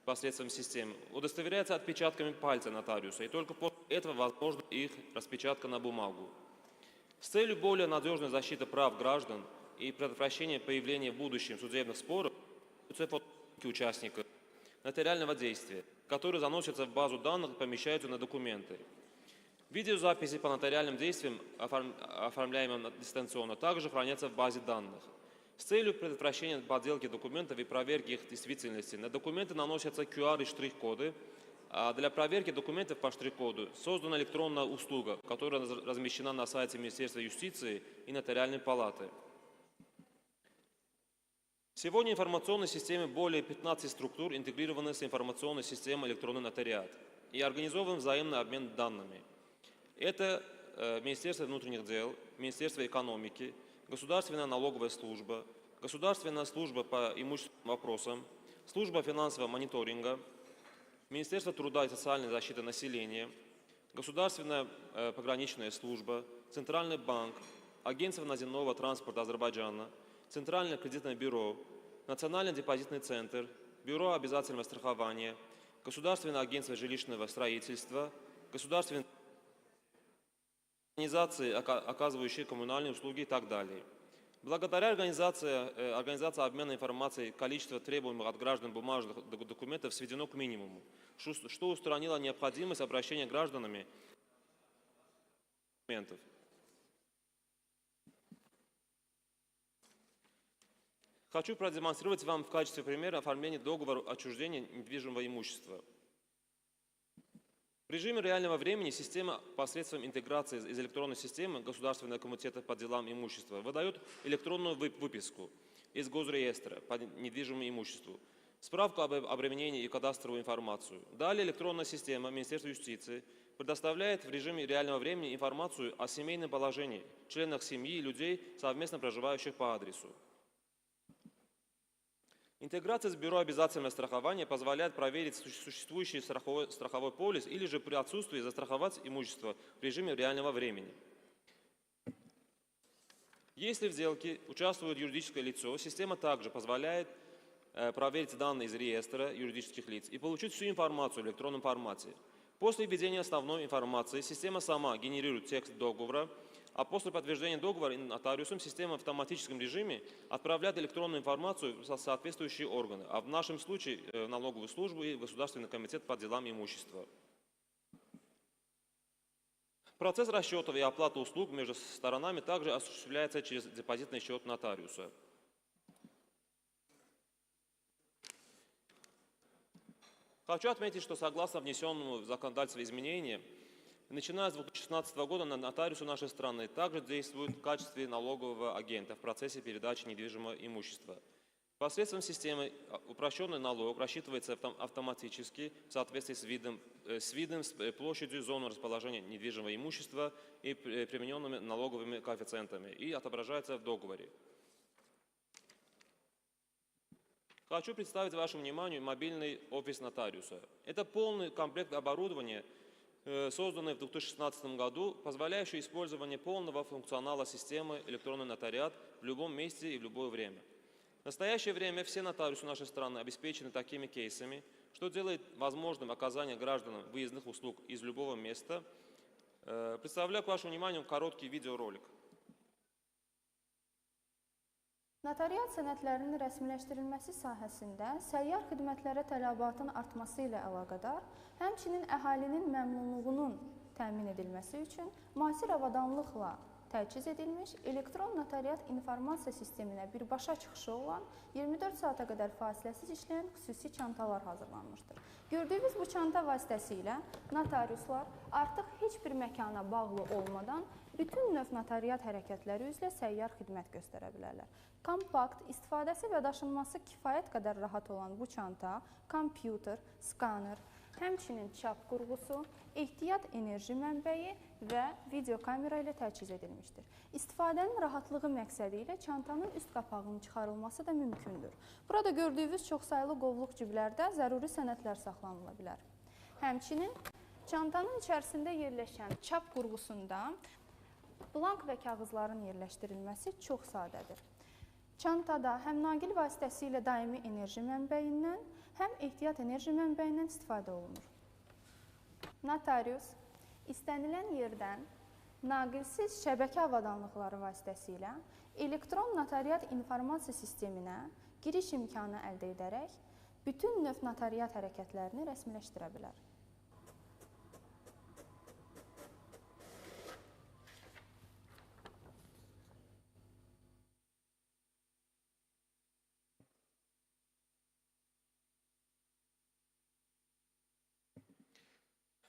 посредством системы, удостоверяется отпечатками пальца нотариуса, и только после этого возможна их распечатка на бумагу. С целью более надежной защиты прав граждан и предотвращения появления в будущем судебных споров, участников нотариального действия, которые заносятся в базу данных и помещаются на документы. Видеозаписи по нотариальным действиям, оформляемым дистанционно, также хранятся в базе данных. С целью предотвращения подделки документов и проверки их действительности на документы наносятся QR и штрих-коды, а для проверки документов по штрих-коду создана электронная услуга, которая размещена на сайте Министерства юстиции и Нотариальной палаты. Сегодня в информационной системе более 15 структур интегрированы с информационной системой электронный нотариат и организован взаимный обмен данными. Это Министерство внутренних дел, Министерство экономики, Государственная налоговая служба, Государственная служба по имущественным вопросам, Служба финансового мониторинга, Министерство труда и социальной защиты населения, Государственная пограничная служба, Центральный банк, Агентство наземного транспорта Азербайджана, Центральное кредитное бюро, Национальный депозитный центр, Бюро обязательного страхования, Государственное агентство жилищного строительства, государственные организации, оказывающие коммунальные услуги и так далее. Благодаря организации обмена информацией количество требуемых от граждан бумажных документов сведено к минимуму, что устранило необходимость обращения гражданами документов. Хочу продемонстрировать вам в качестве примера оформление договора отчуждения недвижимого имущества. В режиме реального времени система посредством интеграции из электронной системы Государственного комитета по делам имущества выдает электронную выписку из госреестра по недвижимому имуществу, справку об обременении и кадастровую информацию. Далее электронная система Министерства юстиции предоставляет в режиме реального времени информацию о семейном положении, членах семьи и людей, совместно проживающих по адресу. Интеграция с бюро обязательного страхования позволяет проверить существующий страховой полис или же при отсутствии застраховать имущество в режиме реального времени. Если в сделке участвует юридическое лицо, система также позволяет проверить данные из реестра юридических лиц и получить всю информацию в электронном формате. После введения основной информации система сама генерирует текст договора, а после подтверждения договора нотариусом система в автоматическом режиме отправляет электронную информацию в соответствующие органы, а в нашем случае налоговую службу и Государственный комитет по делам имущества. Процесс расчетов и оплаты услуг между сторонами также осуществляется через депозитный счет нотариуса. Хочу отметить, что согласно внесенному в законодательство изменению, начиная с 2016 года нотариусы нашей страны также действуют в качестве налогового агента в процессе передачи недвижимого имущества. Посредством системы упрощенный налог рассчитывается автоматически в соответствии с видом, площадью, зоной расположения недвижимого имущества и примененными налоговыми коэффициентами и отображается в договоре. Хочу представить вашему вниманию мобильный офис нотариуса. Это полный комплект оборудования, созданный в 2016 году, позволяющий использование полного функционала системы электронный нотариат в любом месте и в любое время. В настоящее время все нотариусы нашей страны обеспечены такими кейсами, что делает возможным оказание гражданам выездных услуг из любого места. Представляю к вашему вниманию короткий видеоролик. Notariat sənədlərinin rəsmiləşdirilməsi sahəsində səyyar xidmətlərə tələbatın artması ilə əlaqədar, həmçinin əhalinin məmnunluğunun təmin edilməsi üçün müasir avadanlıqla təchiz edilmiş elektron notariat informasiya sisteminə birbaşa çıxışı olan 24 saata qədər fasiləsiz işləyən xüsusi çantalar hazırlanmışdır. Gördüyünüz bu çanta vasitəsilə notariuslar artıq heç bir məkana bağlı olmadan bütün növ notariat hərəkətləri üzrə səyyar xidmət göstərə bilərlər. Kompakt, istifadəsi və daşınması kifayət qədər rahat olan bu çanta, kompüter, skaner, həmçinin çap qurğusu, ehtiyat enerji mənbəyi və videokamera ilə təchiz edilmişdir. İstifadənin rahatlığı məqsədi ilə çantanın üst qapağının çıxarılması da mümkündür. Burada gördüyünüz çoxsaylı qovluq ciblərdə zəruri sənədlər saxlanıla bilər. Həmçinin çantanın içərisində yerləşən çap qurğusunda blank və kağızların yerləşdirilməsi çox sadədir. Çantada həm naqil vasitəsilə daimi enerji mənbəyindən, həm ehtiyat enerji mənbəyindən istifadə olunur. Notarius istənilən yerdən naqilsiz şəbəkə avadanlıqları vasitəsilə elektron notariat informasiya sisteminə giriş imkanı əldə edərək bütün növ notariat hərəkətlərini rəsmiləşdirə bilər.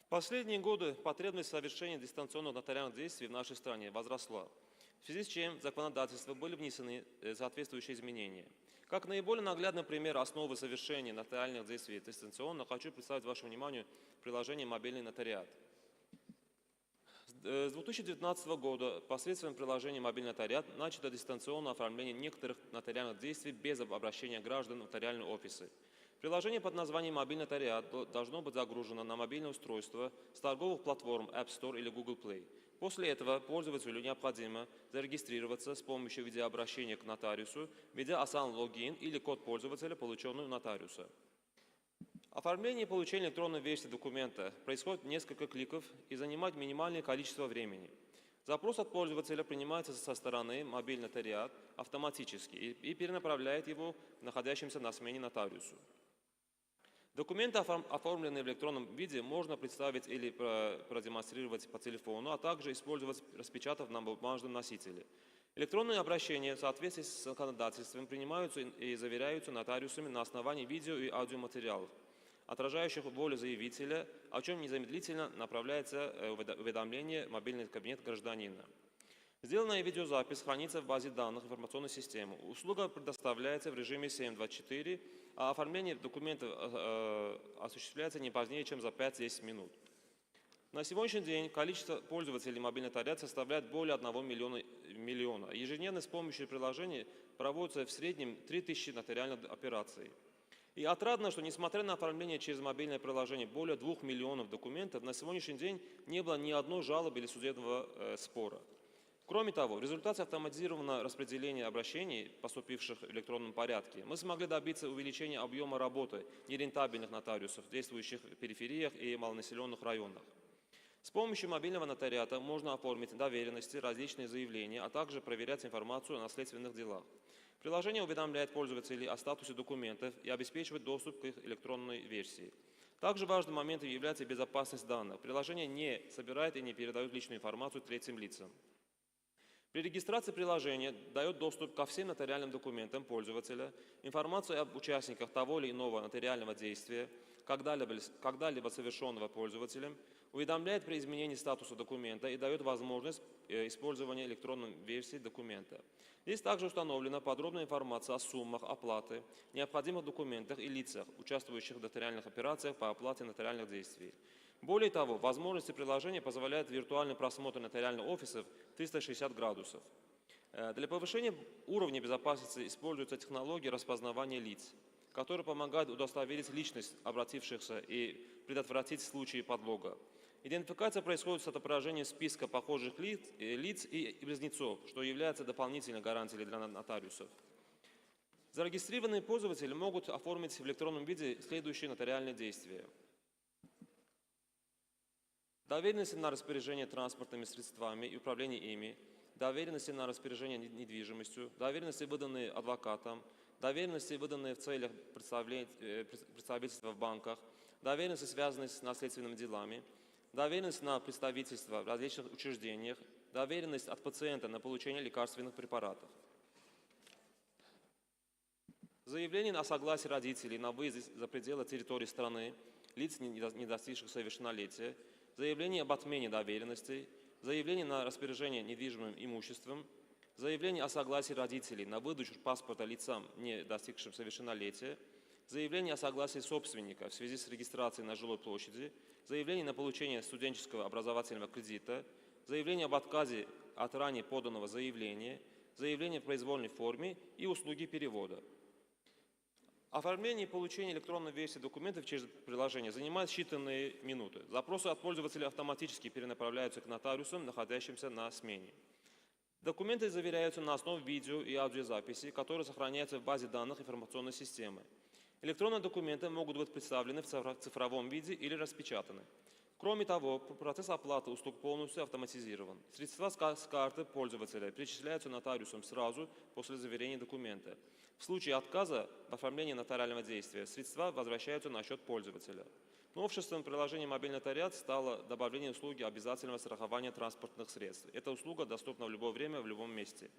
В последние годы потребность в совершении дистанционных нотариальных действий в нашей стране возросла, в связи с чем в законодательство были внесены соответствующие изменения. Как наиболее наглядный пример основы совершения нотариальных действий дистанционно хочу представить вашему вниманию приложение «Мобильный нотариат». С 2019 года посредством приложения «Мобильный нотариат» начато дистанционное оформление некоторых нотариальных действий без обращения граждан в нотариальные офисы. Приложение под названием «Мобильный нотариат» должно быть загружено на мобильное устройство с торговых платформ App Store или Google Play. После этого пользователю необходимо зарегистрироваться с помощью видеообращения к нотариусу, введя логин или код пользователя, полученный у нотариуса. Оформление и получение электронной версии документа происходит несколько кликов и занимает минимальное количество времени. Запрос от пользователя принимается со стороны «Мобильный нотариат» автоматически и перенаправляет его находящимся на смене нотариусу. Документы, оформленные в электронном виде, можно представить или продемонстрировать по телефону, а также использовать, распечатав на бумажном носителе. Электронные обращения в соответствии с законодательством принимаются и заверяются нотариусами на основании видео и аудиоматериалов, отражающих волю заявителя, о чем незамедлительно направляется уведомление в мобильный кабинет гражданина. Сделанная видеозапись хранится в базе данных информационной системы. Услуга предоставляется в режиме 7/24, а оформление документов осуществляется не позднее, чем за 5-10 минут. На сегодняшний день количество пользователей мобильного нотариата составляет более 1 миллиона. Ежедневно с помощью приложения проводится в среднем 3000 нотариальных операций. И отрадно, что несмотря на оформление через мобильное приложение более 2 миллионов документов, на сегодняшний день не было ни одной жалобы или судебного спора. Кроме того, в результате автоматизированного распределения обращений, поступивших в электронном порядке, мы смогли добиться увеличения объема работы нерентабельных нотариусов, действующих в перифериях и малонаселенных районах. С помощью мобильного нотариата можно оформить доверенности, различные заявления, а также проверять информацию о наследственных делах. Приложение уведомляет пользователей о статусе документов и обеспечивает доступ к их электронной версии. Также важным моментом является безопасность данных. Приложение не собирает и не передает личную информацию третьим лицам. При регистрации приложения дает доступ ко всем нотариальным документам пользователя, информацию об участниках того или иного нотариального действия, когда-либо совершенного пользователем, уведомляет при изменении статуса документа и дает возможность использования электронной версии документа. Здесь также установлена подробная информация о суммах оплаты, необходимых документах и лицах, участвующих в нотариальных операциях по оплате нотариальных действий. Более того, возможности приложения позволяют виртуальный просмотр нотариальных офисов 360 градусов. Для повышения уровня безопасности используется технология распознавания лиц, которая помогает удостоверить личность обратившихся и предотвратить случаи подлога. Идентификация происходит с отображением списка похожих лиц и близнецов, что является дополнительной гарантией для нотариусов. Зарегистрированные пользователи могут оформить в электронном виде следующие нотариальные действия. Доверенности на распоряжение транспортными средствами и управление ими, доверенности на распоряжение недвижимостью, доверенности, выданные адвокатом, доверенности, выданные в целях представительства в банках, доверенности, связанные с наследственными делами, доверенность на представительство в различных учреждениях, доверенность от пациента на получение лекарственных препаратов. Заявление о согласии родителей на выезд за пределы территории страны, лиц, не достигших совершеннолетия, заявление об отмене доверенностей, заявление на распоряжение недвижимым имуществом, заявление о согласии родителей на выдачу паспорта лицам, не достигшим совершеннолетия, заявление о согласии собственника в связи с регистрацией на жилой площади, заявление на получение студенческого образовательного кредита, заявление об отказе от ранее поданного заявления, заявление в произвольной форме и услуги перевода. Оформление и получение электронной версии документов через приложение занимает считанные минуты. Запросы от пользователя автоматически перенаправляются к нотариусам, находящимся на смене. Документы заверяются на основе видео и аудиозаписи, которые сохраняются в базе данных информационной системы. Электронные документы могут быть представлены в цифровом виде или распечатаны. Кроме того, процесс оплаты услуг полностью автоматизирован. Средства с карты пользователя перечисляются нотариусом сразу после заверения документа. В случае отказа в оформлении нотариального действия средства возвращаются на счет пользователя. Новшеством приложения «Мобильный нотариат» стало добавление услуги обязательного страхования транспортных средств. Эта услуга доступна в любое время, в любом месте.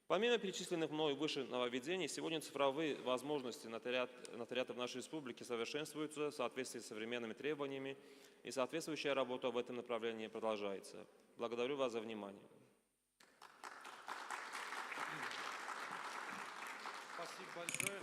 Помимо перечисленных мной выше нововведений, сегодня цифровые возможности нотариата в нашей республике совершенствуются в соответствии с современными требованиями, и соответствующая работа в этом направлении продолжается. Благодарю вас за внимание. Спасибо большое.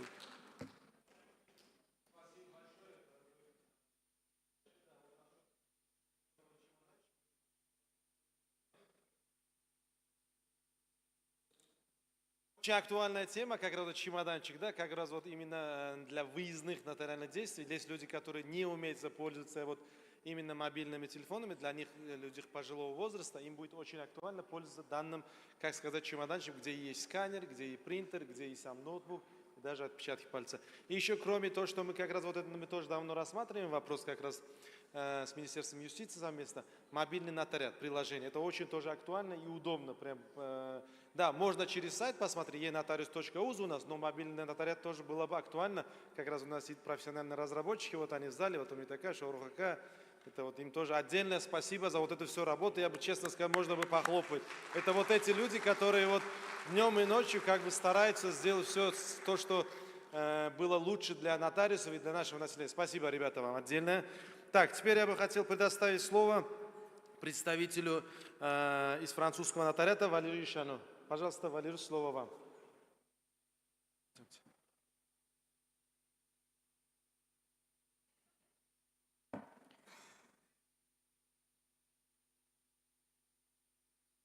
Очень актуальная тема, как раз вот чемоданчик, да, как раз вот именно для выездных нотариальных действий. Есть люди, которые не умеют пользоваться вот именно мобильными телефонами, для них, людей пожилого возраста, им будет очень актуально пользоваться данным, как сказать, чемоданчиком, где есть сканер, где есть принтер, где есть сам ноутбук, и даже отпечатки пальца. И еще кроме того, что мы как раз вот это мы тоже давно рассматриваем, вопрос как раз с Министерством юстиции совместно, мобильный нотариат, приложение. Это очень тоже актуально и удобно. Прям, да, можно через сайт посмотреть, enotarius.uz у нас, но мобильный нотариат тоже было бы актуально. Как раз у нас есть профессиональные разработчики, вот они в зале, вот у меня такая, Шаурхака. Это вот им тоже отдельное спасибо за вот эту всю работу. Я бы, честно сказать, можно бы похлопать. Это вот эти люди, которые вот днем и ночью как бы стараются сделать все то, что было лучше для нотариусов и для нашего населения. Спасибо, ребята, вам отдельное. Так, теперь я бы хотел предоставить слово представителю из французского нотариата Валерию Шану. Пожалуйста, Валерий, слово вам.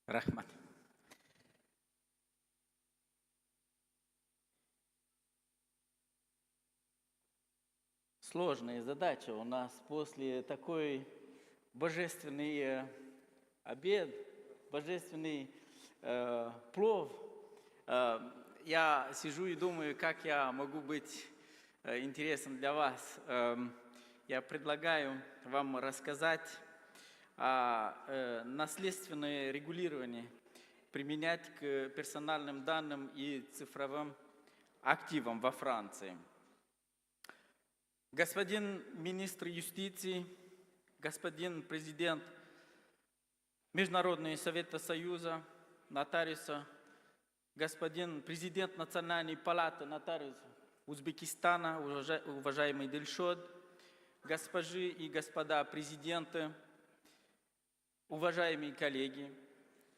Rahmat. сложная задача. У нас после такой божественный обед, божественный плов, я сижу и думаю, как я могу быть интересен для вас. Я предлагаю вам рассказать о наследственном регулировании, применять к персональным данным и цифровым активам во Франции. Господин министр юстиции, господин президент Международного совета Союза нотариуса, господин президент Национальной палаты нотариусов Узбекистана, уважаемый Дильшод, госпожи и господа президенты, уважаемые коллеги,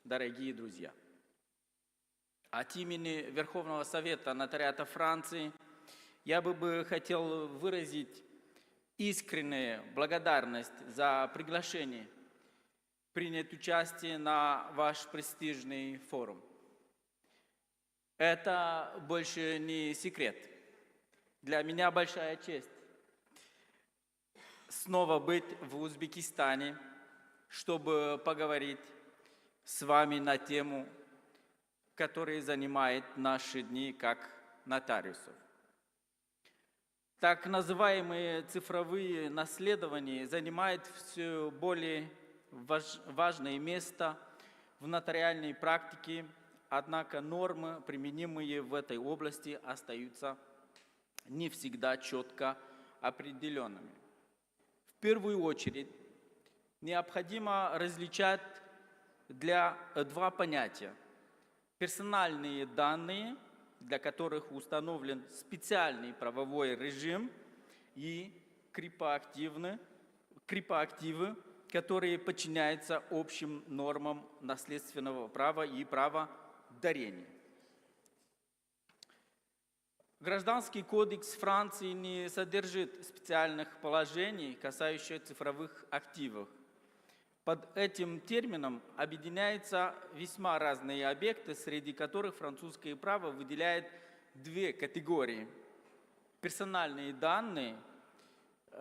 дорогие друзья. От имени Верховного Совета нотариата Франции я бы хотел выразить искреннюю благодарность за приглашение принять участие на ваш престижный форум. Это больше не секрет. Для меня большая честь снова быть в Узбекистане, чтобы поговорить с вами на тему, которая занимает наши дни как нотариусов. Так называемые цифровые наследования занимают все более важное место в нотариальной практике, однако нормы, применимые в этой области, остаются не всегда четко определенными. В первую очередь, необходимо различать два понятия. Персональные данные, для которых установлен специальный правовой режим, и криптоактивы, которые подчиняются общим нормам наследственного права и права дарения. Гражданский кодекс Франции не содержит специальных положений, касающихся цифровых активов. Под этим термином объединяются весьма разные объекты, среди которых французское право выделяет две категории – персональные данные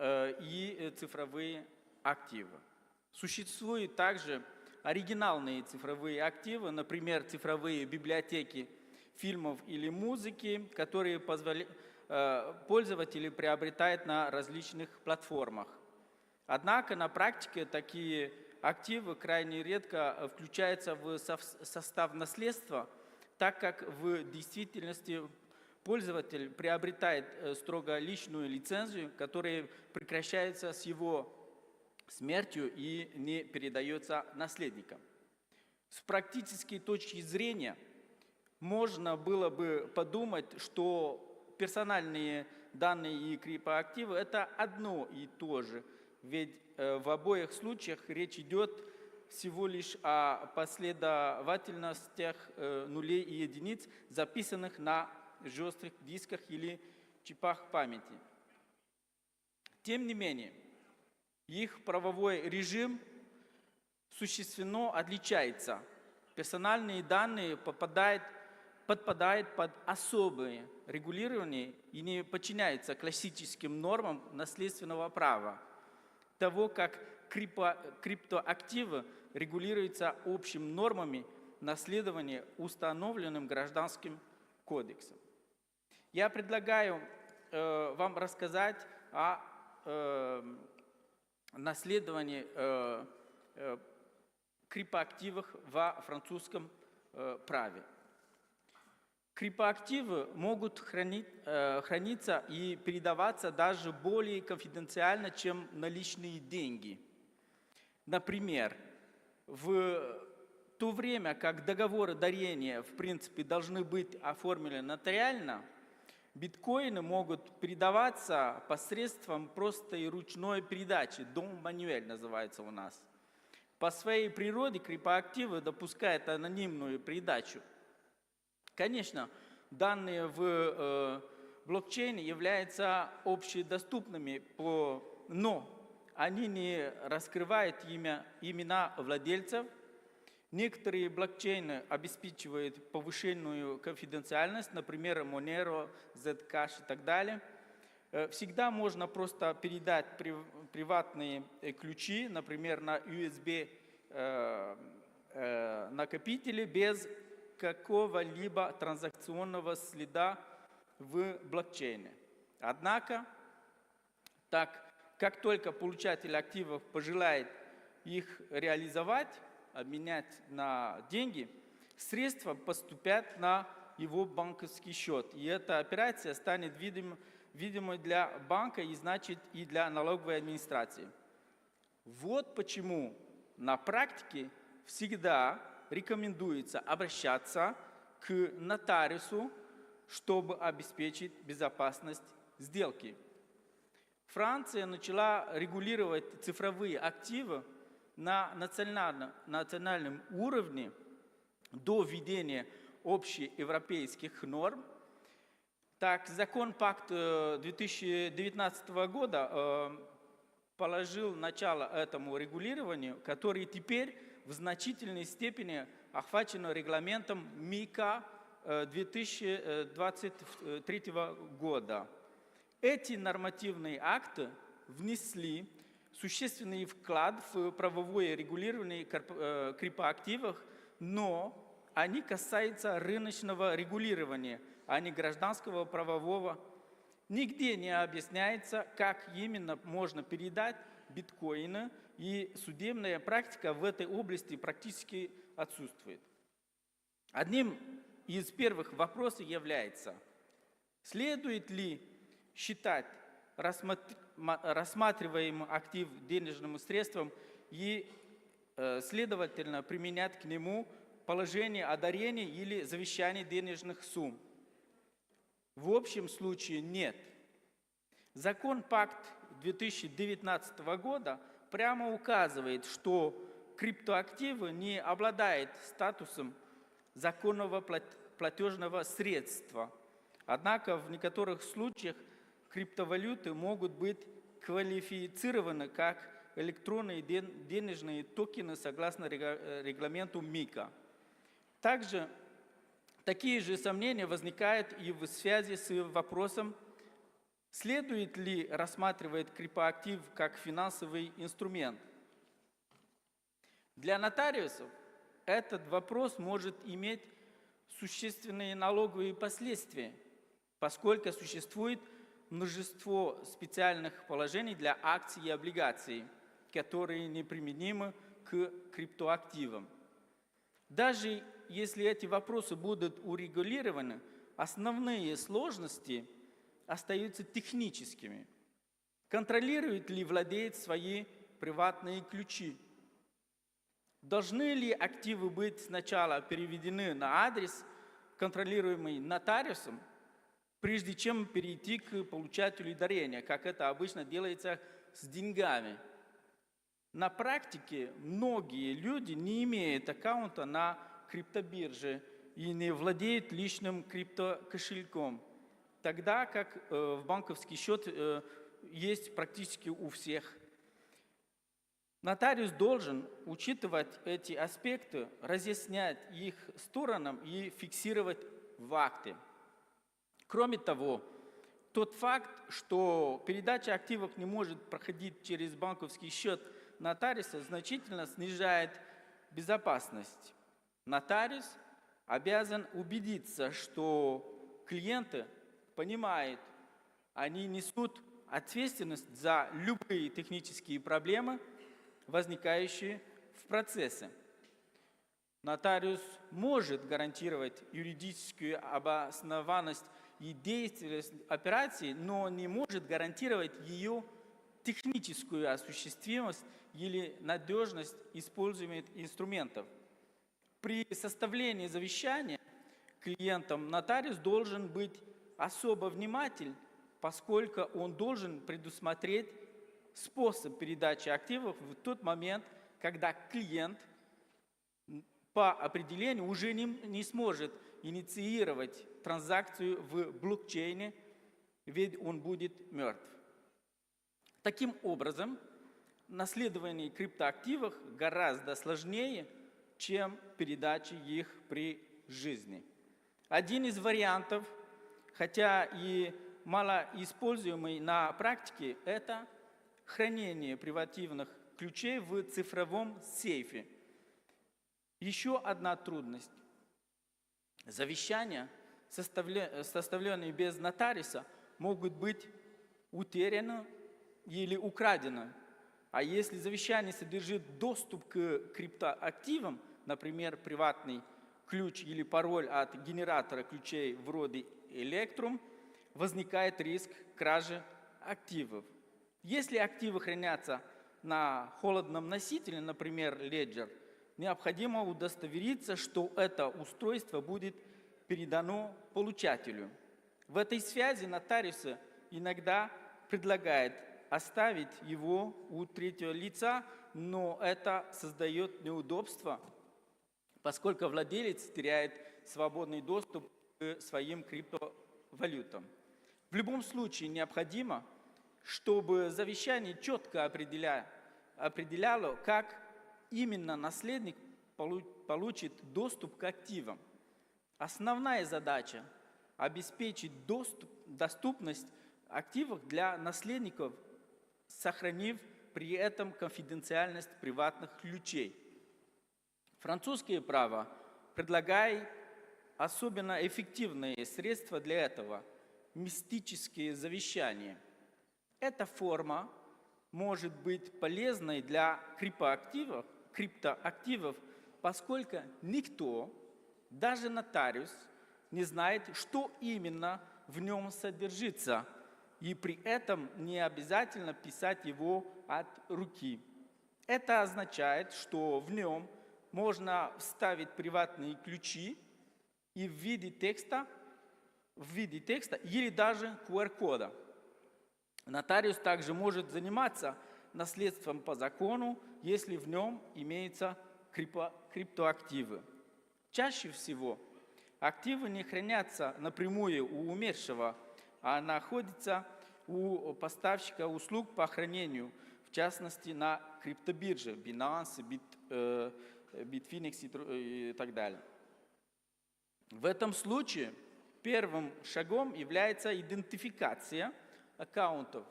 и цифровые активы. Существуют также оригинальные цифровые активы, например, цифровые библиотеки фильмов или музыки, которые пользователи приобретают на различных платформах. Однако на практике такие активы крайне редко включаются в состав наследства, так как в действительности пользователь приобретает строго личную лицензию, которая прекращается с его смертью и не передается наследникам. С практической точки зрения можно было бы подумать, что персональные данные и криптоактивы – это одно и то же, ведь в обоих случаях речь идет всего лишь о последовательностях нулей и единиц, записанных на жестких дисках или чипах памяти. Тем не менее, их правовой режим существенно отличается. Персональные данные подпадают под особое регулирование и не подчиняются классическим нормам наследственного права, того как криптоактивы регулируются общими нормами наследования, установленным Гражданским кодексом. Я предлагаю вам рассказать о наследовании криптоактивах во французском праве. Криптоактивы могут храниться и передаваться даже более конфиденциально, чем наличные деньги. Например, в то время как договоры дарения в принципе должны быть оформлены нотариально, биткоины могут передаваться посредством простой ручной передачи, дом-мануэль называется у нас. По своей природе криптоактивы допускают анонимную передачу. Конечно, данные в блокчейне являются общедоступными, но они не раскрывают имена владельцев. Некоторые блокчейны обеспечивают повышенную конфиденциальность, например, Monero, Zcash и так далее. всегда можно просто передать приватные ключи, например, на USB накопители без какого-либо транзакционного следа в блокчейне. Однако, как только получатель активов пожелает их реализовать, обменять на деньги, средства поступят на его банковский счет. И эта операция станет видимой для банка и значит и для налоговой администрации. Вот почему на практике всегда рекомендуется обращаться к нотариусу, чтобы обеспечить безопасность сделки. Франция начала регулировать цифровые активы на национальном уровне до введения общеевропейских норм. Так, закон ПАКТ 2019 года положил начало этому регулированию, который теперь в значительной степени охвачен регламентом МИКа 2023 года. Эти нормативные акты внесли существенный вклад в правовое регулирование криптоактивов, но они касаются рыночного регулирования, а не гражданского правового. Нигде не объясняется, как именно можно передать биткоины, и судебная практика в этой области практически отсутствует. Одним из первых вопросов является, следует ли считать рассматриваемый актив денежным средством и, следовательно, применять к нему положение о дарении или завещании денежных сумм. В общем случае нет. Закон ПАКТ 2019 года прямо указывает, что криптоактивы не обладают статусом законного платежного средства. Однако в некоторых случаях криптовалюты могут быть квалифицированы как электронные денежные токены согласно регламенту МИКа. Также такие же сомнения возникают и в связи с вопросом, следует ли рассматривать криптоактив как финансовый инструмент. Для нотариусов этот вопрос может иметь существенные налоговые последствия, поскольку существует множество специальных положений для акций и облигаций, которые неприменимы к криптоактивам. Даже если эти вопросы будут урегулированы, основные сложности остаются техническими. Контролирует ли владелец свои приватные ключи? Должны ли активы быть сначала переведены на адрес, контролируемый нотариусом, прежде чем перейти к получателю дарения, как это обычно делается с деньгами? На практике многие люди не имеют аккаунта на криптобирже и не владеют личным криптокошельком, тогда как в банковский счет есть практически у всех. Нотариус должен учитывать эти аспекты, разъяснять их сторонам и фиксировать в акте. Кроме того, тот факт, что передача активов не может проходить через банковский счет нотариуса, значительно снижает безопасность. Нотариус обязан убедиться, что клиенты понимают, они несут ответственность за любые технические проблемы, возникающие в процессе. Нотариус может гарантировать юридическую обоснованность и действенность операции, но не может гарантировать ее техническую осуществимость или надежность используемых инструментов. При составлении завещания клиентам нотариус должен быть особо внимателен, поскольку он должен предусмотреть способ передачи активов в тот момент, когда клиент по определению уже не сможет инициировать транзакцию в блокчейне, ведь он будет мертв. Таким образом, наследование криптоактивов гораздо сложнее, чем передача их при жизни. Один из вариантов, хотя и малоиспользуемый на практике, это хранение привативных ключей в цифровом сейфе. Еще одна трудность. Завещания, составленные без нотариуса, могут быть утеряны или украдены. А если завещание содержит доступ к криптоактивам, например, приватный ключ или пароль от генератора ключей вроде Electrum, возникает риск кражи активов. Если активы хранятся на холодном носителе, например, Ledger, необходимо удостовериться, что это устройство будет передано получателю. В этой связи нотариусы иногда предлагают оставить его у третьего лица, но это создает неудобства, поскольку владелец теряет свободный доступ к своим криптовалютам. В любом случае необходимо, чтобы завещание четко определяло, как именно наследник получит доступ к активам. Основная задача – обеспечить доступность активов для наследников, сохранив при этом конфиденциальность приватных ключей. Французское право предлагает особенно эффективные средства для этого – мистические завещания. Эта форма может быть полезной для криптоактивов, поскольку никто, даже нотариус, не знает, что именно в нем содержится, и при этом не обязательно писать его от руки. Это означает, что в нем можно вставить приватные ключи и в виде текста или даже QR-кода. Нотариус также может заниматься наследством по закону, если в нем имеются криптоактивы. Чаще всего активы не хранятся напрямую у умершего, а находятся у поставщика услуг по хранению, в частности на криптобирже Binance, Bitfinex и так далее. В этом случае первым шагом является идентификация аккаунтов.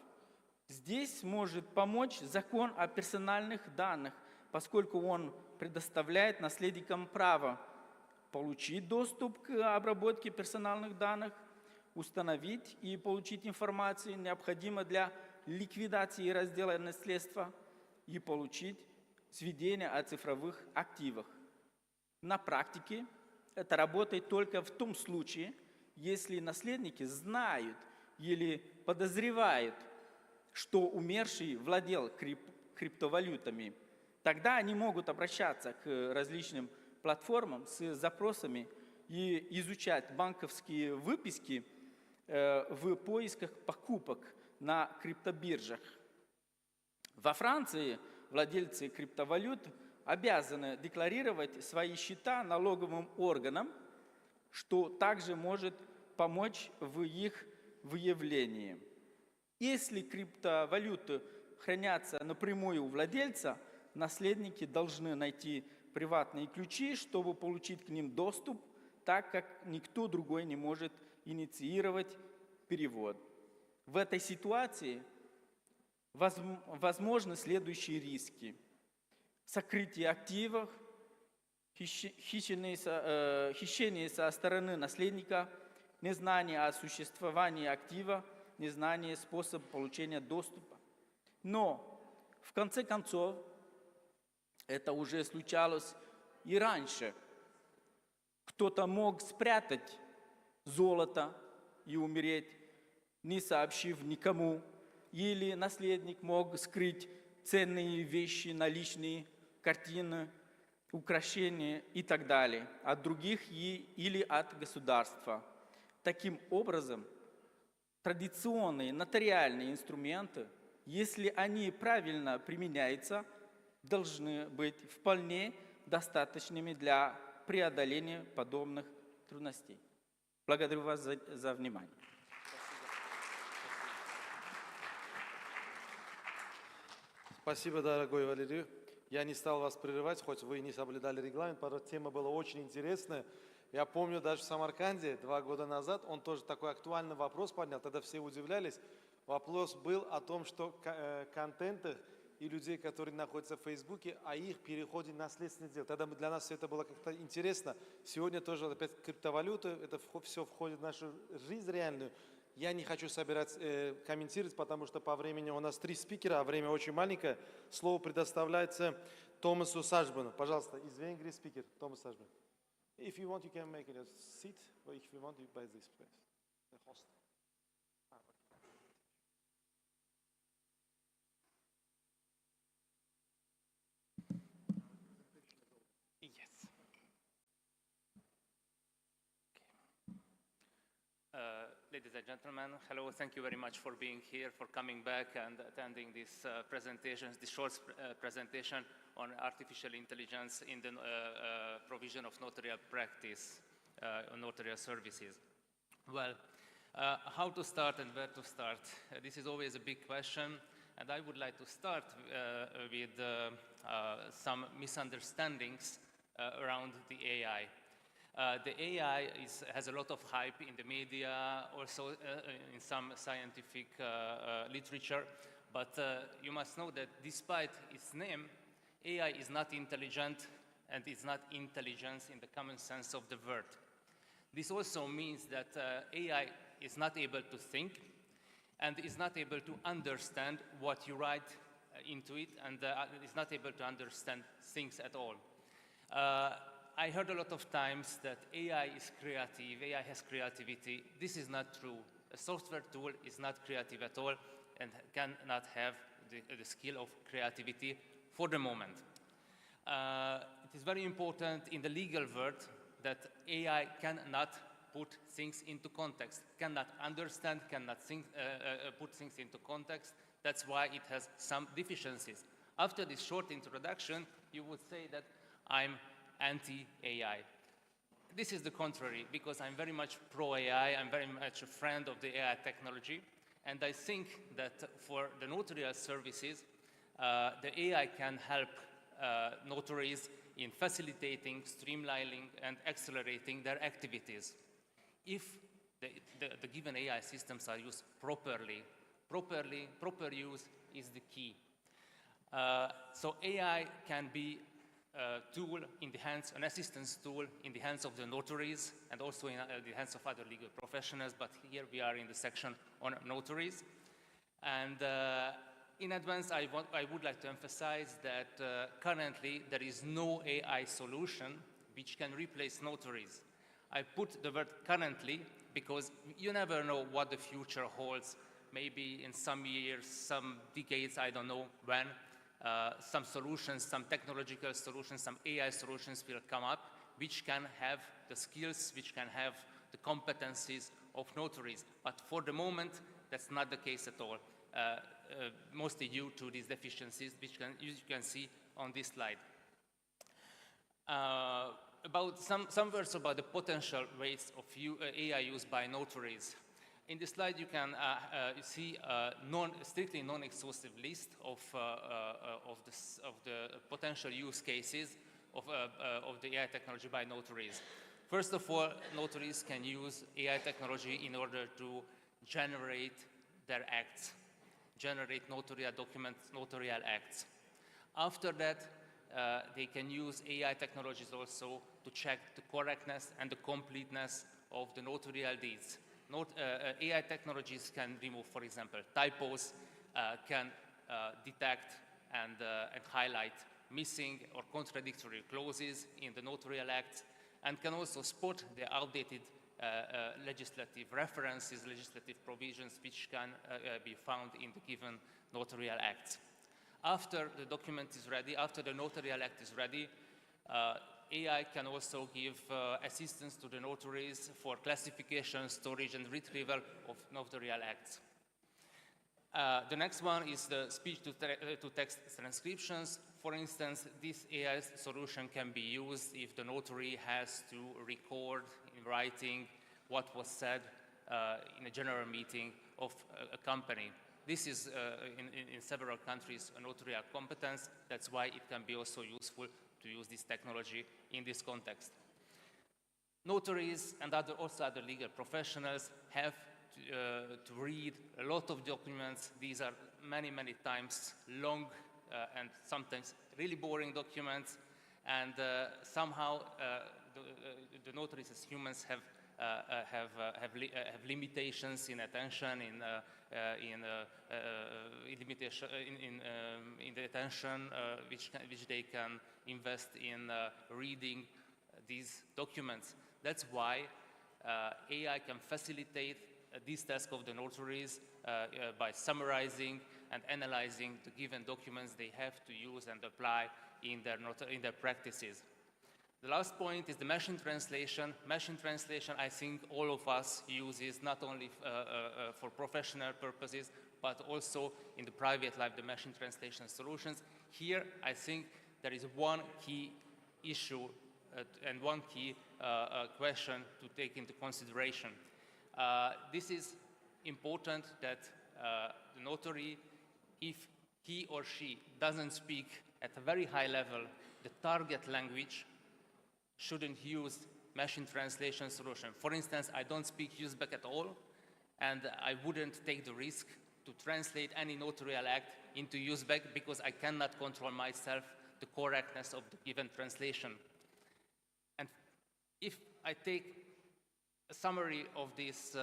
Здесь может помочь закон о персональных данных, поскольку он предоставляет наследникам право получить доступ к обработке персональных данных, установить и получить информацию, необходимую для ликвидации раздела наследства, и получить сведения о цифровых активах. На практике это работает только в том случае, если наследники знают или подозревают, что умерший владел криптовалютами. Тогда они могут обращаться к различным платформам с запросами и изучать банковские выписки в поисках покупок на криптобиржах. Во Франции владельцы криптовалют обязаны декларировать свои счета налоговым органам, что также может помочь в их выявлении. Если криптовалюты хранятся напрямую у владельца, наследники должны найти приватные ключи, чтобы получить к ним доступ, так как никто другой не может инициировать перевод. В этой ситуации возможны следующие риски: сокрытие активов, хищение со стороны наследника, незнание о существовании актива, незнание способа получения доступа. Но, в конце концов, это уже случалось и раньше. Кто-то мог спрятать золото и умереть, не сообщив никому, или наследник мог скрыть ценные вещи, наличные, картины, украшения и так далее от других или от государства. Таким образом, традиционные нотариальные инструменты, если они правильно применяются, должны быть вполне достаточными для преодоления подобных трудностей. Благодарю вас за внимание. Спасибо, дорогой Валерий. Я не стал вас прерывать, хоть вы не соблюдали регламент, потому что тема была очень интересная. Я помню, даже в Самарканде 2 года назад он тоже такой актуальный вопрос поднял, тогда все удивлялись. Вопрос был о том, что контенты и людей, которые находятся в Фейсбуке, о их переходе в наследственное дело. Тогда для нас все это было как-то интересно. Сегодня тоже опять криптовалюта, это все входит в нашу жизнь реальную. Я не хочу комментировать, потому что по времени у нас 3 спикера, а время очень маленькое. Слово предоставляется Томасу Сажбану. Пожалуйста, из Венгрии спикер Томас Сажбан. If you want, you can make it a seat, or if you want, you buy this place. The host. Yes. Ladies and gentlemen, hello, thank you very much for being here, for coming back and attending this this short presentation on artificial intelligence in the provision of notarial practice, notarial services. Well, how to start and where to start? This is always a big question, and I would like to start with some misunderstandings around the AI. The AI has a lot of hype in the media, also in some scientific literature, but you must know that despite its name, AI is not intelligent and is not intelligence in the common sense of the word. This also means that AI is not able to think and is not able to understand what you write into it, and is not able to understand things at all. I heard a lot of times that AI is creative, AI has creativity. This is not true. A software tool is not creative at all and cannot have the skill of creativity for the moment. It is very important in the legal world that AI cannot put things into context, cannot understand, cannot put things into context. That's why it has some deficiencies. After this short introduction, you would say that I'm anti-AI. This is the contrary, because I'm very much pro-AI, I'm very much a friend of the AI technology, and I think that for the notarial services, the AI can help notaries in facilitating, streamlining, and accelerating their activities. If the given AI systems are used properly, proper use is the key. So AI can be tool in the hands, an assistance tool in the hands of the notaries and also in the hands of other legal professionals, but here we are in the section on notaries. And in advance, I would like to emphasize that currently there is no AI solution which can replace notaries. I put the word currently because you never know what the future holds. Maybe in some years, some decades, I don't know when, some solutions, some technological solutions, some AI solutions will come up which can have the skills, which can have the competencies of notaries. But for the moment, that's not the case at all, mostly due to these deficiencies, which you can see on this slide. About some words about the potential ways of AI used by notaries. In this slide, you can see a strictly non-exhaustive list of the potential use cases of the AI technology by notaries. First of all, notaries can use AI technology in order to generate their acts, generate notarial documents, notarial acts. After that, they can use AI technologies also to check the correctness and the completeness of the notarial deeds. AI technologies can remove, for example, typos, can detect and highlight missing or contradictory clauses in the notarial acts, and can also spot the outdated legislative references, legislative provisions which can be found in the given notarial acts. After the document is ready, after the notarial act is ready, AI can also give assistance to the notaries for classification, storage, and retrieval of notarial acts. The next one is the speech-to-text transcriptions. For instance, this AI solution can be used if the notary has to record in writing what was said in a general meeting of a company. This is, in several countries, a notarial competence. That's why it can be also useful to use this technology in this context. Notaries and also other legal professionals have to read a lot of documents. These are many, many times long and sometimes really boring documents. And somehow the notaries as humans have limitations in attention, in the attention which they can invest in reading these documents. That's why AI can facilitate this task of the notaries by summarizing and analyzing the given documents they have to use and apply in their practices. The last point is the machine translation. Machine translation, I think all of us use is not only for professional purposes, but also in the private life, the machine translation solutions. Here, I think there is one key issue and one key question to take into consideration. This is important that the notary, if he or she doesn't speak at a very high level the target language, shouldn't use machine translation solution. For instance, I don't speak Uzbek at all, and I wouldn't take the risk to translate any notarial act into Uzbek because I cannot control myself the correctness of the given translation. And if I take a summary of this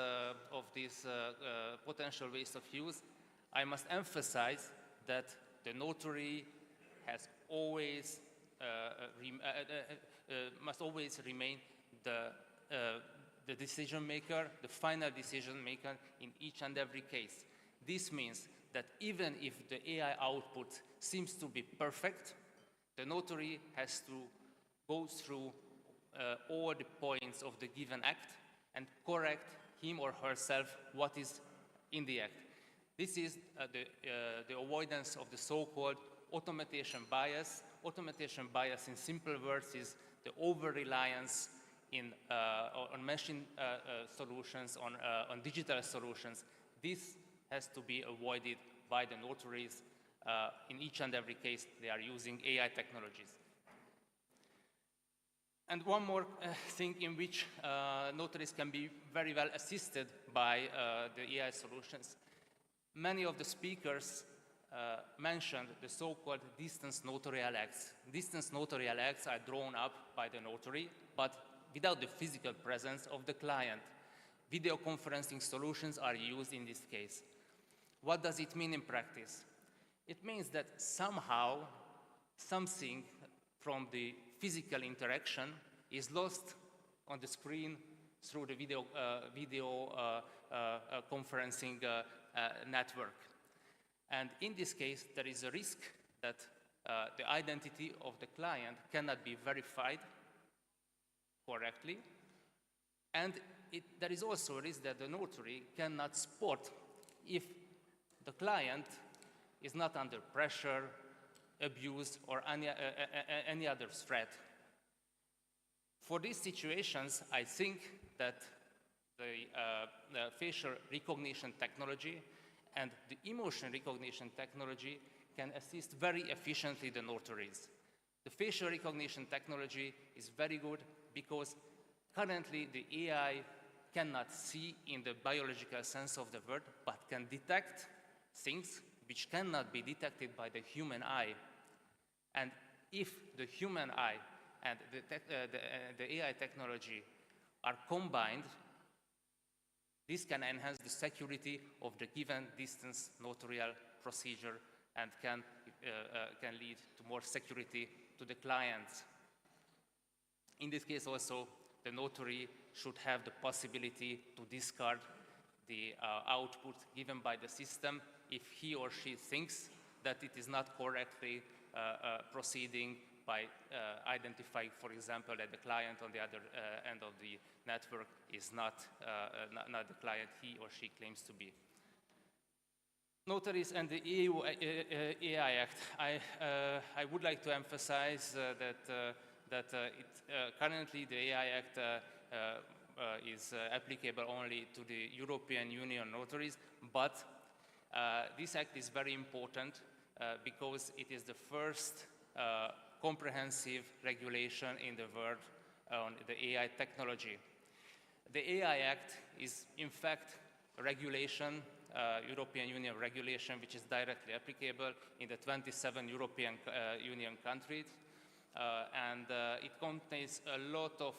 potential waste of use, I must emphasize that the notary has always must always remain the decision maker, the final decision maker in each and every case. This means that even if the AI output seems to be perfect, the notary has to go through all the points of the given act and correct him or herself what is in the act. This is the avoidance of the so-called automation bias. Automation bias, in simple words, is the over-reliance on machine solutions, on digital solutions. This has to be avoided by the notaries. In each and every case, they are using AI technologies. And one more thing in which notaries can be very well assisted by the AI solutions. Many of the speakers mentioned the so-called distance notarial acts. Distance notarial acts are drawn up by the notary, but without the physical presence of the client. Video conferencing solutions are used in this case. What does it mean in practice? It means that somehow something from the physical interaction is lost on the screen through the video conferencing network. And in this case, there is a risk that the identity of the client cannot be verified correctly. And there is also a risk that the notary cannot spot if the client is not under pressure, abuse, or any other threat. For these situations, I think that the facial recognition technology and the emotion recognition technology can assist very efficiently the notaries. The facial recognition technology is very good because currently the AI cannot see in the biological sense of the word, but can detect things which cannot be detected by the human eye. And if the human eye and the AI technology are combined, this can enhance the security of the given distance notarial procedure and can lead to more security to the clients. In this case also, the notary should have the possibility to discard the output given by the system if he or she thinks that it is not correctly proceeding by identifying, for example, that the client on the other end of the network is not the client he or she claims to be. Notaries and the EU AI Act. I would like to emphasize that currently the AI Act is applicable only to the European Union notaries, but this act is very important because it is the first comprehensive regulation in the world on the AI technology. The AI Act is, in fact, a regulation, European Union regulation, which is directly applicable in the 27 European Union countries. It contains a lot of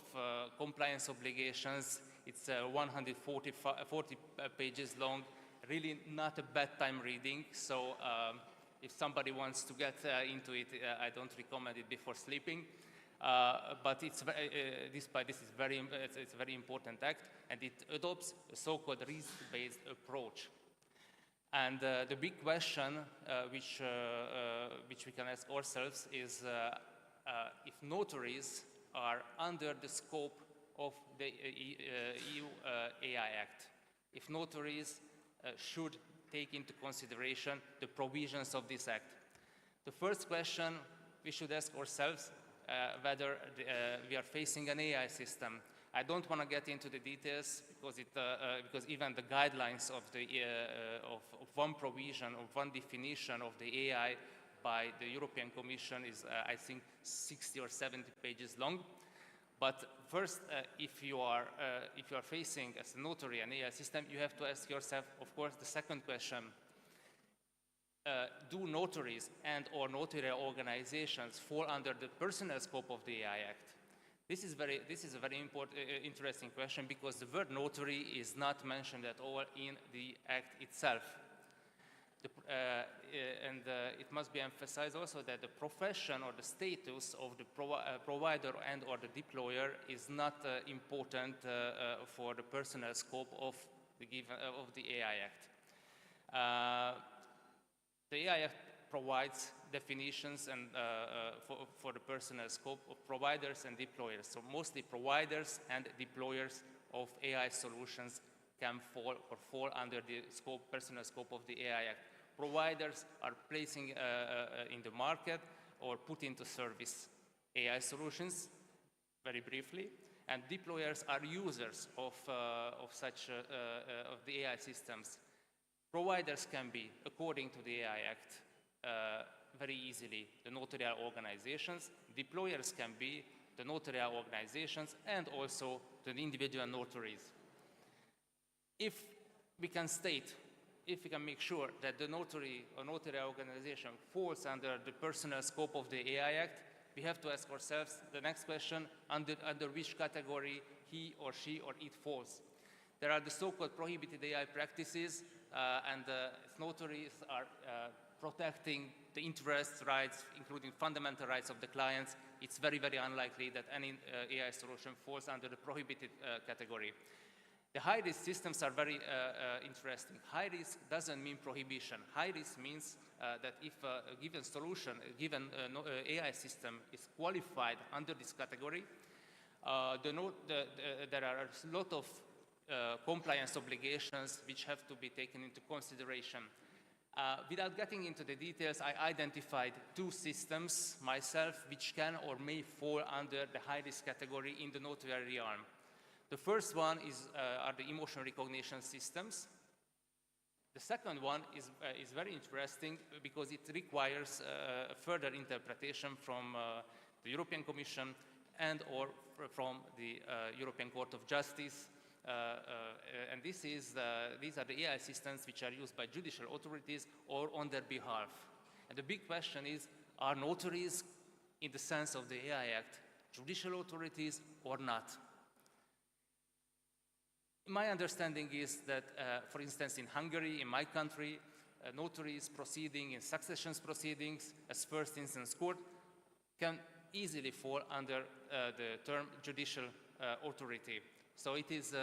compliance obligations. It's 140 pages long, really not a bedtime reading. So if somebody wants to get into it, I don't recommend it before sleeping. But despite this, it's a very important act, and it adopts a so-called risk-based approach. And the big question which we can ask ourselves is if notaries are under the scope of the EU AI Act, if notaries should take into consideration the provisions of this act. The first question we should ask ourselves whether we are facing an AI system. I don't want to get into the details because even the guidelines of one provision, of one definition of the AI by the European Commission is, I think, 60 or 70 pages long. But first, if you are facing as a notary an AI system, you have to ask yourself, of course, the second question. Do notaries and or notarial organizations fall under the personal scope of the AI Act? This is a very important, interesting question because the word notary is not mentioned at all in the Act itself. It must be emphasized also that the profession or the status of the provider and or the deployer is not important for the personal scope of the AI Act. The AI Act provides definitions and for the personal scope of providers and deployers. So mostly providers and deployers of AI solutions can fall under the personal scope of the AI Act. Providers are placing in the market or put into service AI solutions, very briefly, and deployers are users of the AI systems. Providers can be, according to the AI Act, very easily the notarial organizations. Deployers can be the notarial organizations and also the individual notaries. If we can make sure that the notary or notarial organization falls under the personal scope of the AI Act, we have to ask ourselves the next question, under which category he or she or it falls. There are the so-called prohibited AI practices, and notaries are protecting the interests, rights, including fundamental rights of the clients. It's very, very unlikely that any AI solution falls under the prohibited category. The high-risk systems are very interesting. High risk doesn't mean prohibition. High risk means that if a given solution, a given AI system is qualified under this category, there are a lot of compliance obligations which have to be taken into consideration. Without getting into the details, I identified two systems myself which can or may fall under the high-risk category in the notarial realm. The first one are the emotion recognition systems. The second one is very interesting because it requires further interpretation from the European Commission and or from the European Court of Justice. And these are the AI systems which are used by judicial authorities or on their behalf. And the big question is, are notaries, in the sense of the AI Act, judicial authorities or not? My understanding is that, for instance, in Hungary, in my country, notaries proceeding in succession proceedings as first instance court can easily fall under the term judicial authority. So it is,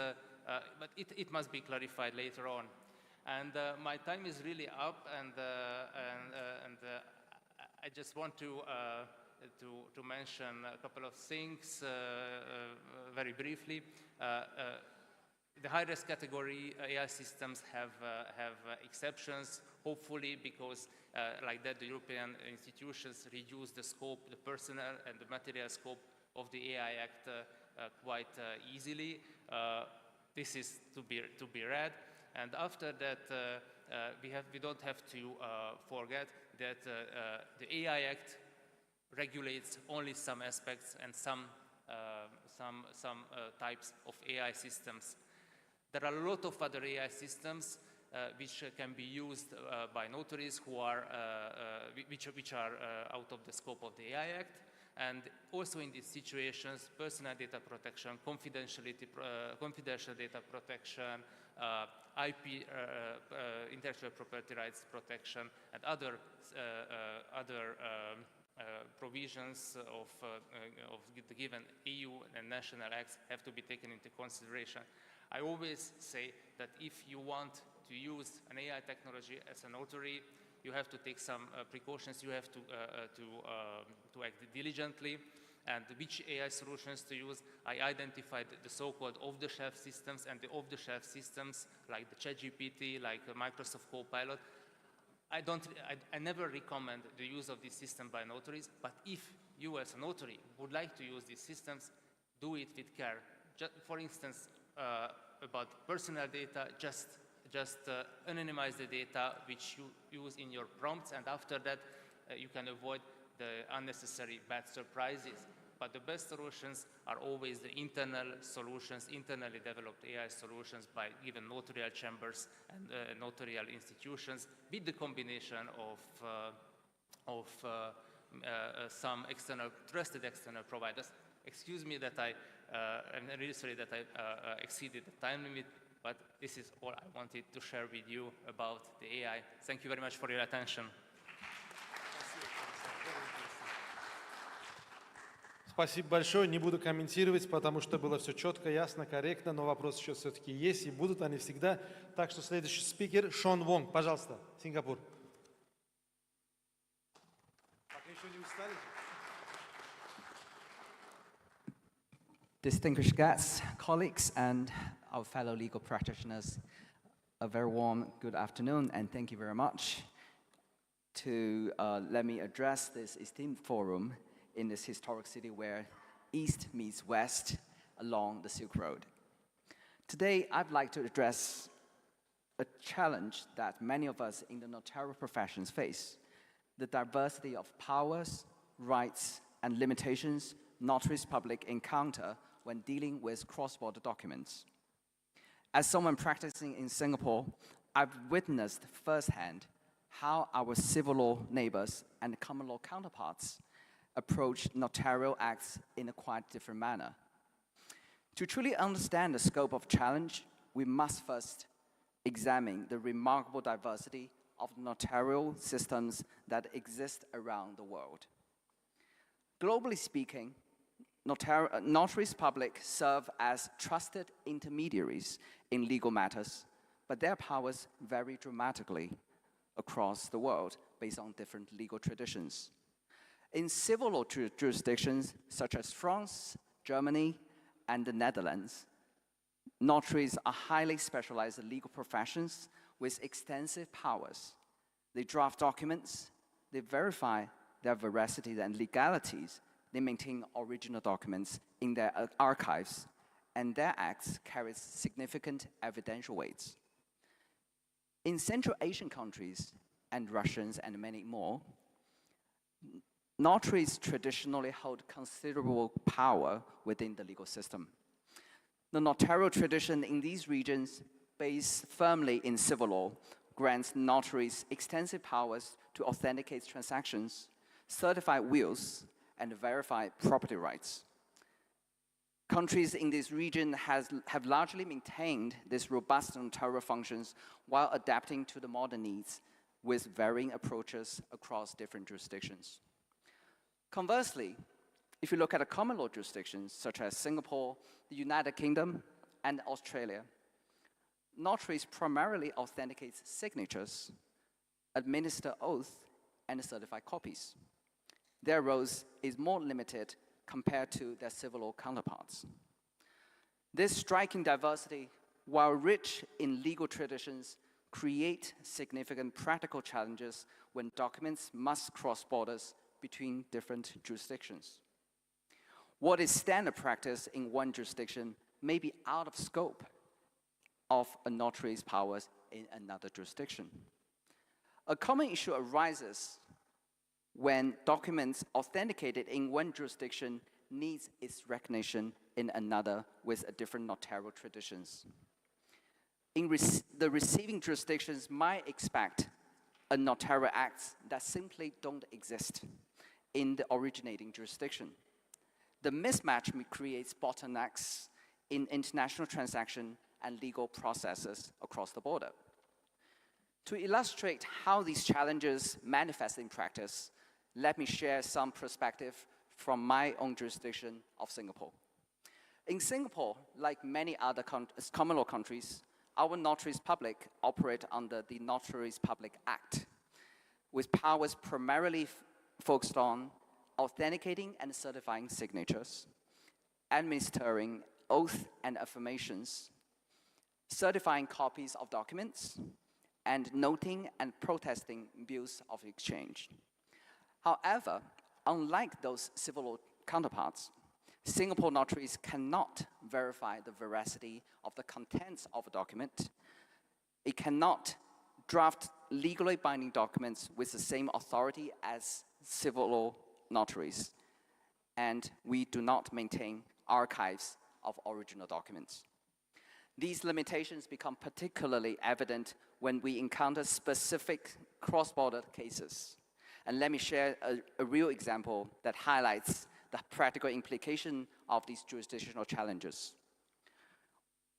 but it must be clarified later on. And my time is really up, and I just want to mention a couple of things very briefly. The high-risk category AI systems have exceptions, hopefully, because like that the European institutions reduce the scope, the personal and the material scope of the AI Act quite easily. This is to be read, and after that we don't have to forget that the AI Act regulates only some aspects and some types of AI systems. There are a lot of other AI systems which can be used by notaries who are, which are out of the scope of the AI Act. And also in these situations, personal data protection, confidential data protection, IP, intellectual property rights protection, and other provisions of the given EU and national acts have to be taken into consideration. I always say that if you want to use an AI technology as a notary, you have to take some precautions. You have to act diligently. And which AI solutions to use? I identified the so-called off-the-shelf systems, and the off-the-shelf systems like the ChatGPT, like Microsoft Copilot. I never recommend the use of this system by notaries, but if you as a notary would like to use these systems, do it with care. For instance, about personal data, just anonymize the data which you use in your prompts, and after that you can avoid the unnecessary bad surprises. But the best solutions are always the internal solutions, internally developed AI solutions by given notarial chambers and notarial institutions, with the combination of some trusted external providers. Excuse me that I'm really sorry that I exceeded the time limit, but this is all I wanted to share with you about the AI. Thank you very much for your attention. Спасибо большое. Не буду комментировать, потому что было все четко, ясно, корректно, но вопросы еще все-таки есть и будут они всегда. Так что следующий спикер Шон Вонг, пожалуйста, Сингапур. Пока еще не устали? Distinguished guests, colleagues, and our fellow legal practitioners, a very warm good afternoon, and thank you very much to let me address this esteemed forum in this historic city where East meets West along the Silk Road. Today, I'd like to address a challenge that many of us in the notarial professions face: the diversity of powers, rights, and limitations notaries public encounter when dealing with cross-border documents. As someone practicing in Singapore, I've witnessed firsthand how our civil law neighbors and common law counterparts approach notarial acts in a quite different manner. To truly understand the scope of challenge, we must first examine the remarkable diversity of notarial systems that exist around the world. Globally speaking, notaries public serve as trusted intermediaries in legal matters, but their powers vary dramatically across the world based on different legal traditions. In civil law jurisdictions such as France, Germany, and the Netherlands, notaries are highly specialized legal professions with extensive powers. They draft documents, they verify their veracity and legalities, they maintain original documents in their archives, and their acts carry significant evidential weights. In Central Asian countries, and Russians and many more, notaries traditionally hold considerable power within the legal system. The notarial tradition in these regions, based firmly in civil law, grants notaries extensive powers to authenticate transactions, certify wills, and verify property rights. Countries in this region have largely maintained these robust notarial functions while adapting to the modern needs with varying approaches across different jurisdictions. Conversely, if you look at common law jurisdictions such as Singapore, the United Kingdom, and Australia, notaries primarily authenticate signatures, administer oaths, and certify copies. Their roles is more limited compared to their civil law counterparts. This striking diversity, while rich in legal traditions, create significant practical challenges when documents must cross borders between different jurisdictions. What is standard practice in one jurisdiction may be out of scope of a notary's powers in another jurisdiction. A common issue arises when documents authenticated in one jurisdiction needs its recognition in another with a different notarial traditions. The receiving jurisdictions might expect a notarial acts that simply don't exist in the originating jurisdiction. The mismatch creates bottlenecks in international transaction and legal processes across the border. To illustrate how these challenges manifest in practice, let me share some perspective from my own jurisdiction of Singapore. In Singapore, like many other common law countries, our notaries public operate under the Notaries Public Act, with powers primarily focused on authenticating and certifying signatures, administering oath and affirmations, certifying copies of documents, and noting and protesting bills of exchange. However, unlike those civil law counterparts, Singapore notaries cannot verify the veracity of the contents of a document. It cannot draft legally binding documents with the same authority as civil law notaries, and we do not maintain archives of original documents. These limitations become particularly evident when we encounter specific cross-border cases. And let me share a real example that highlights the practical implication of these jurisdictional challenges.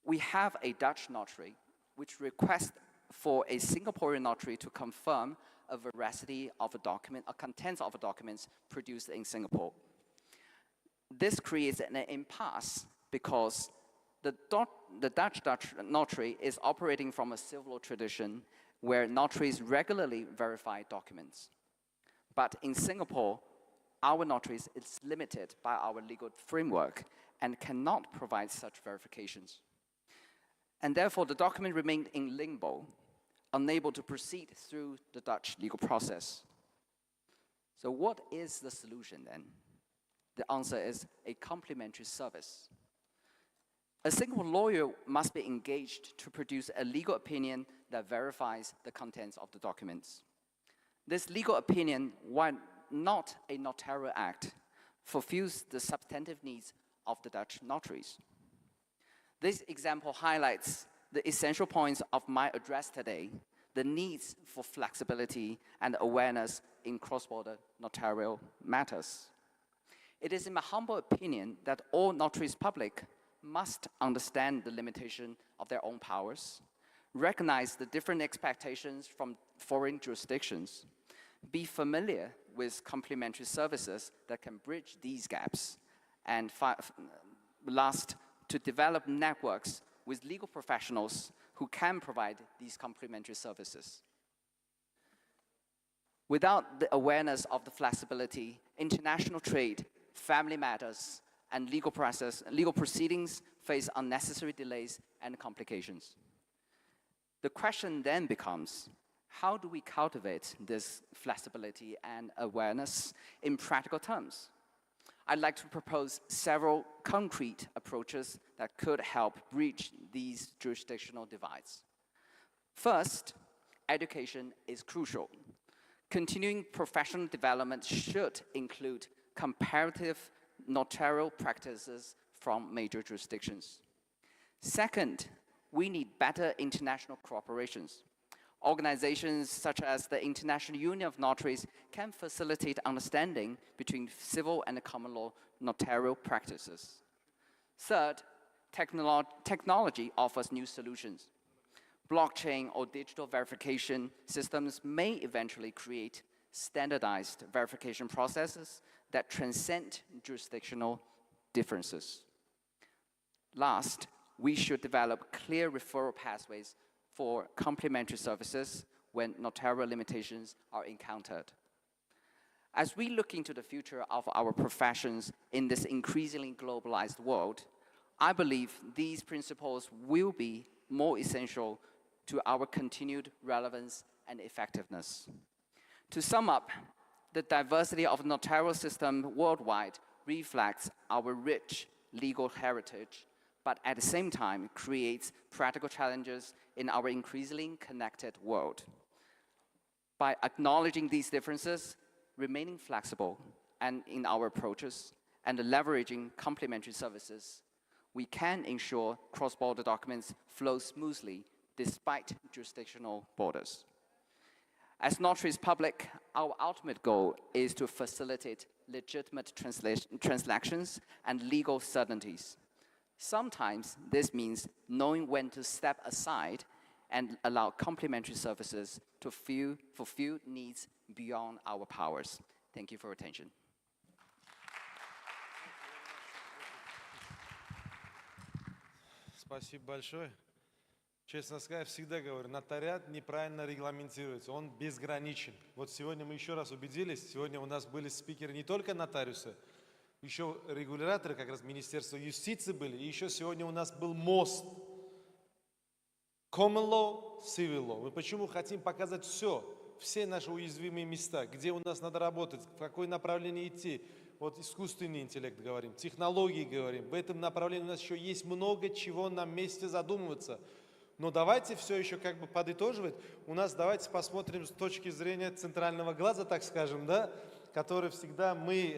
We have a Dutch notary which requests for a Singaporean notary to confirm a veracity of a document, a contents of a document produced in Singapore. This creates an impasse because the Dutch notary is operating from a civil law tradition where notaries regularly verify documents. But in Singapore, our notaries is limited by our legal framework and cannot provide such verifications. And therefore, the document remained in limbo, unable to proceed through the Dutch legal process. So what is the solution then? The answer is a complementary service. A Singapore lawyer must be engaged to produce a legal opinion that verifies the contents of the documents. This legal opinion, while not a notarial act, fulfills the substantive needs of the Dutch notaries. This example highlights the essential points of my address today, the needs for flexibility and awareness in cross-border notarial matters. It is in my humble opinion that all notaries public must understand the limitation of their own powers, recognize the different expectations from foreign jurisdictions, be familiar with complementary services that can bridge these gaps, and last, to develop networks with legal professionals who can provide these complementary services. Without the awareness of the flexibility, international trade, family matters, and legal proceedings face unnecessary delays and complications. The question then becomes, how do we cultivate this flexibility and awareness in practical terms? I'd like to propose several concrete approaches that could help bridge these jurisdictional divides. First, education is crucial. Continuing professional development should include comparative notarial practices from major jurisdictions. Second, we need better international cooperations. Organizations such as the International Union of Notaries can facilitate understanding between civil and common law notarial practices. Third, technology offers new solutions. Blockchain or digital verification systems may eventually create standardized verification processes that transcend jurisdictional differences. Last, we should develop clear referral pathways for complementary services when notarial limitations are encountered. As we look into the future of our professions in this increasingly globalized world, I believe these principles will be more essential to our continued relevance and effectiveness. To sum up, the diversity of the notarial system worldwide reflects our rich legal heritage, but at the same time creates practical challenges in our increasingly connected world. By acknowledging these differences, remaining flexible and in our approaches, and leveraging complementary services, we can ensure cross-border documents flow smoothly despite jurisdictional borders. As notaries public, our ultimate goal is to facilitate legitimate transactions and legal certainties. Sometimes this means knowing when to step aside and allow complementary services to fulfill needs beyond our powers. Thank you for your attention. Спасибо большое. Честно сказать, всегда говорю, нотариат неправильно регламентируется, он безграничен. Вот сегодня мы еще раз убедились, сегодня у нас были спикеры не только нотариусы, еще регуляторы, как раз Министерство юстиции были, и еще сегодня у нас был мост. Common law, civil law. Мы почему хотим показать все наши уязвимые места, где у нас надо работать, в какое направление идти. Вот искусственный интеллект говорим, технологии говорим. В этом направлении у нас еще есть много чего нам вместе задумываться. Но давайте все еще как бы подытоживать. У нас давайте посмотрим с точки зрения центрального глаза, так скажем, да, который всегда мы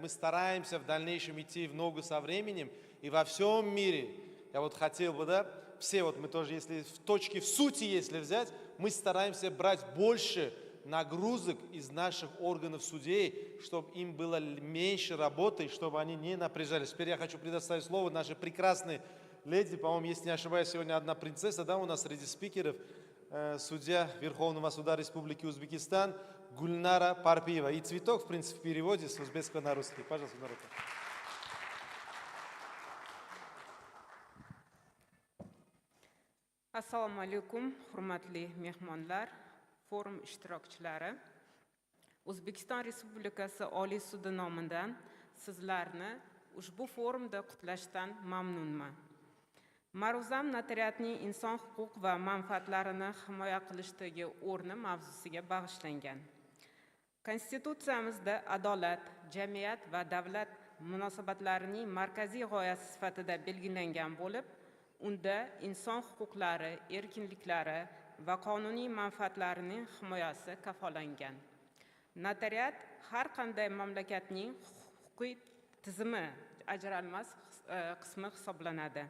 стараемся в дальнейшем идти в ногу со временем. И во всем мире, я вот хотел бы, да, все вот мы тоже, если в точке, в сути, если взять, мы стараемся брать больше нагрузок из наших органов судей, чтобы им было меньше работы, и чтобы они не напряжались. Теперь я хочу предоставить слово нашей прекрасной леди, по-моему, если не ошибаюсь, сегодня одна принцесса, да, у нас среди спикеров, судья Верховного суда Республики Узбекистан Гульнара Парпиева. И цветок, в принципе, в переводе с узбекского на русский. Пожалуйста, народ. Assalomu alaykum, hurmatli mehmonlar, forum ishtirokchilari. O'zbekiston Respublikasi Oliy sudi nomidan sizlarni ushbu forumda qutlashdan mamnunman. Ma'ruzam notariatning inson huquq va manfaatlarini himoya qilishdagi o'rni mavzusiga bag'ishlangan. Konstitutsiyamizda adolat, jamiyat va davlat munosabatlarining markaziy g'oyasi sifatida belgilangan bo'lib, unda inson huquqlari, erkinliklari va qonuniy manfaatlarining himoyasi kafolangan. Notariat har qanday mamlakatning huquqiy tizimi ajralmas qismi hisoblanadi.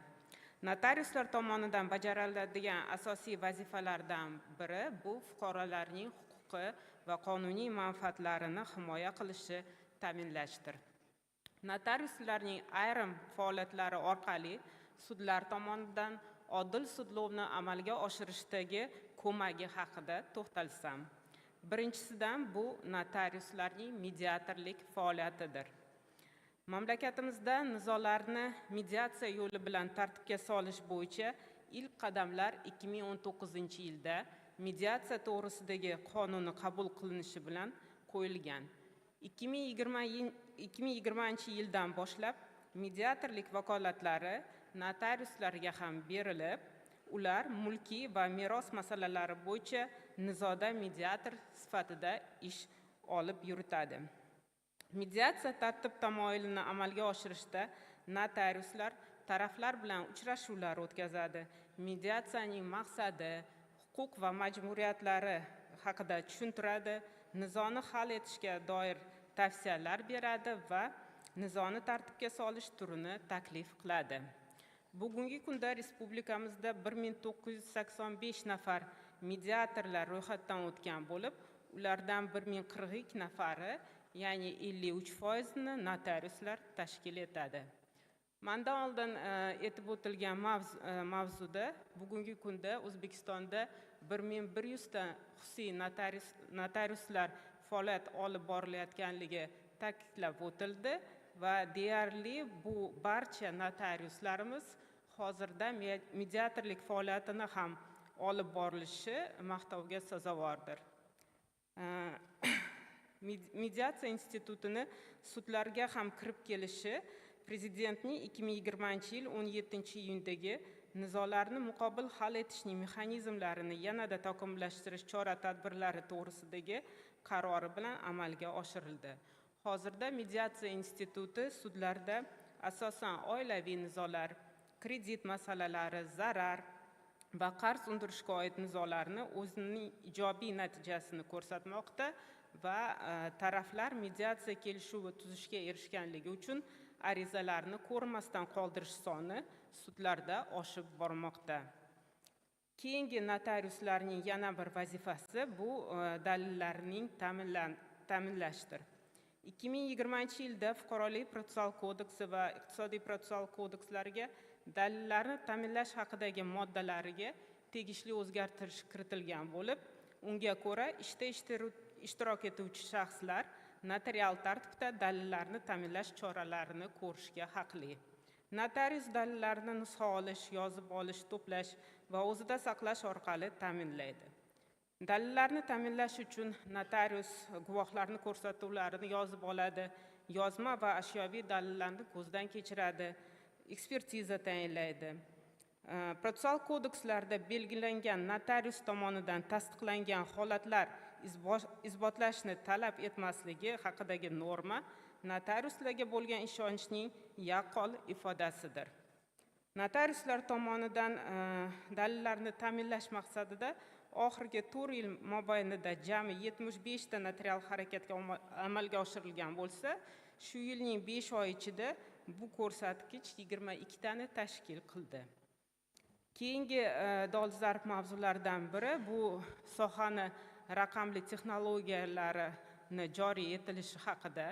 Notariuslar tomonidan bajariladigan asosiy vazifalardan biri bu fuqarolarning huquqi va qonuniy manfaatlarini himoya qilishi ta'minlashdir. Notariuslarning ayrim faoliyatlari orqali sudlar tomonidan odil sudlovni amalga oshirishdagi ko'magi haqida to'xtalsam. Birinchisidan bu notariuslarning mediatorlik faoliyatidir. Mamlakatimizda nizolarni mediatsiya yo'li bilan tartibga solish bo'yicha ilk qadamlar 2019-yilda mediatsiya to'g'risidagi qonuni qabul qilinishi bilan qo'yilgan. 2020-yildan boshlab mediatorlik vakolatlari notariuslarga ham berilib, ular mulkiy va meros masalalari bo'yicha nizoda mediator sifatida ish olib yuritadi. Mediatsiya tartib tamoyilini amalga oshirishda notariuslar taraflar bilan uchrashuvlar o'tkazadi. Mediatsiyaning maqsadi, huquq va majburiyatlari haqida tushuntiradi, nizoni hal etishga doir tavsiyalar beradi va nizoni tartibga solish turini taklif qiladi. Bugungi kunda respublikamizda 1985 nafar mediatorlar ro'yxatdan o'tgan bo'lib, ulardan 1042 nafari, ya'ni 53%ni notariuslar tashkil etadi. Mandan oldin aytib o'tilgan mavzuda bugungi kunda O'zbekistonda 1100 ta xususiy notariuslar faoliyat olib borilayotganligi ta'kidlab o'tildi va deyarli bu barcha notariuslarimiz hozirda mediatorlik faoliyatini ham olib borilishi maqtovga sazovordir. Mediatsiya institutini sudlarga ham kirib kelishi Prezidentning 2020-yil 17-iyundagi nizolarni muqobil hal etishning mexanizmlarini yanada takomillashtirish chora-tadbirlari to'g'risidagi qarori bilan amalga oshirildi. Hozirda mediatsiya instituti sudlarda asosan oilaviy nizolar, kredit masalalari, zarar, va qarz undirishga oid nizolarni o'zining ijobiy natijasini ko'rsatmoqda va taraflar mediatsiya kelishuvi tuzishga erishganligi uchun arizalarni ko'rmasdan qoldirish soni sudlarda oshib bormoqda. Keyingi notariuslarning yana bir vazifasi bu dalillarning ta'minlashdir. 2020-yilda Fuqarolik protsessual kodeksi va Iqtisodiy protsessual kodekslarga dalillarni ta'minlash haqidagi moddalariga tegishli o'zgartirish kiritilgan bo'lib, unga ko'ra ishda ishtirok etuvchi shaxslar notarial tartibda dalillarni ta'minlash choralarini ko'rishga haqli. Notarius dalillarni nusxa olish, yozib olish, to'plash va o'zida saqlash orqali ta'minlaydi. Dalillarni ta'minlash uchun notarius guvohlarning ko'rsatuvlarini yozib oladi, yozma va ashyoviy dalillarni ko'zdan kechiradi, ekspertiza tayinlaydi. Protsessual kodekslarda belgilangan notarius tomonidan tasdiqlangan holatlar isbotlashni talab etmasligi haqidagi norma notariuslarga bo'lgan ishonchning yaqqol ifodasidir. Notariuslar tomonidan dalillarni ta'minlash maqsadida oxirgi 4 yil mobaynida jami 75 ta notarial harakatga amalga oshirilgan bo'lsa, shu yilning 5 oy ichida bu ko'rsatkich 22 tani tashkil qildi. Keyingi dolzarb mavzulardan biri bu sohani raqamli texnologiyalarini joriy etilishi haqida.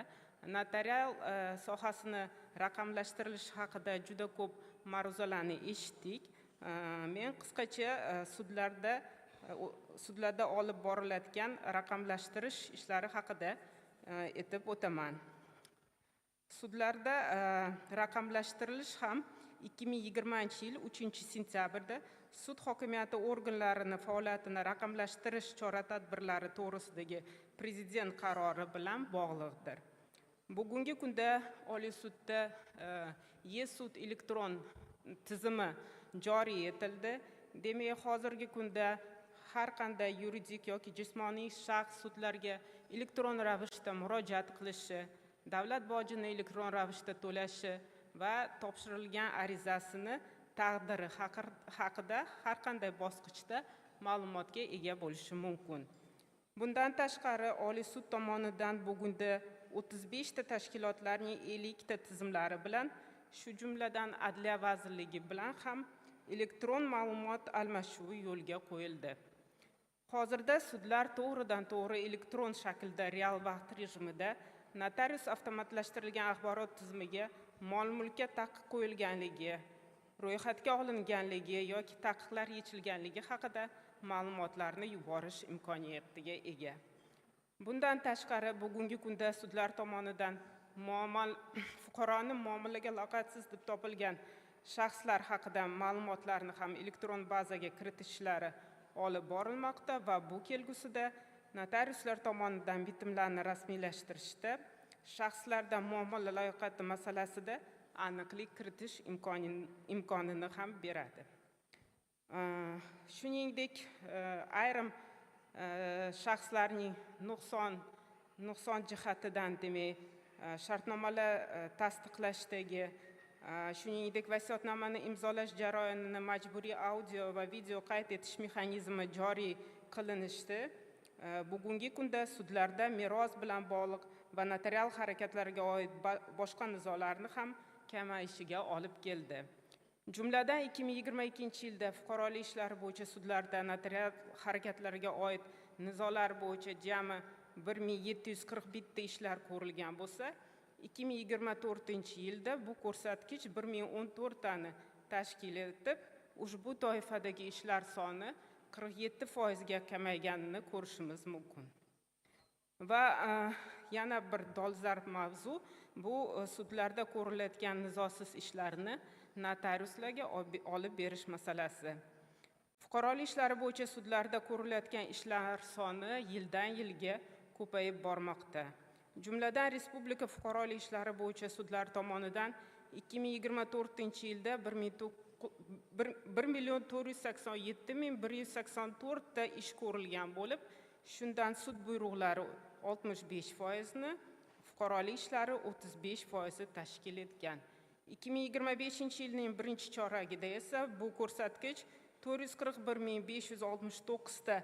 Notarial sohasini raqamlashtirilishi haqida juda ko'p ma'ruzalarni eshitdik. Men qisqacha sudlarda olib boriladigan raqamlashtirish ishlari haqida aytib o'taman. Sudlarda raqamlashtirilish ham 2020 yil 3-sentyabrda sud hokimiyati organlarini faoliyatini raqamlashtirish chora-tadbirlari to'g'risidagi prezident qarori bilan bog'liqdir. Bugungi kunda Oliy sudda e-sud elektron tizimi joriy etildi. Demak, hozirgi kunda har qanday yuridik yoki jismoniy shaxs sudlarga elektron ravishda murojaat qilishi, davlat bojini elektron ravishda to'lashi va topshirilgan arizasini taqdiri haqida har qanday bosqichda ma'lumotga ega bo'lishi mumkin. Bundan tashqari, Oliy sud tomonidan bugunda 35 ta tashkilotlarning 50 ta tizimlari bilan, shu jumladan Adliya vazirligi bilan ham elektron ma'lumot almashuvi yo'lga qo'yildi. Hozirda sudlar to'g'ridan-to'g'ri elektron shaklda real vaqt rejimida notarius avtomatlashtirilgan axborot tizimiga mol-mulkka taqiq qo'yilganligi, ro'yxatga olinganligi yoki taqiqlar yechilganligi haqida ma'lumotlarni yuborish imkoniyatiga ega. Bundan tashqari, bugungi kunda sudlar tomonidan fuqaroning muomalaga layoqatsiz deb topilgan shaxslar haqida ma'lumotlarni ham elektron bazaga kiritishlari olib borilmoqda va bu kelgusida notariuslar tomonidan bitimlarni rasmiylashtirishda shaxslardan muomala layoqati masalasida aniqlik kiritish imkonini ham beradi. Shuningdek, ayrim shaxslarning nuqson jihatidan, demak, shartnomalar tasdiqlashdagi, shuningdek, vasiyatnomani imzolash jarayonini majburiy audio va video qayd etish mexanizmi joriy qilinishdi. Bugungi kunda sudlarda meros bilan bog'liq va notarial harakatlarga oid boshqa nizolarni ham kamayishiga olib keldi. Jumladan 2022-yilda fuqarolik ishlari bo'yicha sudlarda notarial harakatlariga oid nizolar bo'yicha jami 1741 ta ishlar ko'rilgan bo'lsa, 2024-yilda bu ko'rsatkich 1014 tani tashkil etib, ushbu toifadagi ishlar soni 47% ga kamayganini ko'rishimiz mumkin. Va yana bir dolzarb mavzu bu sudlarda ko'rilayotgan nizosiz ishlarni notariuslarga olib berish masalasi. Fuqarolik ishlari bo'yicha sudlarda ko'rilayotgan ishlar soni yildan yilga ko'payib bormoqda. Jumladan, Respublika fuqarolik ishlari bo'yicha sudlar tomonidan 2024-yilda 1,487,184 ta ish ko'rilgan bo'lib, shundan sud buyruqlari 65% ni, fuqarolik ishlari 35% tashkil etgan. 2025-yilning birinchi choragida esa bu ko'rsatkich 441.569 ta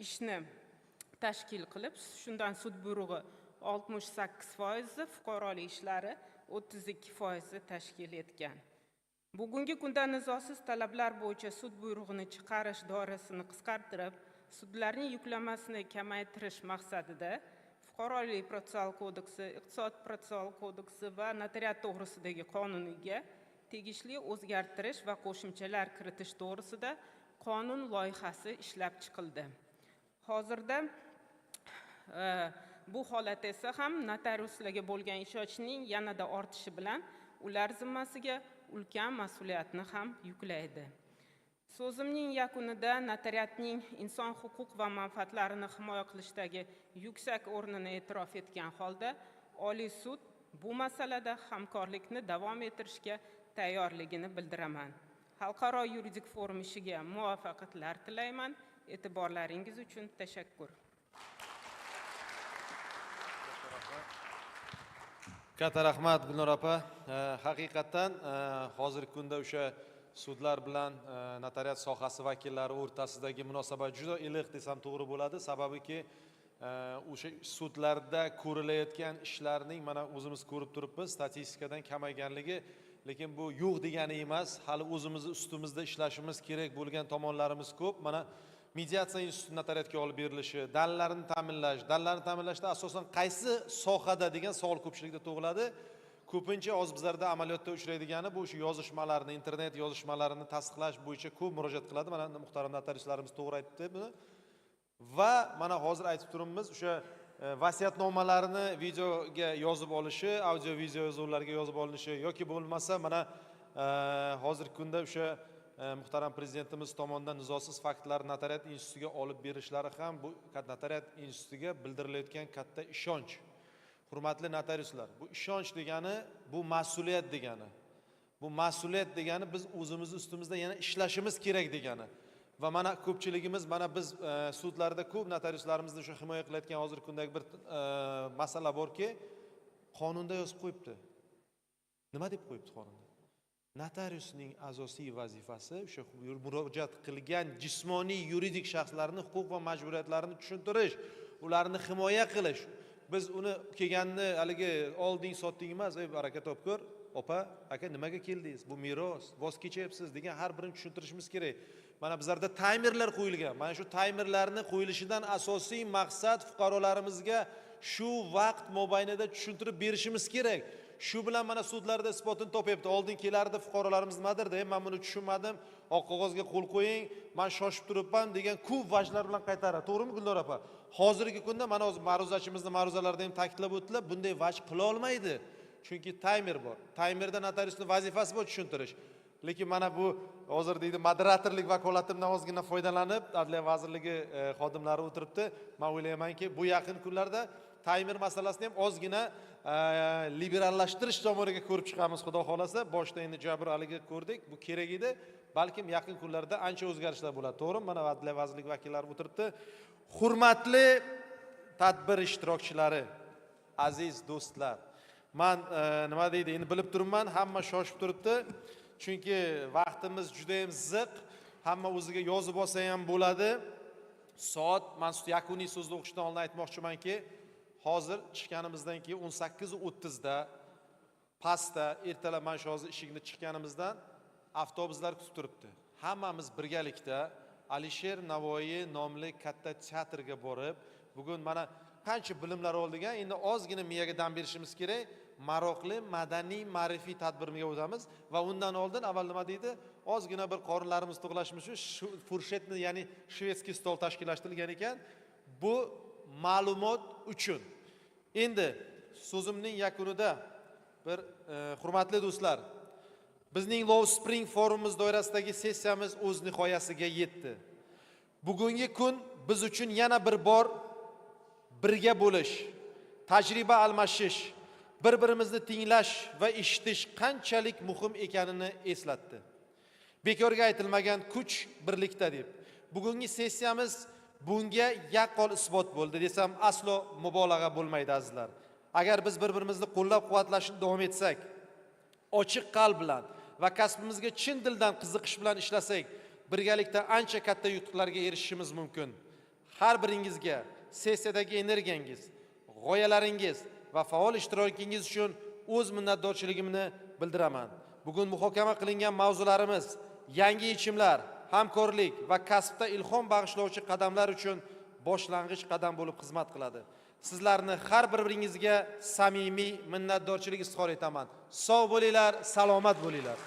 ishni tashkil qilib, shundan sud buyrug'i 68%, fuqarolik ishlari 32% tashkil etgan. Bugungi kunda nizosiz talablar bo'yicha sud buyrug'ini chiqarish doirasini qisqartirib, sudlarning yuklamasini kamaytirish maqsadida Fuqarolik protsessual kodeksi, iqtisod protsessual kodeksi va notariat to'g'risidagi qonuniga tegishli o'zgartirish va qo'shimchalar kiritish to'g'risida qonun loyihasi ishlab chiqildi. Hozirda bu holat esa ham notariuslarga bo'lgan ishonchning yanada ortishi bilan ular zimmasiga ulkan mas'uliyatni ham yuklaydi. So'zimning yakunida notariatning inson huquq va manfaatlarini himoya qilishdagi yuksak o'rnini e'tirof etgan holda Oliy sud bu masalada hamkorlikni davom ettirishga tayyorligini bildiraman. Xalqaro yuridik forum ishiga muvaffaqiyatlar tilayman. E'tiborlaringiz uchun tashakkur. Katta rahmat Gulnor opa. Haqiqatan hozirgi kunda o'sha sudlar bilan notariat sohasi vakillari o'rtasidagi munosabat juda iliq desam to'g'ri bo'ladi. Sababiki o'sha sudlarda ko'rilayotgan ishlarning mana o'zimiz ko'rib turibmiz, statistikadan kamayganligi, lekin bu yo'q degani emas. Hali o'zimiz ustimizda ishlashimiz kerak bo'lgan tomonlarimiz ko'p. Mana mediatsiya instituti notariatga olib berilishi, dalillarni ta'minlashda asosan qaysi sohada degan savol ko'pchilikda tug'iladi. Ko'pincha bizlarda amaliyotda uchraydigani bu o'sha yozishmalarni, internet yozishmalarini tasdiqlash bo'yicha ko'p murojaat qiladi. Mana muhtaram notariuslarimiz to'g'ri aytdi buni. Va mana hozir aytib turibmiz, o'sha vasiyatnomalarini videoga yozib olishi, audio video yozuvlarga yozib olinishi yoki bo'lmasa mana hozirgi kunda o'sha muhtaram prezidentimiz tomonidan nizosiz faktlar notariat institutiga olib berishlari ham bu notariat institutiga bildirilayotgan katta ishonch. Hurmatli notariuslar, bu ishonch degani, bu mas'uliyat degani. Bu mas'uliyat degani biz o'zimiz ustimizda yana ishlashimiz kerak degani. Va mana ko'pchiligimiz, mana biz sudlarda ko'p notariuslarimizni shu himoya qilayotgan hozirgi kundagi bir masala borki, qonunda yozib qo'yibdi. Nima deb qo'yibdi qonunda? Notariusning asosiy vazifasi o'sha murojaat qilgan jismoniy yuridik shaxslarning huquq va majburiyatlarini tushuntirish, ularni himoya qilish. Biz uni kelganni haligi olding sotding emas, ey baraka topko'r, opa, aka nimaga keldingiz? Bu meros, voz kechyapsiz degan har birini tushuntirishimiz kerak. Mana bizlarda taymerlar qo'yilgan. Mana shu taymerlarni qo'yilishidan asosiy maqsad fuqarolarimizga shu vaqt mobaynida tushuntirib berishimiz kerak. Shu bilan mana sudlarda isbotini topyapti. Oldin kelardi fuqarolarimiz nimadirdi? Men buni tushunmadim. Oq qog'ozga qo'l qo'ying, men shoshib turibman degan ko'p vajlar bilan qaytaradi. To'g'rimi Gulnor opa? Hozirgi kunda mana o'z ma'ruzachimizning ma'ruzalarida ham ta'kidlab o'tdilar, bunday vaj qila olmaydi. Chunki taymer bor. Taymerda notariusning vazifasi bor tushuntirish. Lekin mana bu hozir deydi moderatorlik vakolatimdan ozgina foydalanib, Adliya vazirligi xodimlari o'tiribdi. Men o'ylaymanki, bu yaqin kunlarda taymer masalasini ham ozgina liberallashtirish tomoniga ko'rib chiqamiz, xudo xolasa. Boshda endi jabr haligi ko'rdik, bu kerak edi. Balkim yaqin kunlarda ancha o'zgarishlar bo'ladi. To'g'rimi? Mana Adliya vazirligi vakillari o'tiribdi. Hurmatli tadbir ishtirokchilari, aziz do'stlar. Men nima deydi, endi bilib turibman, hamma shoshib turibdi. Chunki vaqtimiz juda ham ziq. Hamma o'ziga yozib olsa ham bo'ladi. Soat, men yakuniy so'zni o'qishdan oldin aytmoqchimanki, hozir chiqqanimizdan keyin 18:30 da pastda ertalab mana shu hozir eshikni chiqqanimizdan avtobuslar kutib turibdi. Hammamiz birgalikda Alisher Navoiy nomli katta teatrga borib, bugun mana qancha bilimlar oldigan, endi ozgina miyaga dam berishimiz kerak. Maroqli madaniy ma'rifiy tadbirga o'tamiz va undan oldin avval nima deydi? Ozgina bir qorinlarimiz to'g'lashimiz uchun furshetni, ya'ni shvedskiy stol tashkillashtirilgan ekan. Bu ma'lumot uchun. Endi so'zimning yakunida bir hurmatli do'stlar, bizning Law Spring forumimiz doirasidagi sessiyamiz o'z nihoyasiga yetdi. Bugungi kun biz uchun yana bir bor birga bo'lish, tajriba almashish, bir-birimizni tinglash va eshitish qanchalik muhim ekanini eslatdi. Bekorga aytilmagan kuch birlikda deb. Bugungi sessiyamiz bunga yaqqol isbot bo'ldi desam aslo mubolag'a bo'lmaydi azizlar. Agar biz bir-birimizni qo'llab-quvvatlashni davom etsak, ochiq qalb bilan va kasbimizga chin dildan qiziqish bilan ishlasak, birgalikda ancha katta yutuqlarga erishishimiz mumkin. Har biringizga sessiyadagi energiyangiz, g'oyalaringiz va faol ishtirokingiz uchun o'z minnatdorchiligimni bildiraman. Bugun muhokama qilingan mavzularimiz yangi yechimlar, hamkorlik va kasbda ilhom bag'ishlovchi qadamlar uchun boshlang'ich qadam bo'lib xizmat qiladi. Sizlarni har biringizga samimiy minnatdorchilik izhor etaman. Sog' bo'linglar, salomat bo'linglar.